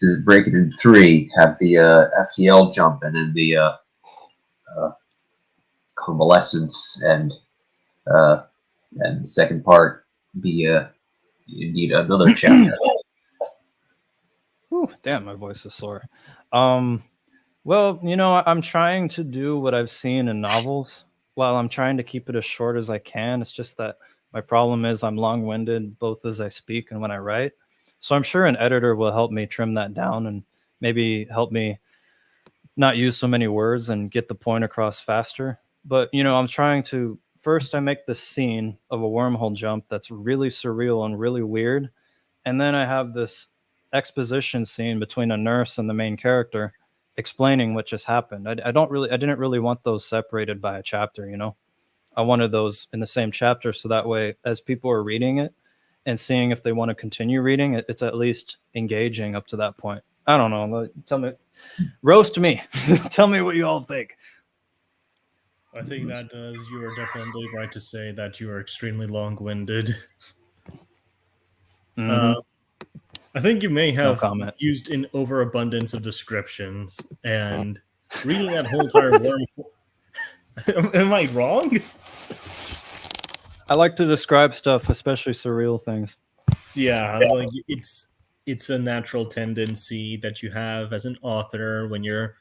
Speaker 3: just break it in 3. Have the FTL jump, and then the convalescence, and the second part be indeed another chapter.
Speaker 4: Ooh, damn, my voice is sore. Well, I'm trying to do what I've seen in novels. While I'm trying to keep it as short as I can, it's just that my problem is I'm long-winded both as I speak and when I write. So I'm sure an editor will help me trim that down and maybe help me not use so many words and get the point across faster. But, I'm trying to... First, I make this scene of a wormhole jump that's really surreal and really weird. And then I have this exposition scene between a nurse and the main character explaining what just happened. I didn't really want those separated by a chapter, I wanted those in the same chapter so that way as people are reading it and seeing if they want to continue reading it, it's at least engaging up to that point. I don't know. Tell me, roast me. Tell me what you all think.
Speaker 7: I think that you are definitely right to say that you are extremely long-winded.
Speaker 4: Mm-hmm.
Speaker 7: I think you may have
Speaker 4: used
Speaker 7: an overabundance of descriptions, and reading that whole entire wormhole... Am I wrong?
Speaker 4: I like to describe stuff, especially surreal things.
Speaker 7: Yeah, like it's a natural tendency that you have as an author when you're,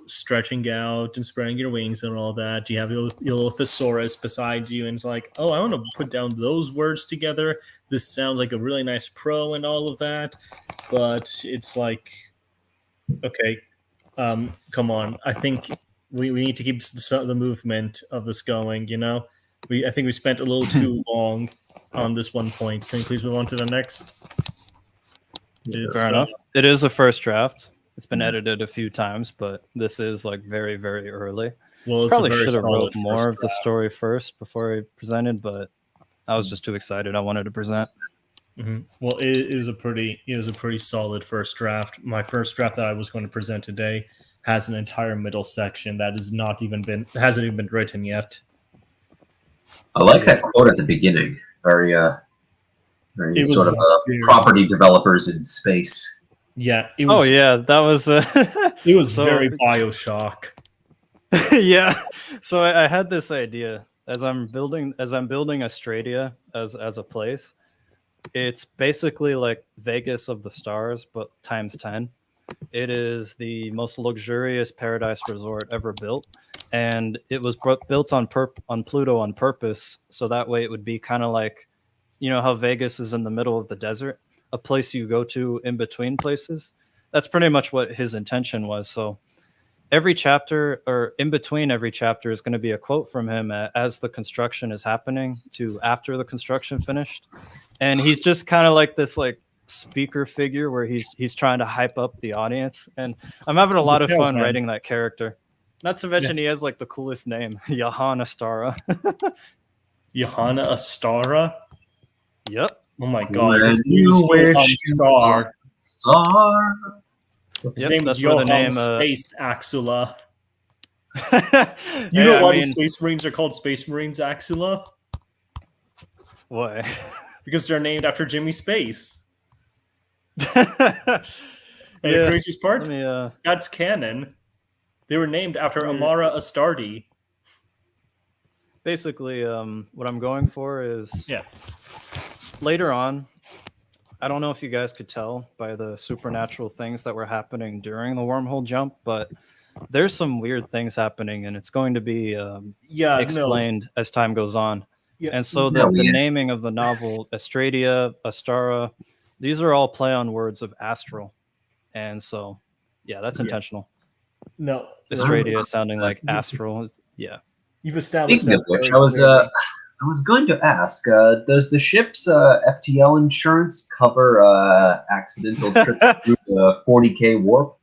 Speaker 7: stretching out and spreading your wings and all that. You have your little thesaurus beside you, and it's like, oh, I want to put down those words together. This sounds like a really nice pro and all of that, but it's like, okay, come on. I think we need to keep the movement of this going. I think we spent a little too long on this one point. Can you please move on to the next?
Speaker 4: Fair enough. It is a first draft. It's been edited a few times, but this is like very, very early.
Speaker 7: Well, it's
Speaker 4: probably
Speaker 7: a very
Speaker 4: should have wrote
Speaker 7: solid
Speaker 4: more
Speaker 7: first
Speaker 4: of the
Speaker 7: draft.
Speaker 4: story first before I presented, but I was just too excited. I wanted to present.
Speaker 7: Well, it is a pretty solid first draft. My first draft that I was going to present today has an entire middle section that hasn't even been written yet.
Speaker 3: I like that quote at the beginning. Very
Speaker 7: It was
Speaker 3: sort of
Speaker 7: very-
Speaker 3: property developers in space.
Speaker 7: Yeah, it was.
Speaker 4: Oh yeah, that was
Speaker 7: It was
Speaker 4: so-
Speaker 7: very BioShock.
Speaker 4: yeah. So I had this idea as I'm building Australia as a place. It's basically like Vegas of the stars, but times 10. It is the most luxurious paradise resort ever built, and it was built on Pluto on purpose, so that way it would be kind of like, how Vegas is in the middle of the desert, a place you go to in between places. That's pretty much what his intention was. So every chapter, or in between every chapter, is going to be a quote from him as the construction is happening to after the construction finished. And he's just kind of like this like speaker figure where he's trying to hype up the audience. And I'm having a lot of fun writing that character. Not to mention he has like the coolest name, Johanna Stara.
Speaker 7: Johanna Astara.
Speaker 4: Yep.
Speaker 7: Oh my god!
Speaker 3: When
Speaker 7: His name
Speaker 3: you
Speaker 7: is
Speaker 3: wish
Speaker 7: Johann
Speaker 3: you
Speaker 7: Star.
Speaker 3: Star.
Speaker 7: His
Speaker 4: Yep,
Speaker 7: name is
Speaker 4: that's where the
Speaker 7: Johann
Speaker 4: name,
Speaker 7: Space Axula.
Speaker 4: You
Speaker 7: You know why the Space Marines are called Space Marines Axula?
Speaker 4: Why?
Speaker 7: Because they're named after Jimmy Space.
Speaker 4: Yeah.
Speaker 7: And the craziest part?
Speaker 4: Let me,
Speaker 7: That's canon. They were named after Amara Astardi.
Speaker 4: basically, what I'm going for is
Speaker 7: Yeah.
Speaker 4: later on. I don't know if you guys could tell by the supernatural things that were happening during the wormhole jump, but there's some weird things happening, and it's going to be explained as time goes on.
Speaker 7: Yeah.
Speaker 4: And so the naming of the novel, Astradia, Astara, these are all play on words of astral. And so, yeah, that's intentional.
Speaker 7: No.
Speaker 4: Astradia sounding like astral. Yeah.
Speaker 7: You've established
Speaker 3: Speaking of
Speaker 7: that
Speaker 3: which,
Speaker 7: very clearly.
Speaker 3: I was going to ask, does the ship's FTL insurance cover accidental trips through the 40K warp?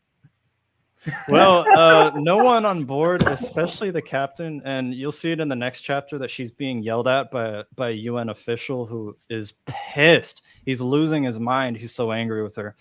Speaker 4: Well, no one on board, especially the captain, and you'll see it in the next chapter that she's being yelled at by a UN official who is pissed. He's losing his mind. He's so angry with her.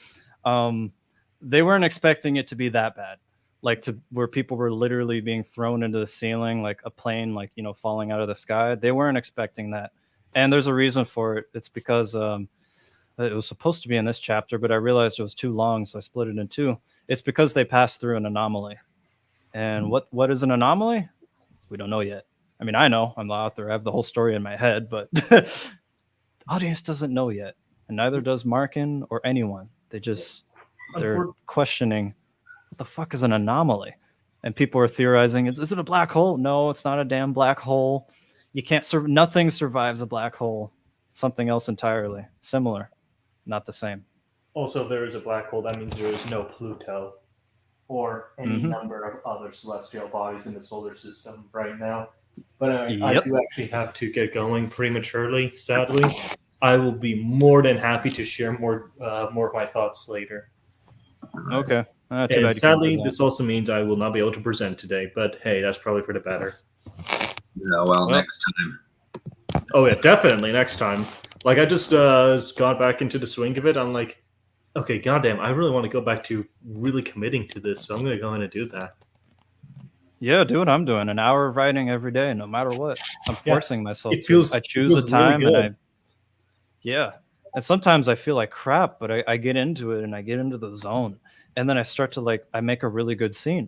Speaker 4: They weren't expecting it to be that bad, like to where people were literally being thrown into the ceiling, like a plane, like falling out of the sky. They weren't expecting that, and there's a reason for it. It's because it was supposed to be in this chapter, but I realized it was too long, so I split it in two. It's because they passed through an anomaly. And what is an anomaly? We don't know yet. I mean, I know. I'm the author. I have the whole story in my head, but the audience doesn't know yet. And neither does Markin or anyone. They're questioning, what the fuck is an anomaly? And people are theorizing, is it a black hole? No, it's not a damn black hole. You can't nothing survives a black hole. It's something else entirely. Similar, not the same.
Speaker 7: Also, if there is a black hole, that means there is no Pluto or any number of other celestial bodies in the solar system right now. But I do actually have to get going prematurely, sadly. I will be more than happy to share more of my thoughts later.
Speaker 4: Okay.
Speaker 7: And sadly, this also means I will not be able to present today, but hey, that's probably for the better.
Speaker 3: Yeah, well, next time.
Speaker 7: Oh yeah, definitely next time. Like I just got back into the swing of it. I'm like, okay, goddamn, I really want to go back to really committing to this, so I'm going to go in and do that.
Speaker 4: Yeah, do what I'm doing. An hour of writing every day, no matter what. I'm forcing myself
Speaker 7: to.
Speaker 4: I choose a time, really and and sometimes I feel like crap, but I get into it and I get into the zone, and then I start to I make a really good scene,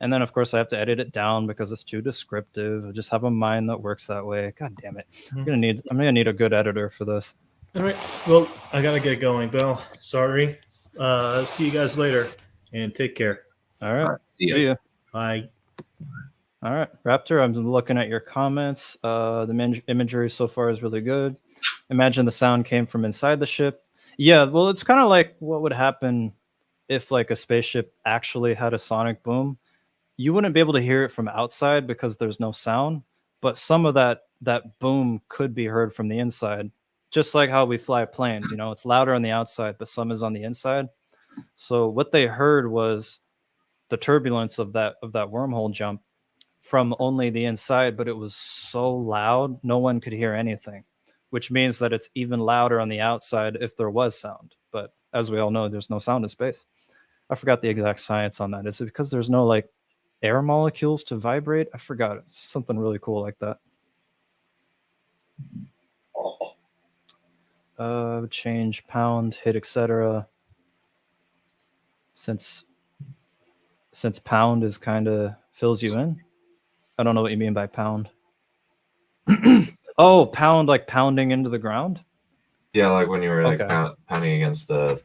Speaker 4: And then, of course, I have to edit it down because it's too descriptive. I just have a mind that works that way. God damn it! I'm gonna need a good editor for this.
Speaker 7: All right. Well, I gotta get going, Bill. Sorry. See you guys later, and take care.
Speaker 4: All right.
Speaker 3: All right, see ya.
Speaker 4: See ya.
Speaker 7: Bye.
Speaker 4: All right, Raptor, I'm looking at your comments. The imagery so far is really good. Imagine the sound came from inside the ship. Yeah, well, it's kind of like what would happen if like a spaceship actually had a sonic boom. You wouldn't be able to hear it from outside because there's no sound, but some of that boom could be heard from the inside. Just like how we fly planes, you know, it's louder on the outside, but some is on the inside. So what they heard was the turbulence of that wormhole jump from only the inside, but it was so loud no one could hear anything, which means that it's even louder on the outside if there was sound. But as we all know, there's no sound in space. I forgot the exact science on that. Is it because there's no like air molecules to vibrate? I forgot. It's something really cool like that. Change pound, hit, etc. Since pound is kind of fills you in. I don't know what you mean by pound. Oh, pound like pounding into the ground?
Speaker 1: Yeah, like when you were like
Speaker 4: Okay.
Speaker 1: pounding against the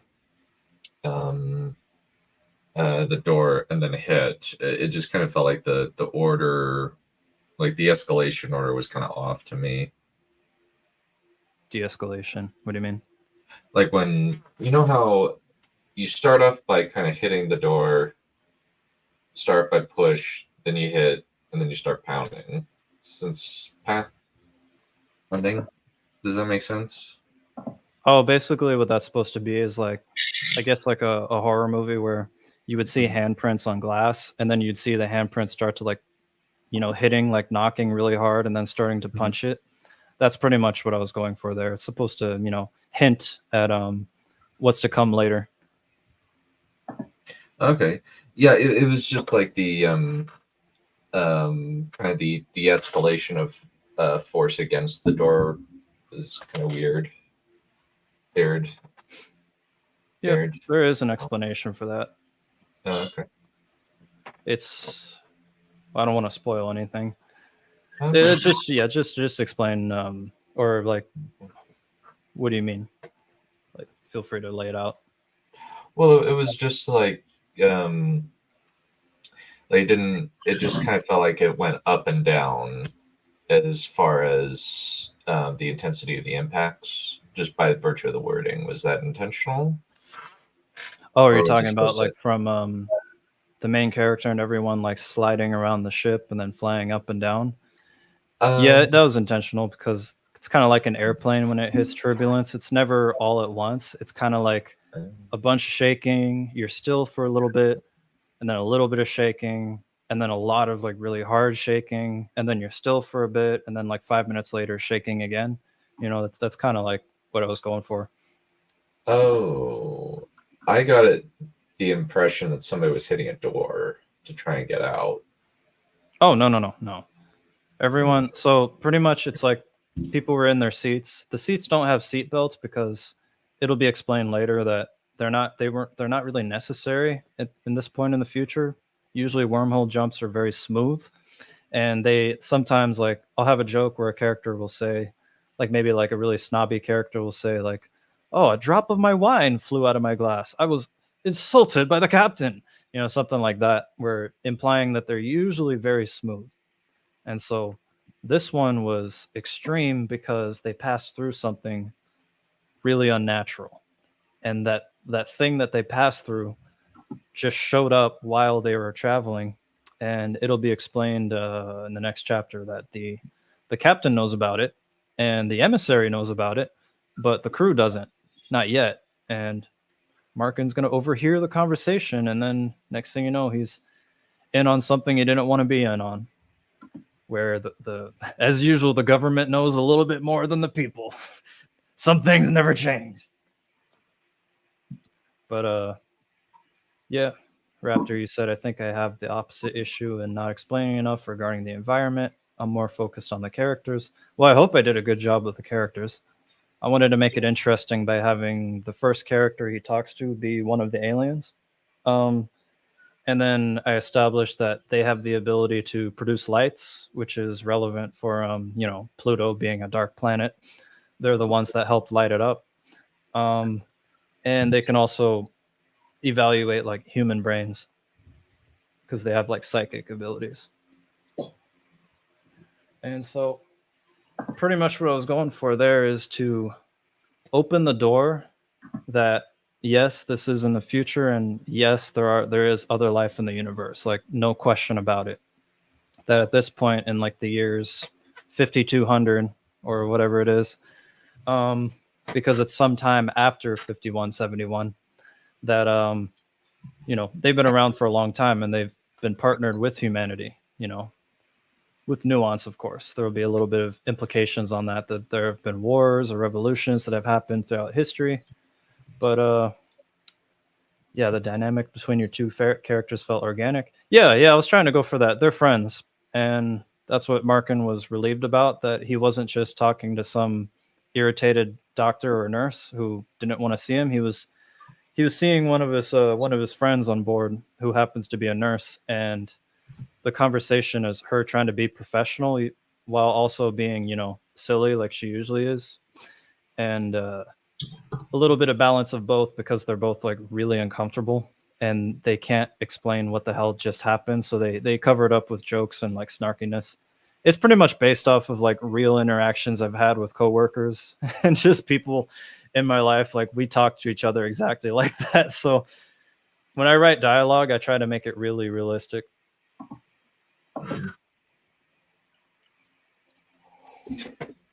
Speaker 1: door and then hit. It just kind of felt like the order, like the escalation order was kind of off to me.
Speaker 4: De-escalation. What do you mean?
Speaker 1: Like when, you know how you start off by kind of hitting the door, start by push, then you hit, and then you start pounding. Since pounding, does that make sense?
Speaker 4: Oh, basically what that's supposed to be is like, I guess like a horror movie where you would see handprints on glass, and then you'd see the handprints start to like, you know, hitting, like knocking really hard, and then starting to punch it. That's pretty much what I was going for there. It's supposed to, you know, hint at what's to come later.
Speaker 1: Okay. Yeah, it was just like the kind of the escalation of force against the door is kind of weird. Weird.
Speaker 4: Yeah,
Speaker 1: Weird.
Speaker 4: there is an explanation for that.
Speaker 1: Oh, okay.
Speaker 4: It's, I don't want to spoil anything.
Speaker 1: Okay.
Speaker 4: Just explain, or like, what do you mean? Like, feel free to lay it out.
Speaker 1: Well, it was just like it just kind of felt like it went up and down as far as the intensity of the impacts, just by virtue of the wording. Was that intentional?
Speaker 4: Oh,
Speaker 1: Or
Speaker 4: you're
Speaker 1: was it
Speaker 4: talking about
Speaker 1: supposed
Speaker 4: like from the main character and everyone like sliding around the ship and then flying up and down? Yeah, that was intentional because it's kind of like an airplane when it hits turbulence. It's never all at once. It's kind of like a bunch of shaking. You're still for a little bit, and then a little bit of shaking, and then a lot of like really hard shaking, and then you're still for a bit, and then like 5 minutes later shaking again. You know, that's kind of like what I was going for.
Speaker 1: Oh, I got the impression that somebody was hitting a door to try and get out.
Speaker 4: Oh, no. Everyone, so pretty much it's like people were in their seats. The seats don't have seat belts because it'll be explained later that they're not really necessary in this point in the future. Usually wormhole jumps are very smooth, and they sometimes, like, I'll have a joke where a character will say, like maybe like a really snobby character will say like, "Oh, a drop of my wine flew out of my glass. I was insulted by the captain." You know, something like that, where implying that they're usually very smooth. And so this one was extreme because they passed through something really unnatural. And that thing that they passed through just showed up while they were traveling. And it'll be explained in the next chapter that the captain knows about it and the emissary knows about it, but the crew doesn't. Not yet. And Markin's going to overhear the conversation. And then next thing you know, he's in on something he didn't want to be in on, where the as usual, the government knows a little bit more than the people. Some things never change. But yeah, Raptor, you said I think I have the opposite issue in not explaining enough regarding the environment. I'm more focused on the characters. Well, I hope I did a good job with the characters. I wanted to make it interesting by having the first character he talks to be one of the aliens. And then I established that they have the ability to produce lights, which is relevant for, Pluto being a dark planet. They're the ones that helped light it up. And they can also evaluate like human brains because they have like psychic abilities. And so pretty much what I was going for there is to open the door that yes, this is in the future, and yes, there is other life in the universe, like no question about it. That at this point in like the years 5200 or whatever it is, because it's sometime after 5171, that they've been around for a long time and they've been partnered with humanity, with nuance, of course. There will be a little bit of implications on that there have been wars or revolutions that have happened throughout history. But yeah, the dynamic between your two characters felt organic. Yeah, I was trying to go for that. They're friends, and that's what Markin was relieved about, that he wasn't just talking to some irritated doctor or nurse who didn't want to see him. He was seeing one of his friends on board who happens to be a nurse, and the conversation is her trying to be professional while also being, silly like she usually is, and a little bit of balance of both, because they're both like really uncomfortable and they can't explain what the hell just happened, so they cover it up with jokes and like snarkiness. It's pretty much based off of like real interactions I've had with coworkers and just people in my life. Like we talk to each other exactly like that. So when I write dialogue, I try to make it really realistic.
Speaker 1: I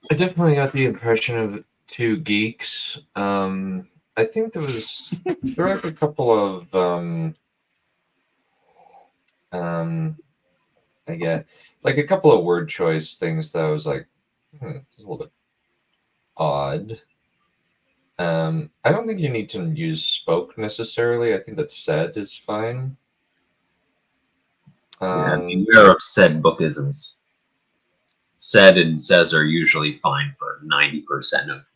Speaker 1: definitely got the impression of two geeks. I think there were like a couple of I get like a couple of word choice things that I was like, it's a little bit odd. I don't think you need to use spoke necessarily. I think that said is fine.
Speaker 3: Beware of said bookisms. Said and says are usually fine for 90% of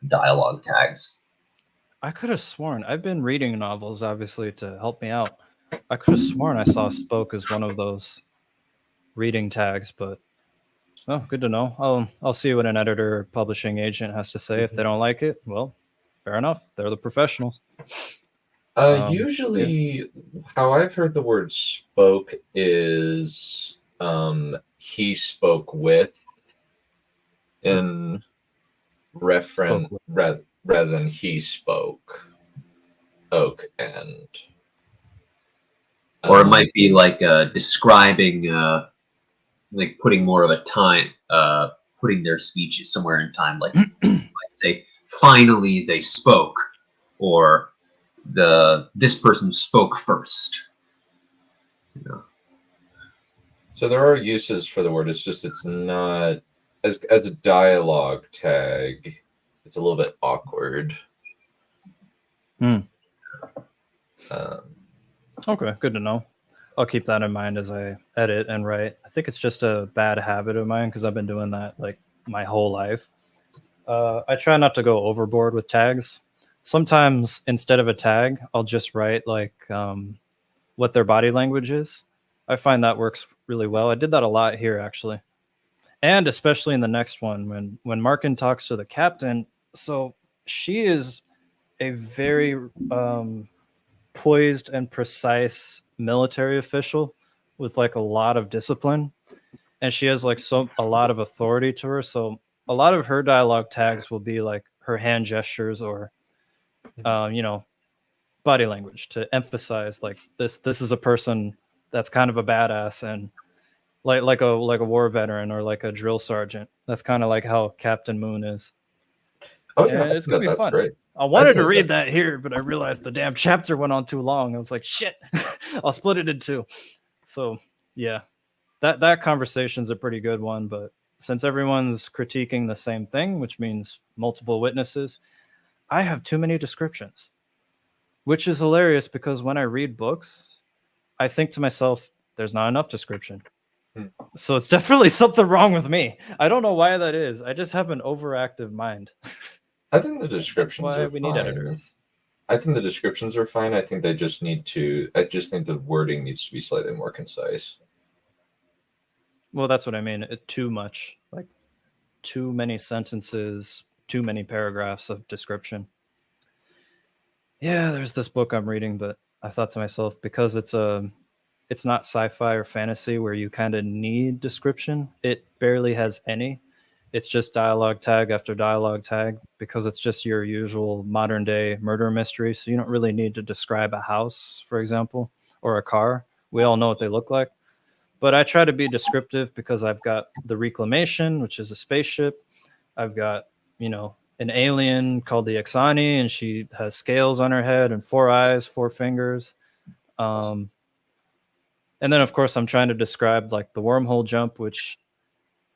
Speaker 3: dialogue tags.
Speaker 4: I could have sworn, I've been reading novels, obviously, to help me out. I could have sworn I saw spoke as one of those reading tags, but good to know. I'll see what an editor or publishing agent has to say. If they don't like it, well, fair enough. They're the professionals.
Speaker 1: Usually, how I've heard the word spoke is he spoke with, in reference rather than he spoke. Oak and.
Speaker 3: Or it might be like describing, like putting more of a time, putting their speech somewhere in time, like say, finally they spoke, or this person spoke first.
Speaker 1: So there are uses for the word. It's just it's not as a dialogue tag. It's a little bit awkward.
Speaker 4: Okay, good to know. I'll keep that in mind as I edit and write. I think it's just a bad habit of mine because I've been doing that like my whole life. I try not to go overboard with tags. Sometimes instead of a tag, I'll just write like what their body language is. I find that works really well. I did that a lot here, actually. And especially in the next one, when Markin talks to the captain. So she is a very poised and precise military official with like a lot of discipline. And she has like a lot of authority to her. So a lot of her dialogue tags will be like her hand gestures or, body language to emphasize like this is a person that's kind of a badass and like a war veteran or like a drill sergeant. That's kind of like how Captain Moon is.
Speaker 1: Oh yeah,
Speaker 4: and it's gonna be fun.
Speaker 1: Great.
Speaker 4: I wanted to read that here, but I realized the damn chapter went on too long. I was like, shit, I'll split it in two. So yeah, that conversation's a pretty good one. But since everyone's critiquing the same thing, which means multiple witnesses, I have too many descriptions, which is hilarious because when I read books, I think to myself, there's not enough description. So it's definitely something wrong with me. I don't know why that is. I just have an overactive mind.
Speaker 1: I think the descriptions
Speaker 4: That's why
Speaker 1: are
Speaker 4: we
Speaker 1: fine.
Speaker 4: need editors.
Speaker 1: I think the descriptions are fine. I think they just need to. I just think the wording needs to be slightly more concise.
Speaker 4: Well, that's what I mean. Too much, like too many sentences, too many paragraphs of description. Yeah, there's this book I'm reading, but I thought to myself, because it's not sci-fi or fantasy where you kind of need description. It barely has any. It's just dialogue tag after dialogue tag because it's just your usual modern day murder mystery. So you don't really need to describe a house, for example, or a car. We all know what they look like. But I try to be descriptive because I've got the Reclamation, which is a spaceship. I've got, an alien called the Exani, and she has scales on her head and 4 eyes, 4 fingers. And then, of course, I'm trying to describe like the wormhole jump, which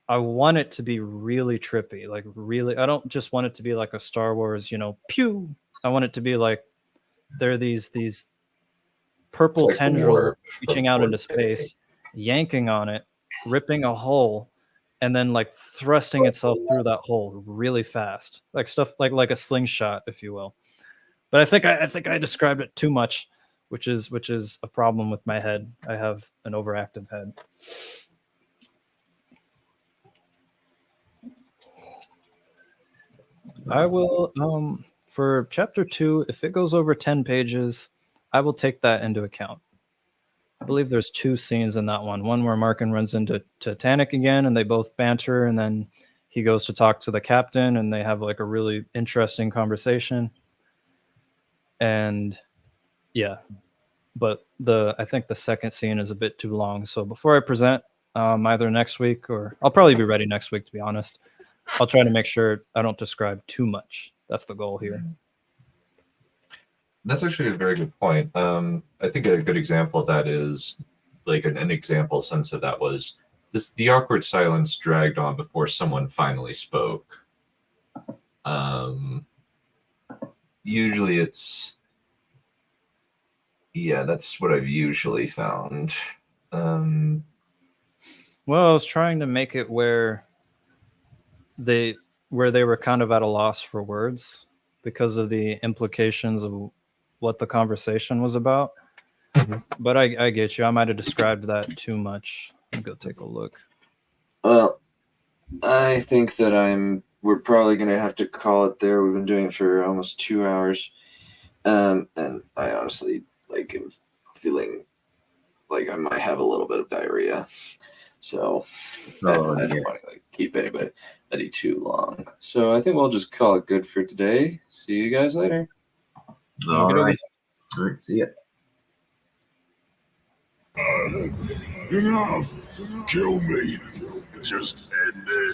Speaker 4: I want it to be really trippy, like really. I don't just want it to be like a Star Wars, pew. I want it to be like there are these purple
Speaker 1: It's like
Speaker 4: tendrils
Speaker 1: warp
Speaker 4: reaching
Speaker 1: from
Speaker 4: out into
Speaker 1: 4K.
Speaker 4: space, yanking on it, ripping a hole, and then like thrusting itself through that hole really fast, like stuff like a slingshot, if you will. But I think I described it too much, which is a problem with my head. I have an overactive head. I will for chapter 2, if it goes over 10 pages, I will take that into account. I believe there's 2 scenes in that one. One where Markin runs into Titanic again and they both banter, and then he goes to talk to the captain and they have like a really interesting conversation. And yeah, but I think the second scene is a bit too long. So before I present, either next week, or I'll probably be ready next week, to be honest, I'll try to make sure I don't describe too much. That's the goal here.
Speaker 1: That's actually a very good point. I think a good example of that is like an example sense of that was the awkward silence dragged on before someone finally spoke. Usually it's that's what I've usually found.
Speaker 4: Well, I was trying to make it where they were kind of at a loss for words because of the implications of what the conversation was about.
Speaker 1: Mhm.
Speaker 4: But I get you. I might have described that too much. Let me go take a look.
Speaker 8: Well, I think that we're probably going to have to call it there. We've been doing it for almost 2 hours. And I honestly am feeling like I might have a little bit of diarrhea. So I don't want to keep anybody too long. So I think we'll just call it good for today. See you guys later.
Speaker 3: All right. All right, see ya.
Speaker 9: Enough! Kill me! Just end it.